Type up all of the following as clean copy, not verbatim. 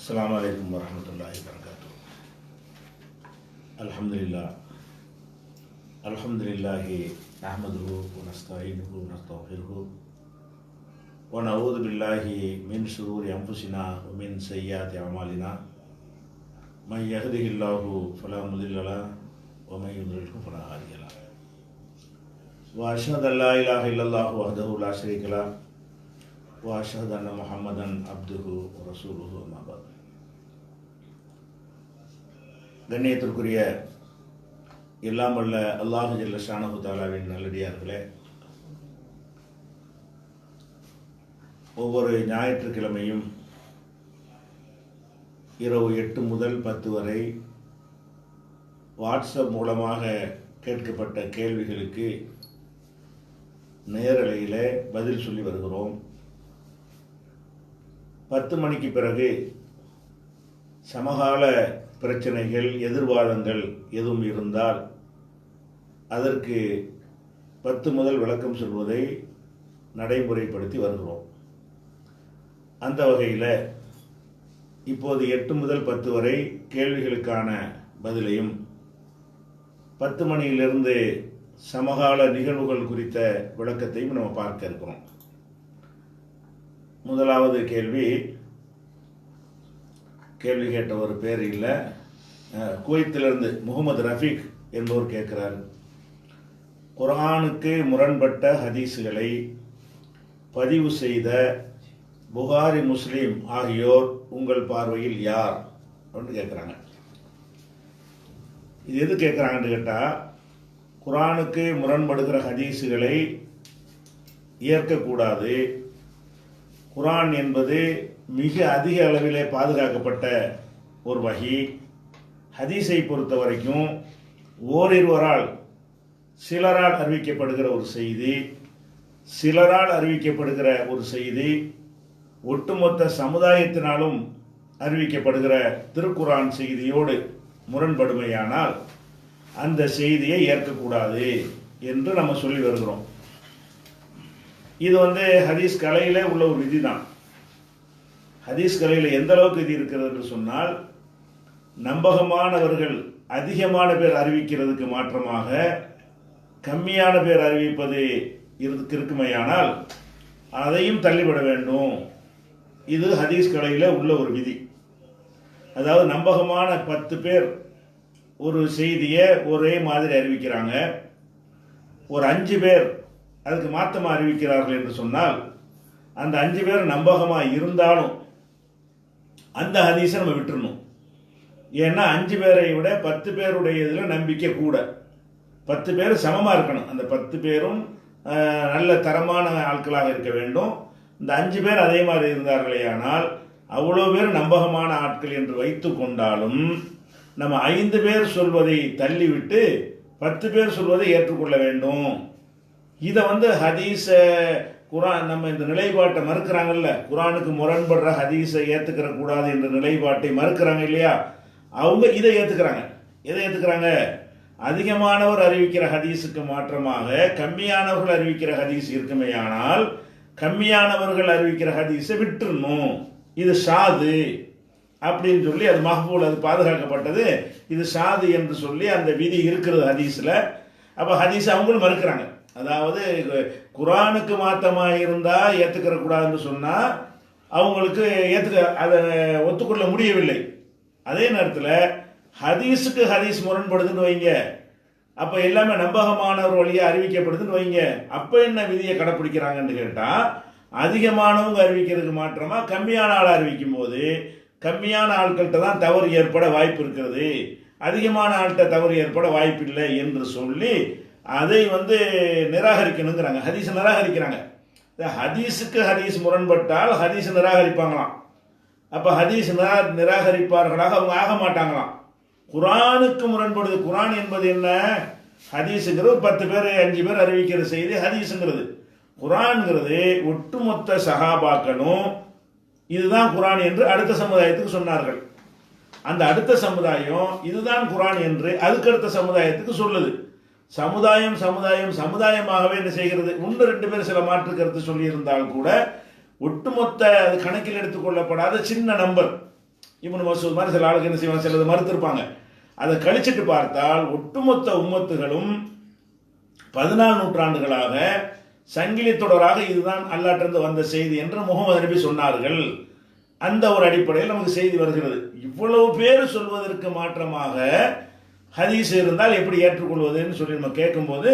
அஸ்ஸலாமு அலைக்கும் வரஹ்மத்துல்லாஹி வபரகாத்துஹு. அல்ஹம்துலில்லாஹி நஹ்மதுஹு வ நஸ்தஈனுஹு வ நஸ்தக்ஃபிருஹு வ நஊது பில்லாஹி மின் ஷுரூரி அன்ஃபுஸினா வ மின் ஸய்யிஆத்தி அமாலினா மன் யஹ்திஹில்லாஹு ஃபலா முதில்ல லஹு வ மன் யுத்லில்ஹு ஃபலா ஹாதிய லஹு. வ அஷ்ஹது அல்லா இலாஹ இல்லல்லாஹு வஹ்தஹு லா ஷரீக லஹு வ அஷ்ஹது அன்ன முஹம்மதன் அப்துஹு வ ரசூலுஹு அம்மா பஅத். கண்ணியத்திற்குரிய எல்லாம் வல்ல அல்லாஹ் ஜல்ல ஷானஹு தஆலாவின் நல்லடியார்களே, ஒவ்வொரு ஞாயிற்றுக்கிழமையும் இரவு 8 முதல் 10 வரை வாட்ஸ்அப் மூலமாக கேட்கப்பட்ட கேள்விகளுக்கு நேரலையில் பதில் சொல்லி வருகிறோம். 10 மணிக்கு பிறகு சமகால பிரச்சனைகள், எதிர்வாதங்கள் எதுவும் இருந்தால் அதற்கு 10 முதல் விளக்கம் சொல்வதை நடைமுறைப்படுத்தி வருகிறோம். அந்த வகையில் இப்போது 8 முதல் 10 வரை கேள்விகளுக்கான பதிலையும், 10 மணியிலிருந்து சமகால நிகழ்வுகள் குறித்த விளக்கத்தையும் நம்ம பார்க்க இருக்கிறோம். முதலாவது கேள்வி கேட்ட ஒரு பேர் இல்லை, குவைத்திலிருந்து முகமது ரஃபீக் என்பவர் கேட்கிறார். குர்ஆனுக்கு முரண்பட்ட ஹதீஸுகளை பதிவு செய்த புகாரி, முஸ்லீம் ஆகியோர் உங்கள் பார்வையில் யார் அப்படின்னு கேட்குறாங்க. இது எது கேட்குறாங்கன்னு கேட்டால், குர்ஆனுக்கு முரண்படுகிற ஹதீஸுகளை ஏற்கக்கூடாது. குர்ஆன் என்பது மிக அதிக அளவிலே பாதுகாக்கப்பட்ட ஒரு வஹி. ஹதீஸை பொறுத்த வரைக்கும் ஓரிருவரால், சிலரால் அறிவிக்கப்படுகிற ஒரு செய்தி, சிலரால் அறிவிக்கப்படுகிற ஒரு செய்தி ஒட்டுமொத்த சமுதாயத்தினாலும் அறிவிக்கப்படுகிற திருக்குர்ஆன் செய்தியோடு முரண்படுமையானால் அந்த செய்தியை ஏற்கக்கூடாது என்று நம்ம சொல்லி வருகிறோம். இது ஹதீஸ் கலையிலே உள்ள ஒரு விதி தான். ஹதீஸ் கலையில் எந்த அளவுக்கு இது இருக்கிறது என்று சொன்னால், நம்பகமானவர்கள் அதிகமான பேர் அறிவிக்கிறதுக்கு மாற்றமாக கம்மியான பேர் அறிவிப்பது இருக்குமையானால் அதையும் தள்ளிவிட வேண்டும். இது ஹதீஸ் கலையில் உள்ள ஒரு விதி. அதாவது நம்பகமான 10 பேர் ஒரு செய்தியை ஒரே மாதிரி அறிவிக்கிறாங்க, ஒரு 5 பேர் அதுக்கு மாற்றமாக அறிவிக்கிறார்கள் என்று சொன்னால், அந்த 5 பேர் நம்பகமாக இருந்தாலும் அந்த ஹதீஸை நம்ம விட்டுறணும். ஏன்னா 5 பேரை விட 10 பேருடைய இதில் நம்பிக்கை கூட. 10 பேர் சமமாக இருக்கணும். அந்த 10 பேரும் நல்ல தரமான ஆட்களாக இருக்க வேண்டும். இந்த 5 பேர் அதே மாதிரி இருந்தார்களே ஆனால் அவ்வளோ பேர் நம்பகமான ஆட்கள் என்று வைத்து கொண்டாலும் நம்ம 5 பேர் சொல்வதை தள்ளிவிட்டு 10 பேர் சொல்வதை ஏற்றுக்கொள்ள வேண்டும். இதை ஹதீஸ குர்ஆன் நம்ம இந்த நிலைப்பாட்டை மறுக்கிறாங்கல்ல, குர்ஆனுக்கு முரண்படுற ஹதீஸை ஏற்றுக்கிற கூடாது என்ற நிலைப்பாட்டை மறுக்கிறாங்க இல்லையா, அவங்க இதை ஏற்றுக்கிறாங்க. எதை ஏற்றுக்கிறாங்க? அதிகமானவர் அறிவிக்கிற ஹதீஸுக்கு மாற்றமாக கம்மியானவர்கள் அறிவிக்கிற ஹதீஸ் இருக்குமேயானால் கம்மியானவர்கள் அறிவிக்கிற ஹதீஸை விட்டுறணும். இது ஷாது அப்படின்னு சொல்லி, அது மஹ்பூல், அது பாதுகாக்கப்பட்டது, இது ஷாது என்று சொல்லி அந்த விதி இருக்கிறது ஹதீஸில். அப்போ ஹதீஸ் அவங்களும் மறுக்கிறாங்க. அதாவது குர்ஆனுக்கு மாற்றமாக இருந்தால் ஏற்றுக்கிற கூடாதுன்னு சொன்னால் அவங்களுக்கு அதை ஒத்துக்கொள்ள முடியவில்லை. அதே நேரத்தில் ஹதீஸுக்கு ஹதீஸ் முரண்படுதுன்னு வைங்க, அப்போ எல்லாமே நம்பகமானவர் வழியாக அறிவிக்கப்படுதுன்னு வைங்க, அப்போ என்ன விதியை கடைப்பிடிக்கிறாங்கன்னு கேட்டால், அதிகமானவங்க அறிவிக்கிறதுக்கு மாற்றமாக கம்மியான ஆள் அறிவிக்கும் போது கம்மியான ஆட்கள்கிட்ட தான் தவறு ஏற்பட வாய்ப்பு இருக்கிறது, அதிகமான ஆள்கிட்ட தவறு ஏற்பட வாய்ப்பில்லை என்று சொல்லி அதை நிராகரிக்கணுங்கிறாங்க. ஹதீஸை நிராகரிக்கிறாங்க. ஹதீஸுக்கு ஹதீஸ் முரண்பட்டால் ஹதீஸை நிராகரிப்பாங்களாம். அப்போ ஹதீஸ் நிராகரிப்பார்களாக அவங்க ஆக மாட்டாங்களாம். குர்ஆனுக்கு முரண்படுது. குர்ஆன் என்பது என்ன? ஹதீஸுங்கிறது 10 பேர் 5 பேர் அறிவிக்கிற செய்தி ஹதீஸுங்கிறது. குர்ஆன்ங்கிறது ஒட்டுமொத்த சஹாபாக்களும் இதுதான் குர்ஆன் என்று அடுத்த சமுதாயத்துக்கு சொன்னார்கள். அந்த அடுத்த சமுதாயம் இதுதான் குர்ஆன் என்று அதுக்கடுத்த சமுதாயத்துக்கு சொல்லுது. சமுதாயமாகவே என்ன செய்கிறது? 1-2 பேர் சில மாற்று கருத்து சொல்லியிருந்தால் கூட ஒட்டுமொத்த அது கணக்கில் எடுத்துக்கொள்ளப்படாத சின்ன நம்பர் இப்னு மசூத் மாதிரி சில ஆளுக்கு என்ன செய்வாங்க, சிலது மறுத்திருப்பாங்க. அதை கழிச்சிட்டு பார்த்தால் ஒட்டுமொத்த உம்மத்துகளும் 14 நூற்றாண்டுகளாக சங்கிலி தொடராக இதுதான் அல்லாட்டிலிருந்து வந்த செய்தி என்று முகமது நபி சொன்னார்கள். அந்த ஒரு அடிப்படையில் நமக்கு செய்தி வருகிறது. இவ்வளவு பேர் சொல்வதற்கு மாற்றமாக ஹதீஸ் இருந்தால் எப்படி ஏற்றுக்கொள்வதுன்னு சொல்லி நம்ம கேட்கும்போது,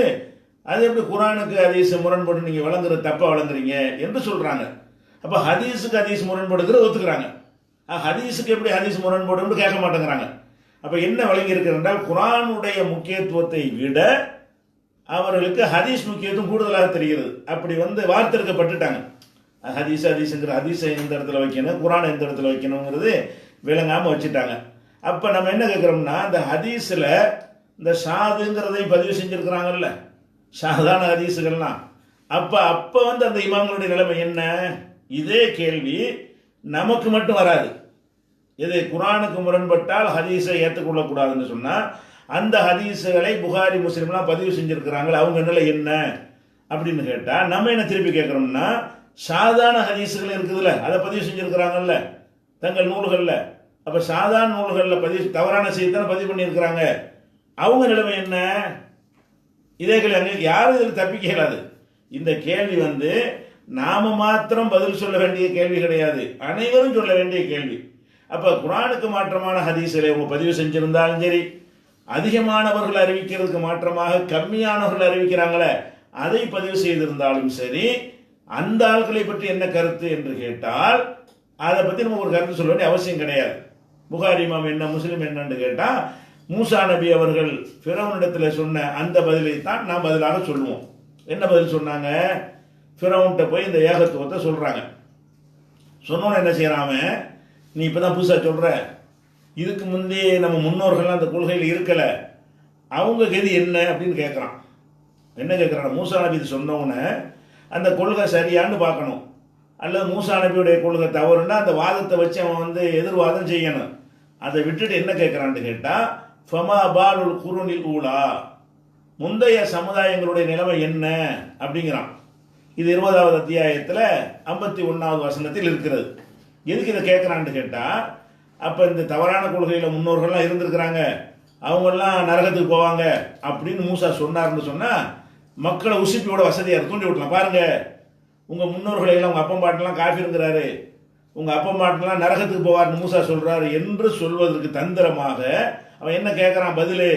அது எப்படி குரானுக்கு ஹதீஸ் முரண்படு, நீங்கள் வழங்குற தப்பா வழங்குறீங்க என்று சொல்றாங்க. அப்ப ஹதீஸுக்கு ஹதீஸ் முரண்படுகிற ஒத்துக்கிறாங்க, ஹதீஸுக்கு எப்படி ஹதீஸ் முரண்படுன்னு கேட்க மாட்டேங்கிறாங்க. அப்ப என்ன வழங்கி இருக்கிறது என்றால், குரானுடைய முக்கியத்துவத்தை விட அவர்களுக்கு ஹதீஸ் முக்கியத்துவம் கூடுதலாக தெரிகிறது. அப்படி வார்த்தெடுக்கப்பட்டுட்டாங்க. ஹதீஸ் ஹதீஸுங்கிற ஹதீஸை எந்த இடத்துல வைக்கணும், குரானை எந்த இடத்துல வைக்கணுங்கிறது விளங்காமல் வச்சுட்டாங்க. அப்போ நம்ம என்ன கேட்குறோம்னா, இந்த ஹதீஸில் இந்த ஷாதுங்கிறதை பதிவு செஞ்சுருக்கிறாங்கல்ல, ஷாதான ஹதீஸுகள்லாம். அப்போ அந்த இமாம்களுடைய நிலைமை என்ன? இதே கேள்வி நமக்கு மட்டும் வராது. இது குரானுக்கு முரண்பட்டால் ஹதீஸை ஏற்றுக்கொள்ளக்கூடாதுன்னு சொன்னால், அந்த ஹதீஸுகளை புகாரி முஸ்லிம்லாம் பதிவு செஞ்சுருக்கிறாங்க, அவங்க நிலை என்ன அப்படின்னு கேட்டால், நம்ம என்ன திருப்பி கேட்குறோம்னா, சாதாரண ஹதீஸுகள் இருக்குதுல்ல, அதை பதிவு செஞ்சுருக்கிறாங்கல்ல தங்கள் நூல்களில். அப்போ சாதாரண நூல்களில் பதிவு தவறான செய்தித்தான பதிவு பண்ணியிருக்கிறாங்க, அவங்க நிலைமை என்ன? இதே கேள்வி அங்கே யாரும் இதில் தப்பிக்க இயலாது. இந்த கேள்வி நாம மாத்திரம் பதில் சொல்ல வேண்டிய கேள்வி கிடையாது, அனைவரும் சொல்ல வேண்டிய கேள்வி. அப்போ குரானுக்கு மாற்றமான ஹதீஸில் அவங்க பதிவு செஞ்சிருந்தாலும் சரி, அதிகமானவர்கள் அறிவிக்கிறதுக்கு மாற்றமாக கம்மியானவர்கள் அறிவிக்கிறாங்களே அதை பதிவு செய்திருந்தாலும் சரி, அந்த ஆட்களை பற்றி என்ன கருத்து என்று கேட்டால் அதை பற்றி நம்ம ஒரு கருத்து சொல்ல வேண்டிய அவசியம் கிடையாது. புகாரி இமாம் என்ன, முஸ்லிம் என்னன்னு கேட்டால், மூசா நபி அவர்கள் ஃபிரௌனிடத்தில் சொன்ன அந்த பதிலை தான் நாம் பதிலாக சொல்லுவோம். என்ன பதில் சொன்னாங்க? ஃபிரௌன்கிட்ட போய் இந்த ஏகத்துவத்தை சொல்கிறாங்க. சொன்னோன்னு என்ன செய்யறாம, நீ இப்போ தான் புதுசாக சொல்கிற, இதுக்கு முந்தைய நம்ம முன்னோர்கள்லாம் அந்த கொள்கையில் இருக்கலை, அவங்க கதி என்ன அப்படின்னு கேட்குறான். என்ன கேட்குறான்? மூசா நபி இது சொன்னோன்னே அந்த கொள்கை சரியான்னு பார்க்கணும், அல்லது மூசா நபியுடைய கொள்கை தவறுன்னா அந்த வாதத்தை வச்சு அவன் எதிர்வாதம் செய்யணும். அதை விட்டுட்டு என்ன கேட்குறான்னு கேட்டால், ஃபமா பாலுல் குருனில் ஊலா, முந்தைய சமுதாயங்களுடைய நிலைமை என்ன அப்படிங்கிறான். இது 20வது அத்தியாயத்தில் 51வது வசனத்தில் இருக்கிறது. எதுக்கு இதை கேட்குறான்னு கேட்டால், அப்போ இந்த தவறான கொள்கையில் முன்னோர்கள்லாம் இருந்திருக்கிறாங்க, அவங்கெல்லாம் நரகத்துக்கு போவாங்க அப்படின்னு மூசா சொன்னார்னு சொன்னால் மக்களை உசுப்பியோட வசதியாக தூண்டி விட்டலாம். பாருங்க, உங்கள் முன்னோர்களை எல்லாம் உங்கள் அப்பம் பாட்டெல்லாம் காஃபிருங்கிறாரு, உங்கள் அப்பம் பாட்டெல்லாம் நரகத்துக்கு போவார்னு மூசா சொல்கிறாரு என்று சொல்வதற்கு தந்திரமாக அவன் என்ன கேட்குறான் பதில்?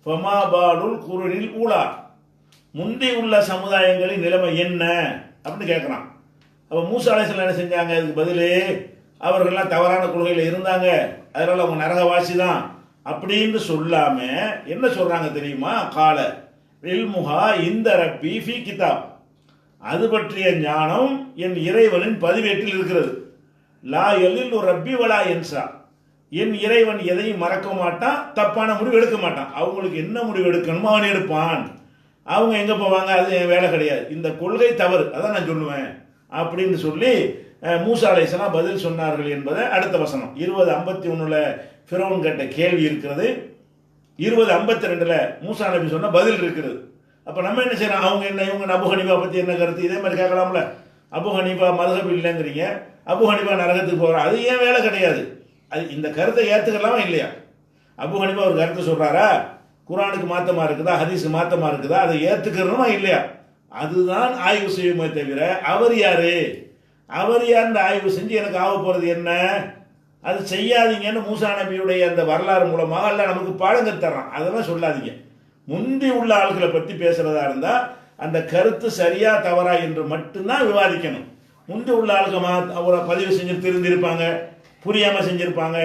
ஃபமா பாலுல் குருனில் ஊலா, முந்தி உள்ள சமுதாயங்களின் நிலைமை என்ன அப்படின்னு கேட்குறான். அப்போ மூசா அலைஹிஸ்ஸலாம் என்ன செஞ்சாங்க? இதுக்கு பதில், அவர்கள்லாம் தவறான கொள்கையில் இருந்தாங்க, அதனால் அவங்க நரகவாசி தான் அப்படின்னு சொல்லாம என்ன சொல்றாங்க தெரியுமா? கால இல்முஹா இந்த ரப்பி ஃபி கிதாப், அது பற்றிய ஞானம் என் இறைவனின் பதிவேட்டில் இருக்கிறது. லா எல்லில் ரப்பி வலா என்சா, என் இறைவன் எதையும் மறக்க மாட்டான், தப்பான முடிவு எடுக்க மாட்டான். அவங்களுக்கு என்ன முடிவு எடுக்கணுமோ அவன் எடுப்பான். அவங்க எங்கே போவாங்க, அது என் வேலை கிடையாது, இந்த கொள்கை தவறு, அதான் நான் சொல்லுவேன் அப்படின்னு சொல்லி மூசா அலைஹிஸ்ஸலாம் பதில் சொன்னார்கள் என்பதை அடுத்த வசனம் 20:51 ஃபிரௌன் கேட்ட கேள்வி இருக்கிறது. 20:52 மூசா நபி சொன்ன பதில் இருக்கிறது. அப்போ நம்ம என்ன செய்யறோம்? அவங்க என்ன, இவங்க அபு ஹனீஃபா பற்றி என்ன கருத்து, இதே மாதிரி கேட்கலாம்ல. அபு ஹனீஃபா மதுஹப் இல்லைங்கிறீங்க, அபு ஹனீஃபா நரகத்துக்கு போகிறார், அது ஏன் வேலை கிடையாது. அது இந்த கருத்தை ஏற்றுக்கலாமா இல்லையா? அபு ஹனீஃபா ஒரு கருத்தை சொல்கிறாரா, குரானுக்கு மாற்றமாக இருக்குதா, ஹதீஸுக்கு மாற்றமாக இருக்குதா, அதை ஏற்றுக்கிறோமா இல்லையா? அதுதான் ஆய்வு செய்யுமே தவிர அவர் யாரு, அவர் யாருன்னு ஆய்வு செஞ்சு எனக்கு ஆக போகிறது என்ன, அது செய்யாதீங்கன்னு மூசா நபியுடைய அந்த வரலாறு மூலமாக அல்ல நமக்கு பாடங்கள் தர்றான். அதெல்லாம் சொல்லாதீங்க. முந்தி உள்ள ஆட்களை பற்றி பேசுகிறதா இருந்தால் அந்த கருத்து சரியா தவறா என்று மட்டும்தான் விவாதிக்கணும். முந்தி உள்ள ஆளுக்கு அவரை பதிவு செஞ்சு திருந்திருப்பாங்க, புரியாமல் செஞ்சுருப்பாங்க,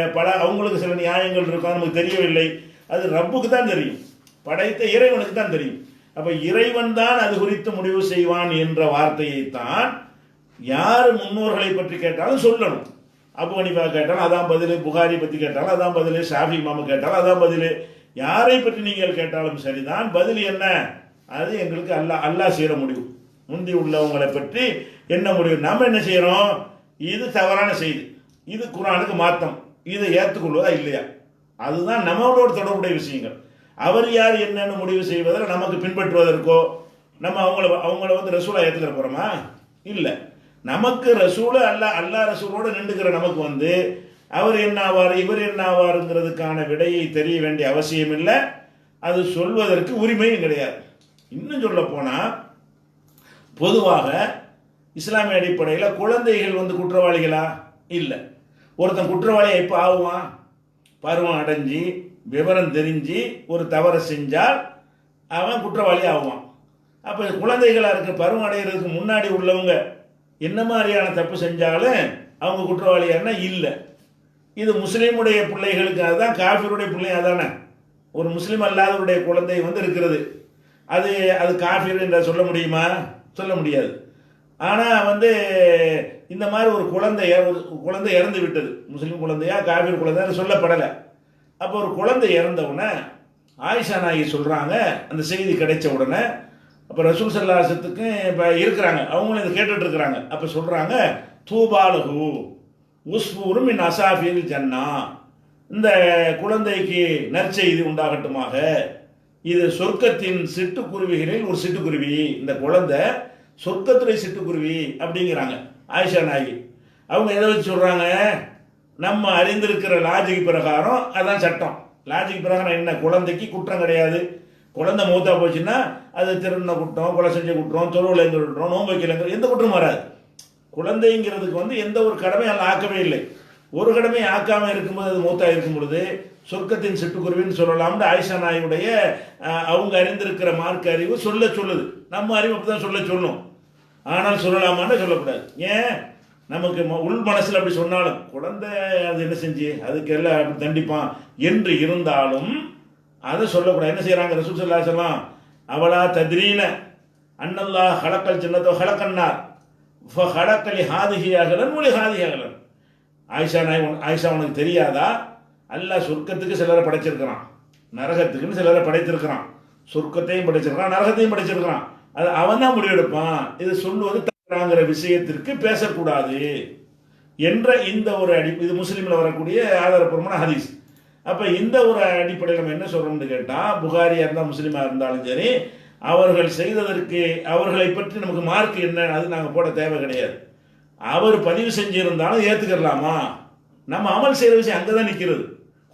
அவங்களுக்கு சில நியாயங்கள் இருக்கும், நமக்கு தெரியவில்லை, அது ரப்புக்கு தான் தெரியும், படைத்த இறைவனுக்கு தான் தெரியும். அப்போ இறைவன் தான் அது குறித்து முடிவு செய்வான் என்ற வார்த்தையைத்தான் யார் முன்னோர்களை பற்றி கேட்டாலும் சொல்லணும். அபு ஹனீஃபா கேட்டாலும் அதான் பதில், புகாரி பற்றி கேட்டாலும் அதான் பதில், ஷாஃபி இமாமு கேட்டாலும் அதான் பதில், யாரை பற்றி நீங்கள் கேட்டாலும் சரிதான். பதில் என்ன? அது எங்களுக்கு அல்லாஹ் செய்கிற முடிவு. முந்தி உள்ளவங்களை பற்றி என்ன முடிவு, நம்ம என்ன செய்கிறோம்? இது தவறான செய்தி, இது குரானுக்கு மாத்தம், இதை ஏற்றுக்கொள்வதா இல்லையா, அதுதான் நம்மளோட தொடர்புடைய விஷயங்கள். அவர் யார் என்னன்னு முடிவு செய்வதில் நமக்கு பின்பற்றுவதற்கோ நம்ம அவங்கள ரசூலா ஏற்றுக்கிற போகிறோமா? இல்லை. நமக்கு ரசூலை அல்லாஹ் ரசூலோடு நின்றுக்கிற நமக்கு அவர் என்ன ஆவார் இவர் என்ன ஆவாருங்கிறதுக்கான விடையை தெரிய வேண்டிய அவசியம் இல்லை, அது சொல்வதற்கு உரிமையும் கிடையாது. இன்னும் சொல்ல போனால் பொதுவாக இஸ்லாமிய அடிப்படையில் குழந்தைகள் குற்றவாளிகளா? இல்லை. ஒருத்தன் குற்றவாளியை எப்போ ஆகுவான்? பருவம் அடைஞ்சி விவரம் தெரிஞ்சு ஒரு தவறை செஞ்சால் அவன் குற்றவாளி ஆகுவான். அப்போ குழந்தைகளாக இருக்க பருவம் அடைகிறதுக்கு முன்னாடி உள்ளவங்க என்ன மாதிரியான தப்பு செஞ்சாலும் அவங்க குற்றவாளியானா இல்லை. இது முஸ்லீமுடைய பிள்ளைகளுக்கு, அதுதான் காஃபிருடைய பிள்ளை அதானே. ஒரு முஸ்லீம் அல்லாதவருடைய குழந்தை இருக்கிறது, அது அது காஃபிர் என்ற சொல்ல முடியுமா? சொல்ல முடியாது. ஆனால் இந்த மாதிரி ஒரு குழந்தை இறந்து விட்டது, முஸ்லீம் குழந்தையா காஃபிர் குழந்தையா சொல்லப்படலை. அப்போ ஒரு குழந்தை இறந்தவுடனே ஆயிஷா நாயகி சொல்கிறாங்க, அந்த செய்தி கிடைச்ச உடனே, அப்போ ரசூல் ஸல்லல்லாஹு அலைஹி வஸல்லத்துக்கு இப்போ இருக்கிறாங்க, அவங்களும் இதை கேட்டுட்டு இருக்கிறாங்க. அப்போ சொல்கிறாங்க, தூபாலஹு உஸ்பூரு மின் அசாஃபில் ஜன்னா, இந்த குழந்தைக்கு நற்செய்தி உண்டாகட்டுமாக, இது சொர்க்கத்தின் சிட்டுக்குருவிகளில் ஒரு சிட்டுக்குருவி, இந்த குழந்தை சொர்க்கத்துறை சிட்டுக்குருவி அப்படிங்கிறாங்க ஆயிஷா நாயகி. அவங்க எதை வச்சு சொல்கிறாங்க? நம்ம அறிந்திருக்கிற லாஜிக் பிரகாரம் அதான் சட்டம். லாஜிக் பிரகாரம் என்ன? குழந்தைக்கு குற்றம் கிடையாது. குழந்தை மூத்தா போச்சுன்னா அது திருடின குற்றம், கொலை செஞ்ச குற்றம், தொழுவிலைங்க குற்றம், நோன்பு வைக்கலைங்கிற எந்த குற்றம் வராது. குழந்தைங்கிறதுக்கு எந்த ஒரு கடமையும் அதில் ஆக்கவே இல்லை. ஒரு கடமையை ஆக்காமல் இருக்கும்போது அது மூத்தா இருக்கும் பொழுது சொர்க்கத்தின் சிட்டுக்குருவின்னு சொல்லலாம்னு ஆயிஷா நாயுடைய அவங்க அறிந்திருக்கிற மார்க்க அறிவு சொல்லுது. நம்ம அறிவு அப்படி தான் சொல்லணும். ஆனால் சொல்லலாமான்னு சொல்லக்கூடாது. ஏன்? நமக்கு உள் மனசில் அப்படி சொன்னாலும் குழந்தை அது என்ன செஞ்சு அதுக்கு எல்லாம் அப்படி தண்டிப்பான் என்று இருந்தாலும் அதை சொல்லக்கூடாது. என்ன செய்கிறாங்க ரசூல் ஸல்லல்லாஹு அலைஹி வஸல்லம்? அவளா தத்ரீன அன்னல்லாஹ் ஹலக்கல் ஜன்னத்தோ ஹலக்கன்னார் ஹலக்கலி ஹாதிஹி அகலன் ஒலி ஹாதிஹி அகலன். ஆயிஷா உனக்கு தெரியாதா? அல்லாஹ் சொர்க்கத்துக்கு சிலரை படைச்சிருக்கிறான், நரகத்துக்குன்னு சிலரை படைத்திருக்கிறான். சொர்க்கத்தையும் படைச்சிருக்கிறான், நரகத்தையும் படைச்சிருக்கிறான். அது அவன் தான் முடிவெடுப்பான். இது சொல்லுவது தவறாங்கிற விஷயத்திற்கு பேசக்கூடாது என்ற இந்த ஒரு இது முஸ்லீமில் வரக்கூடிய ஆதாரப்பூர்வமான ஹதீஸ். அப்போ இந்த ஒரு அடிப்படையில் நம்ம என்ன சொல்கிறோம்னு கேட்டால், புகாரியாக இருந்தால் முஸ்லீமாக இருந்தாலும் சரி, அவர்கள் செய்ததற்கு அவர்களை பற்றி நமக்கு மார்க் என்ன அது நாங்கள் போட தேவை கிடையாது. அவர் பதிவு செஞ்சிருந்தாலும் ஏற்றுக்கலாமா? நம்ம அமல் செய்கிற விஷயம் அங்கே தான் நிற்கிறது.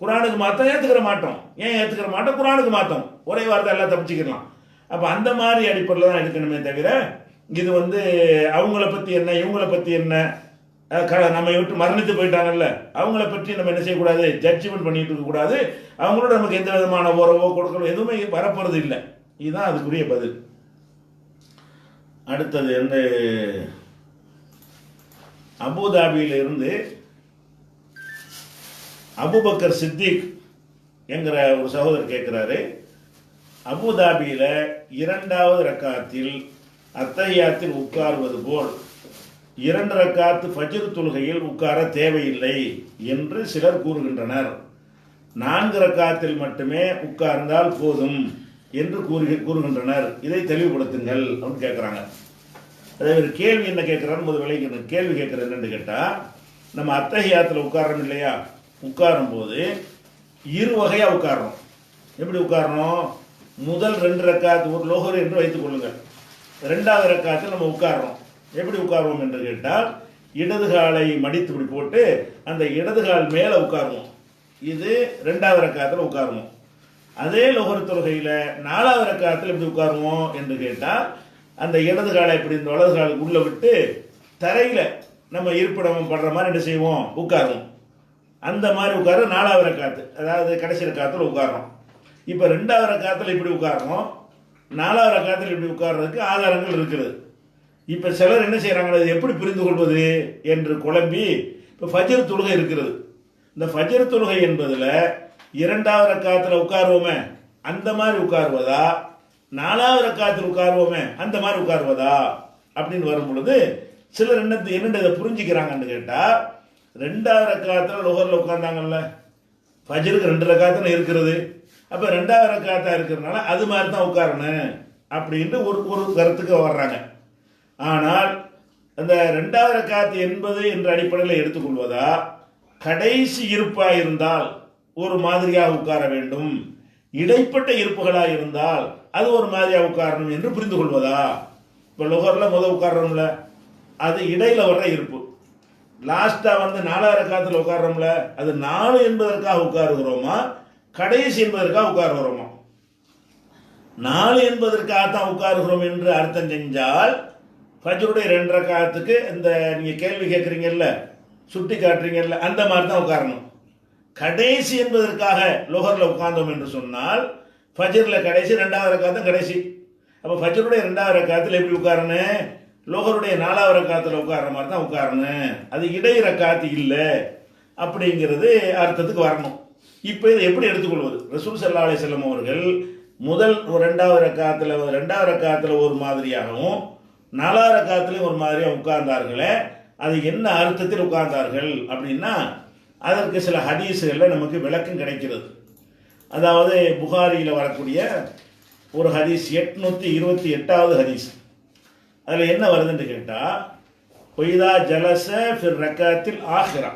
குரானுக்கு மாற்றம் ஏற்றுக்கிற மாட்டோம். ஏன் ஏற்றுக்கிற மாட்டோம்? குரானுக்கு மாற்றோம், ஒரே வார்த்தை எல்லாம் தப்பிச்சுக்கலாம். அப்போ அந்த மாதிரி அடிப்படையில் தான் எடுக்கணுமே தவிர இது அவங்கள பற்றி என்ன இவங்கள பற்றி என்ன, நம்ம விட்டு மரணித்து போயிட்டாங்கல்ல அவங்கள பற்றி நம்ம என்ன செய்யக்கூடாது, ஜட்ஜ்மெண்ட் பண்ணிட்டு இருக்கக்கூடாது. அவங்களோட நமக்கு எந்த விதமான உறவோ கொடுக்கலோ எதுவுமே வரப்போறது இல்லை. இதுதான் அதுக்குரிய பதில். அடுத்தது அபுதாபியில இருந்து அபுபக்கர் சித்திக் என்கிற ஒரு சகோதரர் கேட்கிறாரு, அபுதாபியில இரண்டாவது ரக்காத்தில் அத்தஹியாத்தில் உட்கார்வது போல் 2 ரக்காத்து ஃபஜ்ர் தொழுகையில் உட்கார தேவையில்லை என்று சிலர் கூறுகின்றனர். 4 ரக்காத்தில் மட்டுமே உட்கார்ந்தால் போதும் என்று கூறுகின்றனர். இதை தெளிவுபடுத்துங்கள் அப்படின்னு கேட்குறாங்க. அதே ஒரு கேள்வி என்ன கேட்குறாரு முதல் விளைக்கணும். கேள்வி கேட்குறது என்னன்னு கேட்டால், நம்ம அத்தஹியாத்தில் உட்காரோம் இல்லையா, உட்காரும் போது 2 வகையாக உட்காரணும். எப்படி உட்காரணும்? முதல் 2 ரக்காத்து ஒரு லோஹர் என்று வைத்துக் கொள்ளுங்கள். 2வது ரக்காத்தில் நம்ம உட்காரோம். எப்படி உட்காருவோம் என்று கேட்டால், இடது காலை மடித்து இப்படி போட்டு அந்த இடது கால் மேலே உட்காருவோம். இது 2வது ரக்காத்தில் உட்காருவோம். அதே லோஹர் தொழுகையில் 4வது ரக்காத்தில் எப்படி உட்காருவோம் என்று கேட்டால், அந்த இடது காலை இப்படி இந்த வலது காலுக்கு உள்ள விட்டு தரையில் நம்ம இருப்பிடம் படுற மாதிரி என்ன செய்வோம், உட்காருவோம். அந்த மாதிரி உட்கார 4வது ரக்காத்து, அதாவது கடைசி ரக்காத்தில் உட்காரணும். இப்போ 2வது ரக்காத்தில் இப்படி உட்காரணும், 4வது ரக்காத்தில் இப்படி உட்கார்றதுக்கு ஆதாரங்கள் இருக்கிறது. இப்போ சிலர் என்ன செய்கிறாங்க, அது எப்படி புரிந்து கொள்வது என்று குழம்பி இப்போ ஃபஜ்ர் தொழுகை இருக்கிறது. இந்த ஃபஜ்ர் தொழுகை என்பதில் 2வது ரக்காத்தில் உட்காருவோமே அந்த மாதிரி உட்காருவதா, 4வது ரக்காத்தில் உட்காருவோமே அந்த மாதிரி உட்காருவதா அப்படின்னு வரும் பொழுது சிலர் என்னென்ன இதை புரிஞ்சுக்கிறாங்கன்னு கேட்டால், 2வது ரக்காத்தில் லோஹரில் உட்கார்ந்தாங்கல்ல, ஃபஜ்ருக்கு 2 ரக்காத்துன்னு இருக்கிறது, அப்போ 2வது ரக்காத்தாக இருக்கிறதுனால அது மாதிரி தான் உட்காரணும் அப்படின்ட்டு ஒரு கருத்துக்கு வர்றாங்க. ஆனால் அந்த 2வது ரக்காத் என்பது என்ற அடிப்படையில் எடுத்துக்கொள்வதா, கடைசி இருப்பாக இருந்தால் ஒரு மாதிரியாக உட்கார வேண்டும், இடைப்பட்ட இருப்புகளாக இருந்தால் அது ஒரு மாதிரியாக உட்காரணும் என்று புரிந்து கொள்வதா? இப்போ லோஹரில் முதல் உட்கார்றோம்ல, அது இடையில வர்ற இருப்பு, லாஸ்ட்டாக வந்து 4வது ரக்காத்தில் உட்கார்றோம்ல, அது 4 என்பதற்காக உட்காருகிறோமா, கடைசி என்பதற்காக உட்காருகிறோமா? 4 என்பதற்காக தான் உட்காருகிறோம் என்று அர்த்தம் செஞ்சால் ஃபஜ்ருடைய 2 ரக்காத்துக்கு இந்த நீங்கள் கேள்வி கேட்குறீங்கல்ல, சுட்டி காட்டுறீங்கல்ல, அந்த மாதிரி தான் உட்காரணும். கடைசி என்பதற்காக லோஹரில் உட்கார்ந்தோம் என்று சொன்னால் ஃபஜ்ரில் கடைசி 2வது ரக்காத்தும் கடைசி. அப்போ ஃபஜ்ருடைய 2வது ரக்காத்தில் எப்படி உட்காரணும்? லோஹருடைய 4வது ரக்காத்தில் உட்கார்ற மாதிரி தான் உட்காரணும். அது இடை ரக்காத்து இல்லை அப்படிங்கிறது அர்த்தத்துக்கு வரணும். இப்போ இதை எப்படி எடுத்துக்கொள்வது? ரசூல் ஸல்லல்லாஹு அலைஹி வஸல்லம் அவர்கள் முதல் 2வது ரக்காத்தில் ஒரு மாதிரியாகவும் 4வது ரக்காத்திலையும் ஒரு மாதிரியாக உட்கார்ந்தார்களே, அது என்ன அர்த்தத்தில் உட்கார்ந்தார்கள் அப்படின்னா அதற்கு சில ஹதீஸுகளில் நமக்கு விளக்கம் கிடைக்கிறது. அதாவது புகாரியில் வரக்கூடிய ஒரு ஹதீஸ் 828வது ஹதீஸ். அதில் என்ன வருதுன்னு கேட்டால், ஒய்தா ஜலச ஃபிர் ரக்காத்தில் ஆஹிரா,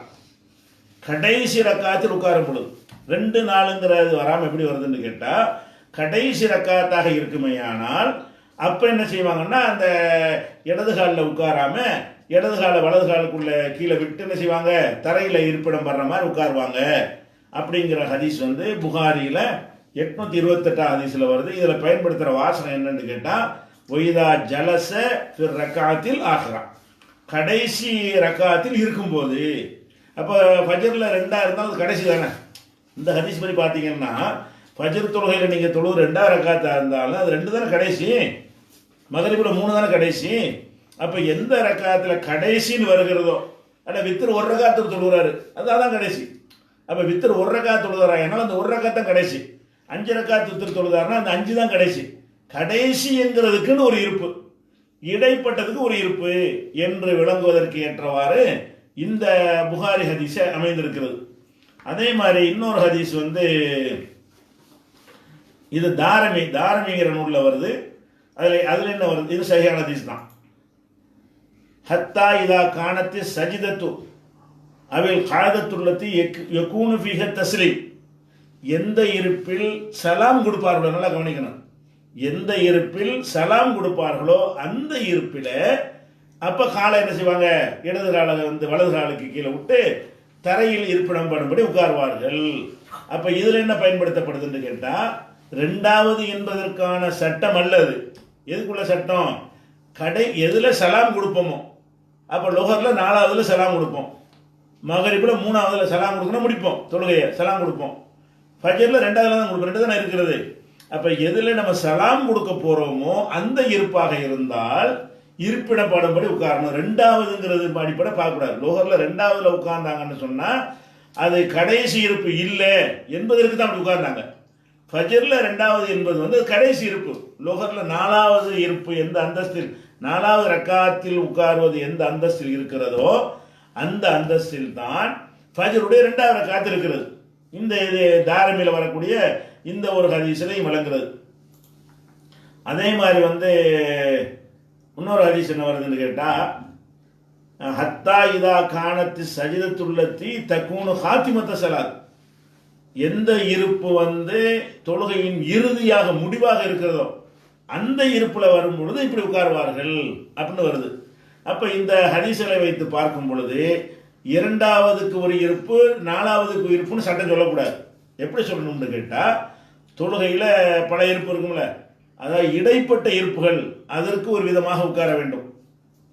கடைசி ரக்காத்தில் உட்காரும் பொழுது 2 4ங்கிறது வராமல் எப்படி வருதுன்னு கேட்டால், கடைசி ரக்காத்தாக இருக்குமேயானால் அப்போ என்ன செய்வாங்கன்னா அந்த இடது காலில் உட்காராம இடது காலை வலது காலுக்குள்ள கீழே விட்டு என்ன செய்வாங்க, தரையில் இருப்பிடம் வர்ற மாதிரி உட்காருவாங்க அப்படிங்கிற ஹதீஸ் வந்து புகாரியில் 828 ஹதீஸில் வருது. இதில் பயன்படுத்துகிற வாசனை என்னன்னு கேட்டால், ஒய்தா ஜலச ஃபிர் ரக்காத்தில் ஆஹிரா, கடைசி ரக்காத்தில் இருக்கும்போது. அப்போ ஃபஜ்ரில் 2 இருந்தால் அது கடைசி தானே. இந்த ஹதீஸ் படி பார்த்தீங்கன்னா ஃபஜ்ர் தொழுகையில் நீங்கள் தொழுவு 2வது ரக்காத்தாக இருந்தாலும் அது 2 தானே கடைசி, மகரிபில் 3 தானே கடைசி. அப்போ எந்த ரக்காத்தில் கடைசின்னு வருகிறதோ, ஆனால் வித்திர் 1 ரக்காத்து தொழுகிறாரு, அதுதான் கடைசி. அப்போ வித்திர் 1 ரக்காத்து தொழுகிறாங்கன்னா அந்த 1 ரக்காத்து தான் கடைசி. 5 ரக்காத்து வித்திர் தொழுதாருன்னா அந்த 5 தான் கடைசி. கடைசி என்கிறதுக்குன்னு ஒரு இருப்பு, இடைப்பட்டதுக்கு ஒரு இருப்பு என்று விளங்குவதற்கு ஏற்றவாறு இந்த புகாரி ஹதீஸ் அமைந்திருக்கிறது. அதே மாதிரி இன்னொரு ஹதீஸ் வந்து இது தாரமிங்கிற நூலில் வருது. அதில் என்ன வருது? இது சஹீஹான ஹதீஸ் தான். ஹத்தா இதா கானத்தி சஜிதத்து அவில் காதத்துள்ளத்தி யகூனு ஃபீஹ தஸ்லீம், எந்த இருப்பில் சலாம் கொடுப்பார்களோ, நல்லா கவனிக்கணும், எந்த இருப்பில் சலாம் கொடுப்பார்களோ அந்த இருப்பில் அப்போ காலை என்ன செய்வாங்க, இடது காலை வந்து வலது காலுக்கு கீழே விட்டு தரையில் இருப்பிடம் பண்ணும்படி உட்காருவார்கள். அப்போ இதில் என்ன பயன்படுத்தப்படுதுன்னு கேட்டால், 2வது என்பதற்கான சட்டம் அல்லது எதுக்குள்ள சட்டம், எதில் சலாம் கொடுப்போமோ. அப்போ லோஹரில் 4வதுல சலாம் கொடுப்போம், மகரிபில் 3வதுல சலாம் கொடுக்கணும், முடிப்போம் தொழுகையை, சலாம் கொடுப்போம். ஃபஜ்ரில் 2வதுல தான் கொடுப்போம், 2 தானே இருக்கிறது. அப்போ எதில் நம்ம சலாம் கொடுக்க போகிறோமோ அந்த இருப்பாக இருந்தால் இருப்பிடப்படும்படி உட்காரணும். 2வதுங்கிறது அடிப்படை பார்க்கக்கூடாது. லோஹரில் 2வதுல உட்கார்ந்தாங்கன்னு சொன்னால் அது கடைசி இருப்பு இல்லை என்பதற்கு தான் அப்படி உட்கார்ந்தாங்க. ஃபஜ்ரில் 2வது என்பது வந்து கடைசி இருப்பு. லோஹரில் 4வது இருப்பு எந்த அந்தஸ்தில், 4வது ரக்காத்தில் உட்காருவது எந்த அந்தஸ்தில் இருக்கிறதோ அந்த அந்தஸ்தில் தான் ஃபஜ்ருடைய 2வது ரக்காத் இருக்கிறது. இந்த இது தாரமியில் வரக்கூடிய இந்த ஒரு ஹதீஸிலையும் விளங்குறது. அதே மாதிரி வந்து இன்னொரு ஹதீஸ் என்ன வருதுன்னு கேட்டால், ஹத்தா இதா கானத்து சஜிதத்துள்ளத்தி தக்கூனு ஹாத்திமத்த சலாத், எந்த இருப்பு வந்து தொழுகையின் இறுதியாக முடிவாக இருக்கிறதோ அந்த இருப்பில் வரும் பொழுது இப்படி உட்காருவார்கள் அப்படின்னு வருது. அப்போ இந்த ஹதீஸ்களை வைத்து பார்க்கும் பொழுது 2வதுக்கு ஒரு இருப்பு 4வதுக்கு இருப்புன்னு சட்டம் சொல்லக்கூடாது. எப்படி சொல்லணும்னு கேட்டால், தொழுகையில் பல இருப்பு இருக்கும்ல, அதாவது இடைப்பட்ட இருப்புகள் அதற்கு ஒரு விதமாக உட்கார வேண்டும்,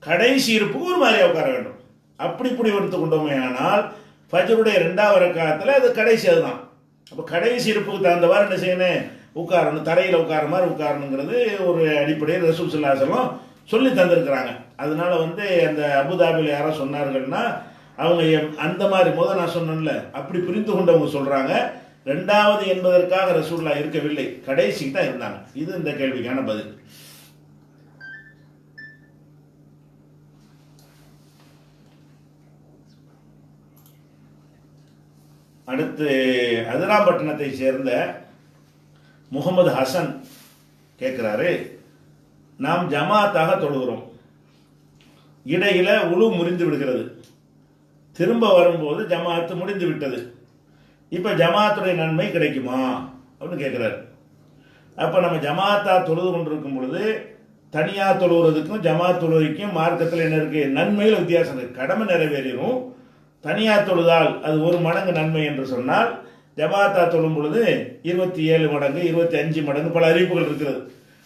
கடைசி இருப்புக்கு ஒரு மாதிரியாக உட்கார வேண்டும். அப்படி எடுத்து கொண்டோமே ஆனால் ஃபஜ்ருடைய 2வது ரக்காத்தில் அது கடைசி, அதுதான். அப்போ கடைசி இருப்புக்கு தகுந்தவாறு என்ன செய்யணும், உட்காரணும், தரையில் உட்கார மாதிரி உட்காரணுங்கிறது ஒரு அடிப்படையில் ரசூல் ஸல்லல்லாஹு அலைஹி வஸல்லம் சொல்லி தந்திருக்கிறாங்க. அதனால வந்து அந்த அபுதாபியில் யாரோ சொன்னார்கள்னா அவங்க அந்த மாதிரி நான் சொன்னேன்ல அப்படி புரிந்து கொண்டவங்க சொல்கிறாங்க. 2வது என்பதற்காக ரசூலுல்லாஹ் இருக்கவில்லை, கடைசிக்கு தான் இருந்தாங்க. இது இந்த கேள்விக்கான பதில். அடுத்து அதிராம்பட்டினத்தை சேர்ந்த முகமது ஹசன் கேட்குறாரு, நாம் ஜமாத்தாக தொழுகிறோம், இடையில உழு முறிந்து விடுகிறது, திரும்ப வரும்போது ஜமாத்து முடிந்து விட்டது, இப்போ ஜமாத்துடைய நன்மை கிடைக்குமா அப்படின்னு கேட்குறாரு. அப்போ நம்ம ஜமாத்தா தொழுது கொண்டிருக்கும் பொழுது தனியாக தொழுகிறதுக்கும் ஜமாத் தொழுகைக்கும் மார்க்கத்தில் என்ன இருக்குது, நன்மையில் வித்தியாசம் இருக்குது. கடமை நிறைவேறிடும். தனியாக தொழுதால் அது 1 மடங்கு நன்மை என்று சொன்னால், ஜமாத்தா தொழும் பொழுது 27 மடங்கு 25 மடங்கு பல அறிவிப்புகள் இருக்கிறது.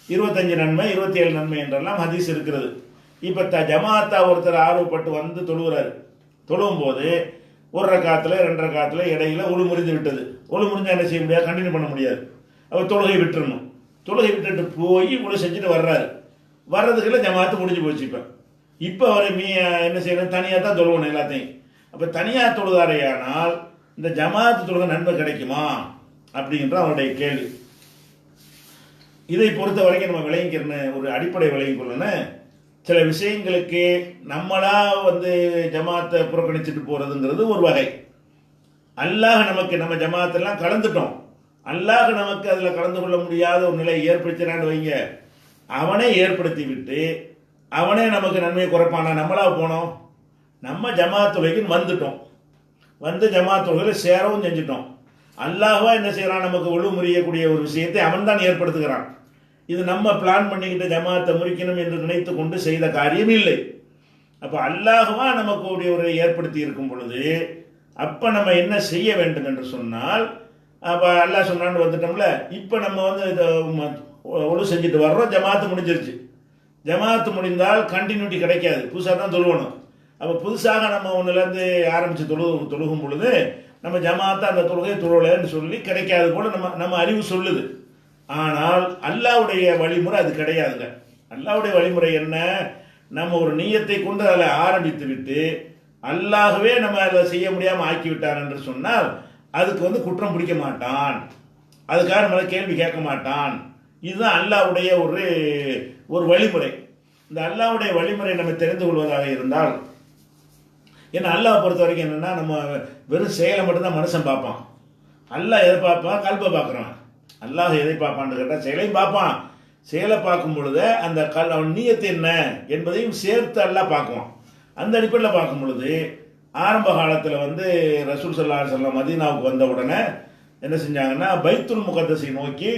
25 நன்மை 27 நன்மை என்றெல்லாம் ஹதீஸ் இருக்கிறது. இப்போ ஜமாத்தா ஒருத்தர் ஆர்வப்பட்டு வந்து தொழுகிறார். தொழுவும் போது 1 ரக்காத்தில் 2 ரக்காத்தில் இடையில ஒழு முறிந்து விட்டது. ஒழு முறிஞ்சா என்ன செய்ய முடியாது, கண்டினியூ பண்ண முடியாது. அவர் தொழுகை விட்டுறணும். தொழுகை விட்டுட்டு போய் ஒழு செஞ்சுட்டு வர்றாரு. வர்றதுக்குள்ள ஜமாத்து முடிஞ்சு போச்சு. இப்போ அவர் என்ன செய்யணும், தனியாக தான் தொழுவணும் எல்லாத்தையும். அப்போ தனியாக தொழுதாரையானால் இந்த ஜமாத்து தொழுகை நன்மை கிடைக்குமா அப்படிங்கிற அவருடைய கேள்வி. இதை பொறுத்த வரைக்கும் நம்ம விளங்கிக்கிறன்னு ஒரு அடிப்படை விளங்கிக் கொள்ளணும். சில விஷயங்களுக்கு நம்மளா வந்து ஜமாத்தை புறக்கணிச்சுட்டு போறதுங்கிறது ஒரு வகை. அல்லாஹ் நமக்கு நம்ம ஜமாத்தெல்லாம் கலந்துட்டோம், அல்லாஹ் நமக்கு அதில் கலந்து கொள்ள முடியாத ஒரு நிலை ஏற்படுத்தினான்னு வைங்க, அவனே ஏற்படுத்தி விட்டு அவனே நமக்கு நன்மையை குறைப்பானா? நம்மளா போனோம், நம்ம ஜமாத் தொழுகைக்கு வந்துட்டோம், வந்து ஜமாத் தொழுகையில் சேரவும் செஞ்சுட்டோம். அல்லாஹ்வா என்ன செய்யறான், நமக்கு ஒழு முறியக்கூடிய ஒரு விஷயத்தை அவன் தான் ஏற்படுத்துகிறான். இது நம்ம பிளான் பண்ணிக்கிட்ட ஜமாத்தை முறிக்கணும் என்று நினைத்து கொண்டு செய்த காரியம் இல்லை. அப்போ அல்லாஹ்வா நமக்கு ஒரு ஏற்படுத்தி இருக்கும் பொழுது அப்போ நம்ம என்ன செய்ய வேண்டும் என்று சொன்னால், அப்போ அல்லாஹ் சொன்னான்னு வந்துட்டோம்ல, இப்போ நம்ம வந்து ஒழு செஞ்சுட்டு வர்றோம், ஜமாத்து முடிஞ்சிருச்சு. ஜமாத்து முடிந்தால் கண்டினியூட்டி கிடைக்காது, புதுசாக தான் தொழுவணும். அப்போ புதுசாக நம்ம ஒன்றுலேருந்து ஆரம்பித்து தொழுகும் பொழுது நம்ம ஜமாத்தை அந்த தொழுகையை தொழுவலைன்னு சொல்லி கிடைக்காது போல நம்ம அறிவு சொல்லுது. ஆனால் அல்லாஹ்வுடைய வழிமுறை அது கிடையாதுங்க. அல்லாஹ்வுடைய வழிமுறை என்ன, நம்ம ஒரு நியத்தை கொண்டு அதில் ஆரம்பித்து விட்டு அல்லாஹ்வே நம்ம அதை செய்ய முடியாமல் ஆக்கிவிட்டார் என்று சொன்னால் அதுக்கு வந்து குற்றம் பிடிக்க மாட்டான், அதுக்காக நம்மளை கேள்வி கேட்க மாட்டான். இதுதான் அல்லாஹ்வுடைய ஒரு வழிமுறை. இந்த அல்லாஹ்வுடைய வழிமுறை நம்ம தெரிந்து கொள்வதாக இருந்தால், ஏன்னா அல்லாஹ் பொறுத்த வரைக்கும் என்னென்னா, நம்ம வெறும் செயலை மட்டும்தான் மனுஷன் பார்ப்பான். அல்லாஹ் எதை பார்ப்பான், கல்பை பார்க்குறான். அல்லாஹ் எதை பார்ப்பான்னு கேட்டால் செயலையும் பார்ப்பான். செயலை பார்க்கும் பொழுது அந்த அவன் நீயத்து என்ன என்பதையும் சேர்த்து அல்லாஹ் பார்க்குவான். அந்த அடிப்படையில் பார்க்கும் பொழுது ஆரம்ப காலத்தில் வந்து ரசூல் ஸல்லல்லாஹு அலைஹி வஸல்லம் மதீனாவுக்கு வந்த உடனே என்ன செஞ்சாங்கன்னா, பைத்துல் முகத்தஸை நோக்கி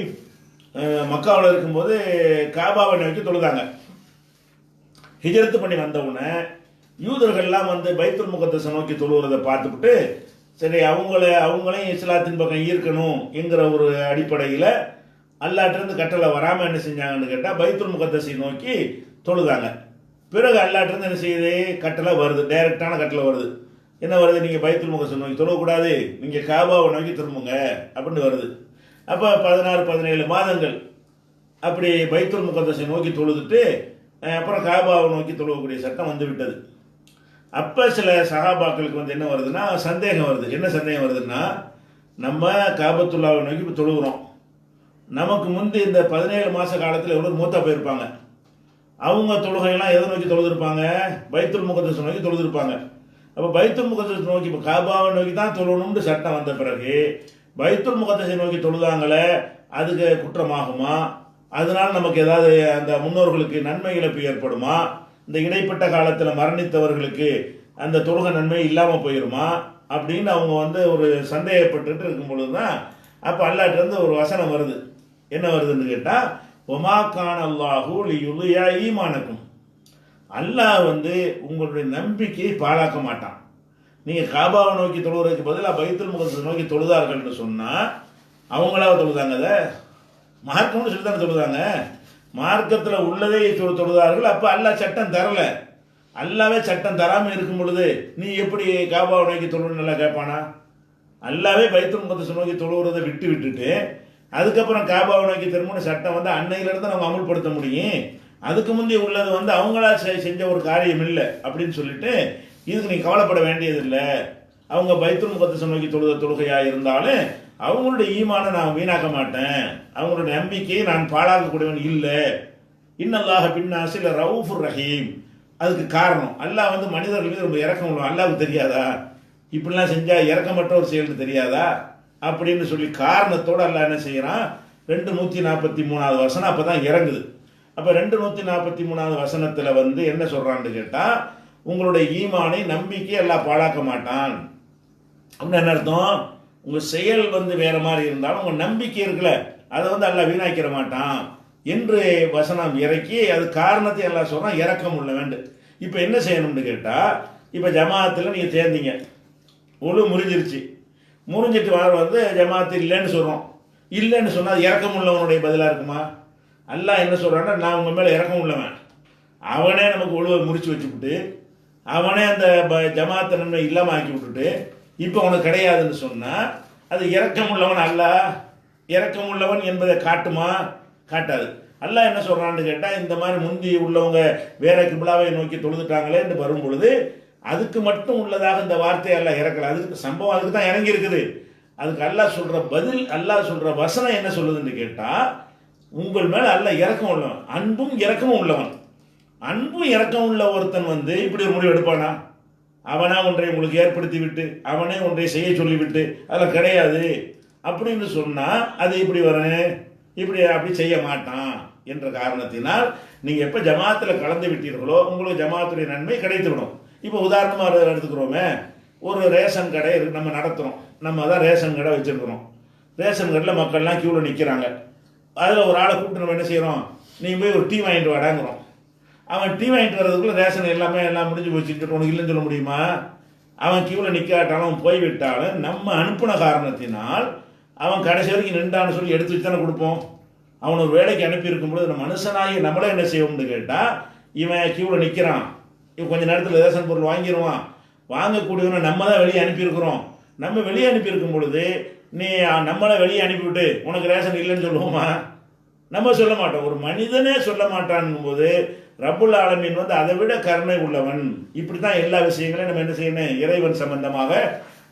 மக்காவில் இருக்கும்போது காபாவை நோக்கி தொழுதாங்க. ஹிஜ்ரத் பண்ணி வந்த உடனே யூதர்கள்லாம் வந்து பைத்துல் முகத்தஸை நோக்கி தொழுகிறதை பார்த்துக்கிட்டு, சரி அவங்களையும் இஸ்லாத்தின் பக்கம் ஈர்க்கணும் என்கிற ஒரு அடிப்படையில் அல்லாட்டிருந்து கட்டளை வராமல் என்ன செஞ்சாங்கன்னு கேட்டால் பைத்துல் முகத்தஸை நோக்கி தொழுதாங்க. பிறகு அல்லாட்டிருந்து என்ன செய்யுது, கட்டளை வருது, டைரக்டான கட்டளை வருது. என்ன வருது, நீங்கள் பைத்துல் முகத்தஸை நோக்கி தொழக்கூடாது, நீங்கள் காபாவை நோக்கி திரும்புங்க அப்படின்னு வருது. அப்போ 16-17 மாதங்கள் அப்படி பைத்துல் முகத்தஸை நோக்கி தொழுதுட்டு அப்புறம் காபாவை நோக்கி தொழுவக்கூடிய சட்டம் வந்து விட்டது. அப்போ சில சஹாபாக்களுக்கு வந்து என்ன வருதுன்னா, சந்தேகம் வருது. என்ன சந்தேகம் வருதுன்னா, நம்ம காபத்துல்லாவை நோக்கி இப்போ தொழுகிறோம், நமக்கு முந்தி இந்த 17 மாத காலத்தில் எவ்வளோ மூத்தா போயிருப்பாங்க, அவங்க தொழுகையெல்லாம் எதை நோக்கி தொழுதுருப்பாங்க, பைத்துல் முகத்தஸை நோக்கி தொழுதுருப்பாங்க. அப்போ பைத்துல் முகத்தஸை நோக்கி இப்போ காபாவை நோக்கி தான் தொழணும்னு சட்டம் வந்த பிறகு பைத்துல் முகத்தஸை நோக்கி தொழுதாங்களே, அதுக்கு குற்றமாகுமா, அதனால் நமக்கு ஏதாவது அந்த முன்னோர்களுக்கு நன்மை இழப்பு ஏற்படுமா, இந்த இடைப்பட்ட காலத்தில் மரணித்தவர்களுக்கு அந்த தொழுகை நன்மை இல்லாமல் போயிடுமா அப்படின்னு அவங்க வந்து ஒரு சந்தேகப்பட்டுட்டு இருக்கும் பொழுது தான் அப்போ அல்லாஹ்ட்டேருந்து ஒரு வசனம் வருது. என்ன வருதுன்னு கேட்டால், ஒமா கான் அல்லாஹு லியுலியா ஈமானக்கும், அல்லாஹ் வந்து உங்களுடைய நம்பிக்கையை பாழாக்க மாட்டான். நீங்கள் காபாவை நோக்கி தொழுகிறதுக்கு பதிலாக பைத்துல் முகத்தஸை நோக்கி தொழுதார்கள்னு சொன்னால் அவங்களாவ தொழுதாங்க, அதை மார்க்கம்னு சொல்லி தானே தொழுதாங்க, மார்க்கத்தில் உள்ளதே தொழுதார்கள். அப்போ அல்லாஹ் சட்டம் தரல, அல்லாவே சட்டம் தராமல் இருக்கும் பொழுது நீ எப்படி காபாவை நோக்கி தொழுன்னு நல்லா கேட்பானா? அல்லாவே பைத்துல் முகத்தஸை நோக்கி தொழுகிறதை விட்டுட்டு அதுக்கப்புறம் காபாவை நோக்கி திரும்ப சட்டம் வந்து அன்னையிலிருந்து நம்ம அமுல்படுத்த முடியும். அதுக்கு முந்தைய உள்ளது வந்து அவங்களா செஞ்ச ஒரு காரியம் இல்லை அப்படின்னு சொல்லிட்டு இதுக்கு நீ கவலைப்பட வேண்டியதில்லை. அவங்க பைத்துல் முகத்தஸை நோக்கி தொழுகையாக இருந்தாலும் அவங்களுடைய ஈமானை நான் வீணாக்க மாட்டேன், அவங்களுடைய நம்பிக்கையை நான் பாழாக்கக்கூடியவன் இல்லை. இன்னல்லாஹ பின்னாஸில் ரவுஃபுர் ரஹீம். அதுக்கு காரணம் அல்லாஹ் வந்து மனிதர்கள் மீது ரொம்ப இறக்கம் உள்ளவன். அல்லாஹ்வுக்கு தெரியாதா இப்படிலாம் செஞ்சால் இறக்கமற்ற ஒரு செயல் தெரியாதா அப்படின்னு சொல்லி காரணத்தோடு அல்லாஹ் என்ன செய்கிறான், 243வது வசனம் அப்போ தான் இறங்குது. அப்போ 243வது வசனத்தில் வந்து என்ன சொல்கிறான்னு கேட்டால், உங்களுடைய ஈமானை நம்பிக்கை அல்லாஹ் பாழாக்க மாட்டான் அப்படின்னு என்ன அர்த்தம், உங்கள் செயல் வந்து வேறு மாதிரி இருந்தாலும் உங்கள் நம்பிக்கை இருக்குல்ல அதை வந்து அல்லாஹ் வீணாக்கிற மாட்டான். என்று வசனம் இறக்கி அது காரணத்தை எல்லாம் சொல்கிறான், இறக்கம் உள்ள வேண்டும். இப்போ என்ன செய்யணும்னு கேட்டால், இப்போ ஜமாத்தில் நீங்கள் சேர்ந்தீங்க, முறிஞ்சிருச்சு, முறிஞ்சிட்டு வந்து ஜமாத்து இல்லைன்னு சொல்கிறோம். இல்லைன்னு சொன்னால் இறக்கம் உள்ளவனுடைய பதிலாக இருக்குமா? அல்லாஹ் என்ன சொல்கிறான்னா, நான் உங்கள் மேலே இறக்கம் உள்ளவன், அவனே நமக்கு ஒழுவை முறிச்சு வச்சுக்கிட்டு அவனே அந்த ஜமாத்தை நன்மை இல்லாமல் ஆக்கி விட்டுட்டு இப்போ உனக்கு கிடையாதுன்னு சொன்னால் அது இறக்கம் உள்ளவன் அல்லாஹ் இறக்கம் உள்ளவன் என்பதை காட்டுமா? காட்டாது. அல்லாஹ் என்ன சொல்கிறான்னு கேட்டால், இந்த மாதிரி முந்தி உள்ளவங்க வேற கிபிலாவை நோக்கி தொழுதுட்டாங்களே என்று வரும் பொழுது அதுக்கு மட்டும் உள்ளதாக இந்த வார்த்தையை எல்லாம் இறக்கல. அதுக்கு சம்பவம் அதுக்கு தான் இறங்கி இருக்குது. அதுக்கு அல்லாஹ் சொல்கிற பதில், அல்லாஹ் சொல்கிற வசனம் என்ன சொல்லுதுன்னு கேட்டால், உங்கள் மேலே அல்லாஹ் இறக்கம் உள்ளவன், அன்பும் இறக்கமும் உள்ளவன். அன்பும் இறக்கம் உள்ள ஒருத்தன் வந்து இப்படி ஒரு முடிவு எடுப்பானா? அவனா ஒன்றை உங்களுக்கு ஏற்படுத்தி விட்டு அவனே ஒன்றை செய்ய சொல்லிவிட்டு அதெல்லாம் கிடையாது அப்படின்னு சொன்னால் அது இப்படி வரேன், இப்படி அப்படி செய்ய மாட்டான் என்ற காரணத்தினால் நீங்கள் எப்போ ஜமாத்தில் கலந்து விட்டீர்களோ உங்களுக்கு ஜமாத்துடைய நன்மை கிடைத்துவிடும். இப்போ உதாரணமாக எடுத்துக்கிறோமே, ஒரு ரேஷன் கடை நம்ம நடத்துகிறோம், நம்ம தான் ரேஷன் கடை வச்சுருக்கிறோம். ரேஷன் கடையில் மக்கள்லாம் க்யூவில் நிற்கிறாங்க. அதில் ஒரு ஆளை கூப்பிட்டு நம்ம என்ன செய்கிறோம், நீ போய் ஒரு டீ வாங்கிட்டு வாடாங்கிறோம். அவன் டீ வாங்கிட்டு வர்றதுக்குள்ள ரேஷன் எல்லாம் முடிஞ்சு வச்சுட்டு உனக்கு இல்லைன்னு சொல்ல முடியுமா? அவன் க்யூவில் நிற்காட்டாலும் அவன் போய்விட்டாலும் நம்ம அனுப்பின காரணத்தினால் அவன் கடைசி வரைக்கும் நின்றான்னு சொல்லி எடுத்து வச்சு தானே கொடுப்போம். அவன் ஒரு வேலைக்கு அனுப்பி இருக்கும்பொழுது நம்ம மனுஷனாகி நம்மளே என்ன செய்வோம்னு கேட்டால், இவன் க்யூவில் நிற்கிறான், இவன் கொஞ்சம் நேரத்தில் ரேஷன் பொருள் வாங்கிடுவான், வாங்கக்கூடியவனை நம்ம தான் வெளியே அனுப்பியிருக்கிறோம். நம்ம வெளியே அனுப்பியிருக்கும் பொழுது நீ நம்மளை வெளியே அனுப்பிவிட்டு உனக்கு ரேஷன் இல்லைன்னு சொல்லுவோமா? நம்ம சொல்ல மாட்டோம். ஒரு மனிதனே சொல்ல மாட்டான்னும் போது ரப்புல் ஆலமீன் வந்து அதை விட கருணை உள்ளவன். இப்படி தான் எல்லா விஷயங்களையும் நம்ம என்ன செய்யணும், இறைவன் சம்பந்தமாக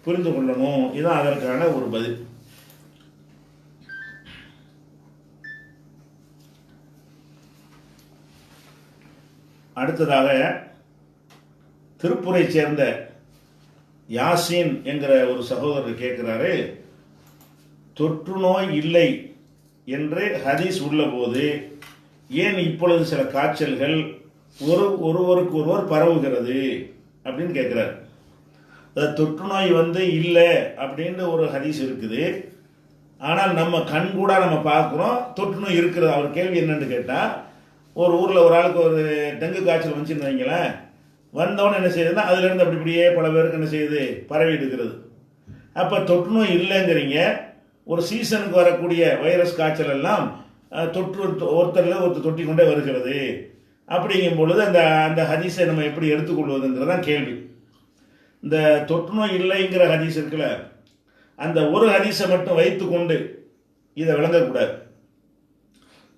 புரிந்து கொள்ளணும். இதுதான் அதற்கான ஒரு பதில். அடுத்ததாக திருப்பூரை சேர்ந்த யாசின் என்கிற ஒரு சகோதரர் கேட்கிறாரு, தொற்று நோய் இல்லை என்று ஹதீஸ் உள்ள போது ஏன் இப்பொழுது சில காய்ச்சல்கள் ஒருவருக்கு ஒருவர் பரவுகிறது அப்படின்னு கேட்குறாரு. தொற்று நோய் வந்து இல்லை அப்படின்னு ஒரு ஹதீஸ் இருக்குது, ஆனால் நம்ம கண் கூட நம்ம பார்க்குறோம் தொற்று நோய் இருக்கிறது. அவர் கேள்வி என்னன்னு கேட்டால், ஒரு ஊரில் ஒரு ஆளுக்கு ஒரு டெங்கு காய்ச்சல் வந்துச்சுன்னு வைங்களேன், வந்தவொடனே என்ன செய்யுதுன்னா அதுலேருந்து அப்படி இப்படியே பல பேருக்கு என்ன செய்யுது, பரவி எடுக்கிறது. அப்போ தொற்று நோய் இல்லைங்கிறீங்க, ஒரு சீசனுக்கு வரக்கூடிய வைரஸ் காய்ச்சல் எல்லாம் தொற்று ஒருத்தரில் ஒருத்தர் தொட்டி கொண்டே வருகிறது. அப்படிங்கும் பொழுது அந்த அந்த ஹதீஸை நம்ம எப்படி எடுத்துக்கொள்வதுங்கிறதான் கேள்வி. இந்த தொற்று நோய் இல்லைங்கிற ஹதீஸ் இருக்குல்ல, அந்த ஒரு ஹதீஸை மட்டும் வைத்து கொண்டு இதை விளங்கக்கூடாது.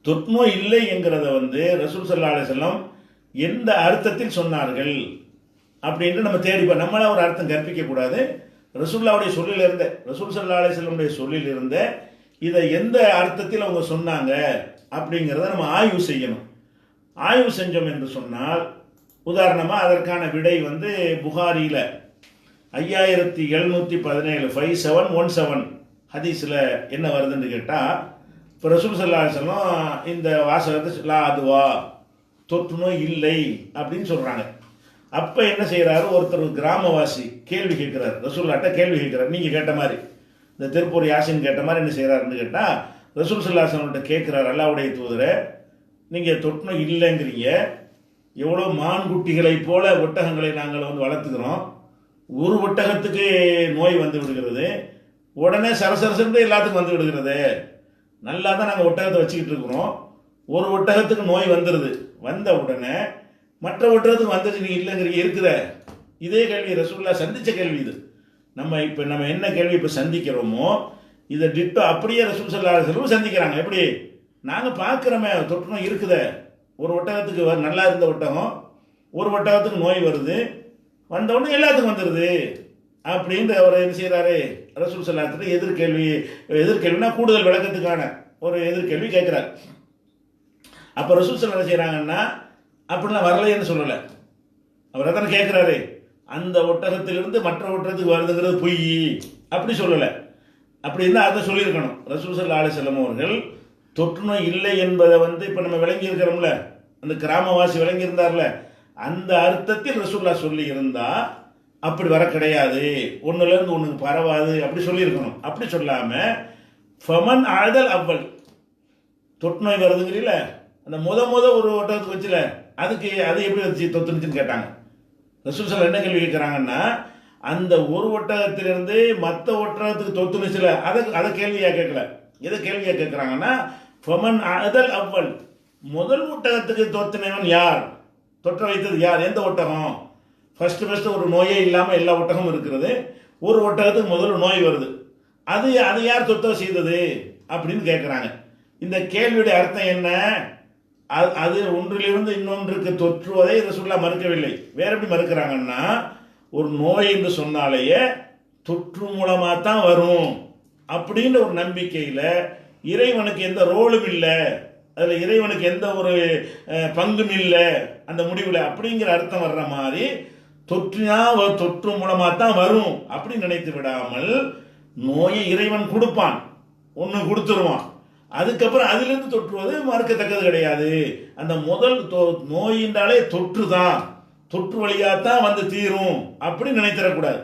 தொற்று நோய் இல்லை என்கிறத வந்து ரசூல் ஸல்லல்லாஹு அலைஹி வஸல்லம் எந்த அர்த்தத்தில் சொன்னார்கள் அப்படின்ட்டு நம்ம தேடிப்போம். நம்மளாம் ஒரு அர்த்தம் கற்பிக்கக்கூடாது. ரசூலுல்லாஹ்வுடைய சொல்லிலிருந்த, ரசூல் ஸல்லல்லாஹு அலைஹி வஸல்லமுடைய சொல்லிலிருந்த இதை எந்த அர்த்தத்தில் அவங்க சொன்னாங்க அப்படிங்கிறத நம்ம ஆய்வு செய்யணும். ஆய்வு செஞ்சோம் என்று சொன்னால், உதாரணமாக அதற்கான விடை வந்து புகாரியில் 5717 5717 ஹதீஸில் என்ன வருதுன்னு கேட்டால், இப்போ ரசூல் ஸல்லல்லாஹு அலைஹி வஸல்லம் இந்த வாசகத்தை லா அதுவா தொற்று நோய் இல்லை அப்படின்னு சொல்கிறாங்க. அப்போ என்ன செய்கிறாரு, ஒருத்தர் கிராமவாசி கேள்வி கேட்குறாரு, ரசூல்லாட்ட கேள்வி கேட்குறாரு. நீங்கள் கேட்ட மாதிரி, இந்த திருப்பூர் யாசின் கேட்ட மாதிரி என்ன செய்கிறாருன்னு கேட்டால், ரசூல் ஸல்லல்லாஹு அலைஹி வஸல்லம் கேட்குறாரு, அல்லாஹ்வுடைய தூதரை நீங்கள் தொற்று நோய் இல்லைங்கிறீங்க, எவ்வளோ மான்குட்டிகளைப் போல ஒட்டகங்களை நாங்கள் வந்து வளர்த்துக்கிறோம், ஒரு ஒட்டகத்துக்கு நோய் வந்து விடுகிறது, உடனே சரசரசன்று எல்லாத்துக்கும் வந்து விடுகிறது. நல்லா தான் நாங்கள் ஒட்டகத்தை வச்சுக்கிட்டு இருக்கிறோம், ஒரு ஒட்டகத்துக்கு நோய் வந்துடுது, வந்த உடனே மற்ற ஒட்டகத்துக்கு வந்துட்டு நீங்கள் இல்லைங்கிறீங்க இருக்குத. இதே கேள்வி ரசூலுல்லாஹ் சந்தித்த கேள்வி இது. நம்ம என்ன கேள்வி இப்போ சந்திக்கிறோமோ இதை டிட்டோ அப்படியே ரசூல் ஸல்லல்லாஹு அலைஹி வஸல்லம் சந்திக்கிறாங்க. எப்படி நாங்கள் பார்க்குறோமே தொற்று நோய் இருக்குத, ஒரு ஒட்டகத்துக்கு நல்லா இருந்த ஒட்டகம் ஒரு ஒட்டகத்துக்கு நோய் வருது, வந்தவுடனே எல்லாத்துக்கும் வந்துடுது அப்படின்ற அவர் என்ன செய்கிறாரு, ரசூல் ஸல்லல்லாஹு அலைஹி வஸல்லம் எதிர்கேள்வினா கூடுதல் விளக்கத்துக்கான ஒரு எதிர்கேள்வி கேட்குறாரு. அப்போ ரசூல் ஸல்லல்லாஹு அலைஹி வஸல்லம் செய்கிறாங்கன்னா அப்படிலாம் வரலைன்னு சொல்லலை, அவர் அதானே கேட்குறாரு, அந்த ஒட்டகத்திலிருந்து மற்ற ஒட்டகத்துக்கு வருதுங்கிறது பொய் அப்படி சொல்லலை. அப்படி இருந்தால் அதை சொல்லியிருக்கணும். ரசூல் ஸல்லல்லாஹு அலைஹி வஸல்லம் அவர்கள் தொற்று நோய் இல்லை என்பதை வந்து இப்போ நம்ம விளங்கி இருக்கிறோம்ல, அந்த கிராமவாசி விளங்கி இருந்தார்ல, அந்த அர்த்தத்தில் ரசூலுல்லாஹ் சொல்லி இருந்தால் அப்படி வர கிடையாது, ஒன்றுலேருந்து ஒன்றுக்கு பரவாது அப்படி சொல்லியிருக்கணும். அப்படி சொல்லாமல் ஃபமன் ஆதல் அவ்வல், தொற்று நோய் வருதுங்கிறீல, அந்த ஒரு ஒட்டகத்துக்கு வச்சுல, அது எப்படி வச்சு தொத்துனுச்சுன்னு கேட்டாங்க. ரசூல் ஸல்லல்லாஹு என்ன கேள்வி கேட்குறாங்கன்னா, அந்த ஒரு ஒட்டகத்திலிருந்து மற்ற ஒட்டகத்துக்கு தொத்துனுச்சுல, அதை கேள்வியாக கேட்கல. எதை கேள்வியாக கேட்குறாங்கன்னா, ஃபமன் அதல் அவ்வல், முதல் ஒட்டகத்துக்கு தொத்துனவன் யார், தொற்ற வைத்தது யார், எந்த ஒட்டகம்? ஃபர்ஸ்ட் ஒரு நோயே இல்லாமல் எல்லா ஒட்டகமும் இருக்கிறது, ஒரு ஒட்டகத்துக்கு முதல்ல நோய் வருது, அது யார் தொத்த செய்தது அப்படின்னு கேட்குறாங்க. இந்த கேள்வியுடைய அர்த்தம் என்ன? அது ஒன்றிலிருந்து இன்னொன்றுக்கு தொற்றுவதை ரசூலுல்லாஹ் மறுக்கவில்லை. வேற எப்படி மறுக்கிறாங்கன்னா, ஒரு நோய் என்று சொன்னாலேயே தொற்று மூலமாக தான் வரும் அப்படின்ற ஒரு நம்பிக்கையில் இறைவனுக்கு எந்த ரோலும் இல்லை, அதில் இறைவனுக்கு எந்த ஒரு பங்கும் இல்லை அந்த முடிவில் அப்படிங்கிற அர்த்தம் வர்ற மாதிரி தொற்று மூலமாக தான் வரும் அப்படின்னு நினைத்து விடாமல், நோயை இறைவன் கொடுப்பான், ஒன்று கொடுத்துருவான், அதுக்கப்புறம் அதிலிருந்து தொற்றுவது மறுக்கத்தக்கது கிடையாது. அந்த முதல் நோயின்றாலே தொற்று தான், தொற்று வழியாக தான் வந்து தீரும் அப்படின்னு நினைத்திடக்கூடாது.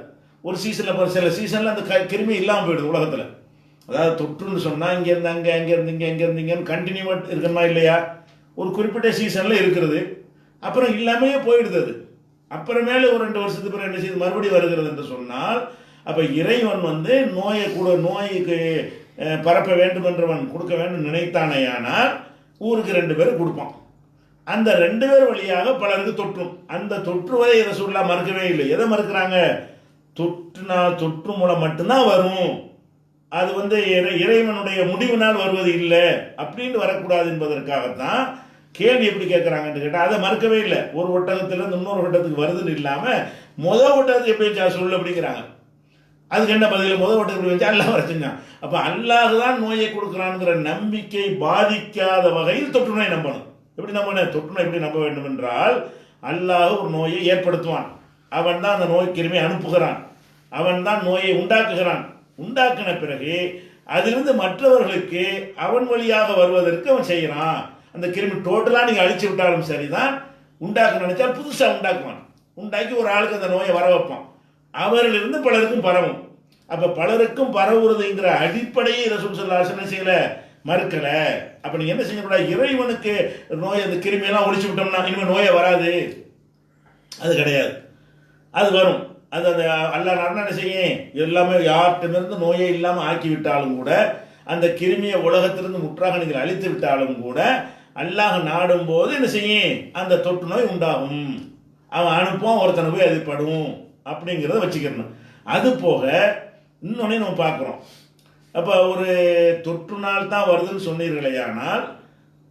ஒரு சீசனில் சில சீசனில் அந்த கிருமி இல்லாமல் போயிடுது உலகத்தில். அதாவது தொற்றுன்னு சொன்னால் இங்கேருந்து அங்கே, அங்கேருந்து இங்கே, எங்கேருந்து இங்கேன்னு கண்டினியூவாக இருக்கணுமா இல்லையா? ஒரு குறிப்பிட்ட சீசனில் இருக்கிறது, அப்புறம் இல்லாமையே போயிடுது. அது அப்புறமேலே ஒரு 2 வருஷத்துக்கு பிறகு என்ன செய்யுது, மறுபடியும் வருகிறது என்று சொன்னால், அப்போ இறைவன் வந்து நோய்க்கு பரப்ப வேண்டும் என்றவன் கொடுக்க வேண்டும் நினைத்தானேயானால் ஊருக்கு 2 பேர் கொடுப்பான். அந்த 2 பேர் வழியாக பலருக்கு தொற்றும். அந்த தொற்றுவதை ரசூலுல்லாஹ் மறுக்கவே இல்லை. எதை மறுக்கிறாங்க? தொற்று மூலம் மட்டும்தான் வரும், அது வந்து இறைவனுடைய முடிவினால் வருவது இல்லை அப்படின்னு வரக்கூடாது என்பதற்காகத்தான் கேள்வி எப்படி கேட்குறாங்கன்னு கேட்டால் அதை மறுக்கவே இல்லை. ஒரு ஒட்டகத்திலிருந்து இன்னொரு ஒட்டகத்துக்கு வருதுன்னு இல்லாமல் ஒட்டகத்துக்கு எப்படி சொல்லு அப்படிங்கிறாங்க. அதுக்கு என்ன பதில்? ஒட்டகத்துக்கு வச்சு அல்லாஹ் வர செஞ்சான். அப்போ அல்லாஹ் தான் நோயை கொடுக்குறான்ங்கிற நம்பிக்கை பாதிக்காத வகையில் தொற்று நோய் நம்பணும். எப்படி நம்பணும்? தொற்று நோய் எப்படி நம்ப வேண்டும் என்றால், அல்லாஹ் ஒரு நோயை ஏற்படுத்துவான், அவன் தான் அந்த நோய் கிருமி அனுப்புகிறான், அவன் தான் நோயை உண்டாக்குகிறான். உண்டாக்கின பிறகு அதிலிருந்து மற்றவர்களுக்கு அவன் வழியாக வருவதற்கு அவன் செய்கிறான். அந்த கிருமி டோட்டலாக நீங்கள் அழிச்சு விட்டாலும் சரிதான், உண்டாக்க நினைச்சால் புதுசாக உண்டாக்குவான், உண்டாக்கி ஒரு ஆளுக்கு அந்த நோயை வர வைப்பான், அவரிலிருந்து பலருக்கும் பரவும். அப்போ பலருக்கும் பரவுறதுங்கிற அடிப்படையை ரசூல் ஸல்லல்லாஹு அலைஹி வஸல்லம் செய்யல, மறுக்கல. அப்போ நீங்கள் என்ன செய்யக்கூடாது? இறைவனுக்கு நோய் அந்த கிருமியெல்லாம் ஒழிச்சு விட்டோம்னா இனிமேல் நோயை வராது, அது கிடையாது. அது வரும். அது அந்த அல்லாஹ் நாடுனா என்ன செய்யும், எல்லாமே யார்கிட்டமிருந்து நோயே இல்லாமல் ஆக்கி விட்டாலும் கூட, அந்த கிருமியை உலகத்திலிருந்து முற்றாக நீங்கள் அழித்து விட்டாலும் கூட, அல்லாஹ் நாடும் போது என்ன செய்யும், அந்த தொற்று நோய் உண்டாகும், அவன் அனுப்புவான், ஒருத்தனை போய் அது படும் அப்படிங்கிறத வச்சுக்கிறணும். அது போக இன்னொன்னே நம்ம பார்க்குறோம். அப்போ ஒரு தொற்று நாள் தான் வருதுன்னு சொன்னீர்களே, ஆனால்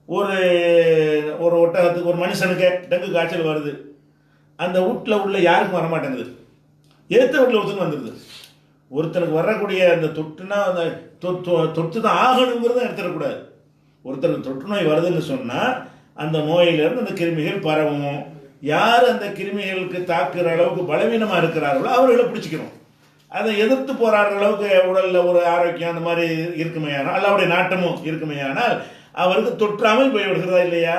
ஒரு ஒட்டகத்துக்கு, ஒரு மனுஷனுக்கு டெங்கு காய்ச்சல் வருது, அந்த வீட்டில் உள்ள யாருக்கும் வரமாட்டேங்குது, ஏற்ற வீட்டில் ஒருத்தனுக்கு வந்துடுது. ஒருத்தனுக்கு வரக்கூடிய அந்த தொற்றுனா அந்த தொற்று தான் ஆகணுங்கிறத எடுத்துடக்கூடாது. ஒருத்தருக்கு தொற்று நோய் வருதுன்னு சொன்னால் அந்த நோயிலிருந்து அந்த கிருமிகள் பரவும். யார் அந்த கிருமிகளுக்கு தாக்குற அளவுக்கு பலவீனமாக இருக்கிறார்களோ அவர்களை பிடிச்சிக்கிறோம். அதை எதிர்த்து போராடுற அளவுக்கு உடலில் ஒரு ஆரோக்கியம் அந்த மாதிரி இருக்குமையானால், அல்லாவுடைய நாட்டமும் இருக்குமையானால் அவருக்கு தொற்றாமல் போய் விடுகிறதா இல்லையா?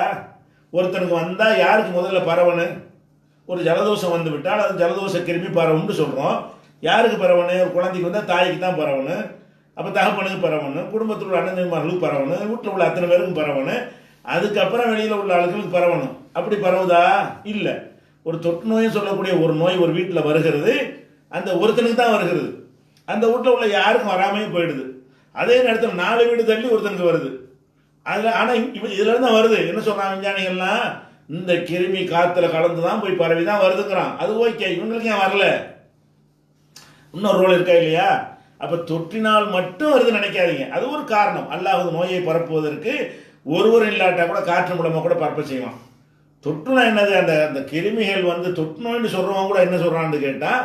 ஒருத்தனுக்கு வந்தால் யாருக்கு முதல்ல பரவணும்? ஒரு ஜலதோஷம் வந்து விட்டால் அது ஜலதோஷ கிருமி பரவும்னு சொல்கிறோம். யாருக்கு பரவணும்? ஒரு குழந்தைக்கு வந்தால் தாய்க்கு தான் பரவணும், அப்போ தகப்பனுக்கு பரவணும், குடும்பத்தில் உள்ள அண்ணன்மார்களுக்கு பரவணும், வீட்டில் உள்ள அத்தனை பேருக்கும் பரவணும், அதுக்கப்புறம் வெளியில் உள்ள ஆளுகளுக்கு பரவணும். அப்படி பரவுதா? இல்லை. ஒரு தொற்று நோயும் சொல்லக்கூடிய ஒரு நோய் ஒரு வீட்டில் வருகிறது, அந்த ஒருத்தனுக்கு தான் வருகிறது, அந்த வீட்டில் உள்ள யாருக்கும் வராமையே போயிடுது. அதே நேரத்தில் 4 வீடு தள்ளி ஒருத்தனுக்கு வருது. அதில் ஆனால் இதுலேருந்து தான் வருது. என்ன சொல்கிறாங்க விஞ்ஞானிகள்லாம், இந்த கிருமி காற்றுல கலந்து தான் போய் பரவி தான் வருதுங்கிறான். அது ஓகே, இவங்களுக்கு ஏன் வரல? இன்னொரு ரோல் இருக்கா இல்லையா? அப்போ தொற்றினால் மட்டும் வருதுன்னு நினைக்காதீங்க, அது ஒரு காரணம். அல்லாஹ் நோயை பரப்புவதற்கு ஒருவர் இல்லாட்டா கூட காற்று மூலமாக கூட பரப்ப செய்வான். தொற்றுனா என்னது? அந்த கிருமிகள் வந்து தொற்று நோய்னு சொல்கிறவங்க கூட என்ன சொல்கிறான்னு கேட்டால்,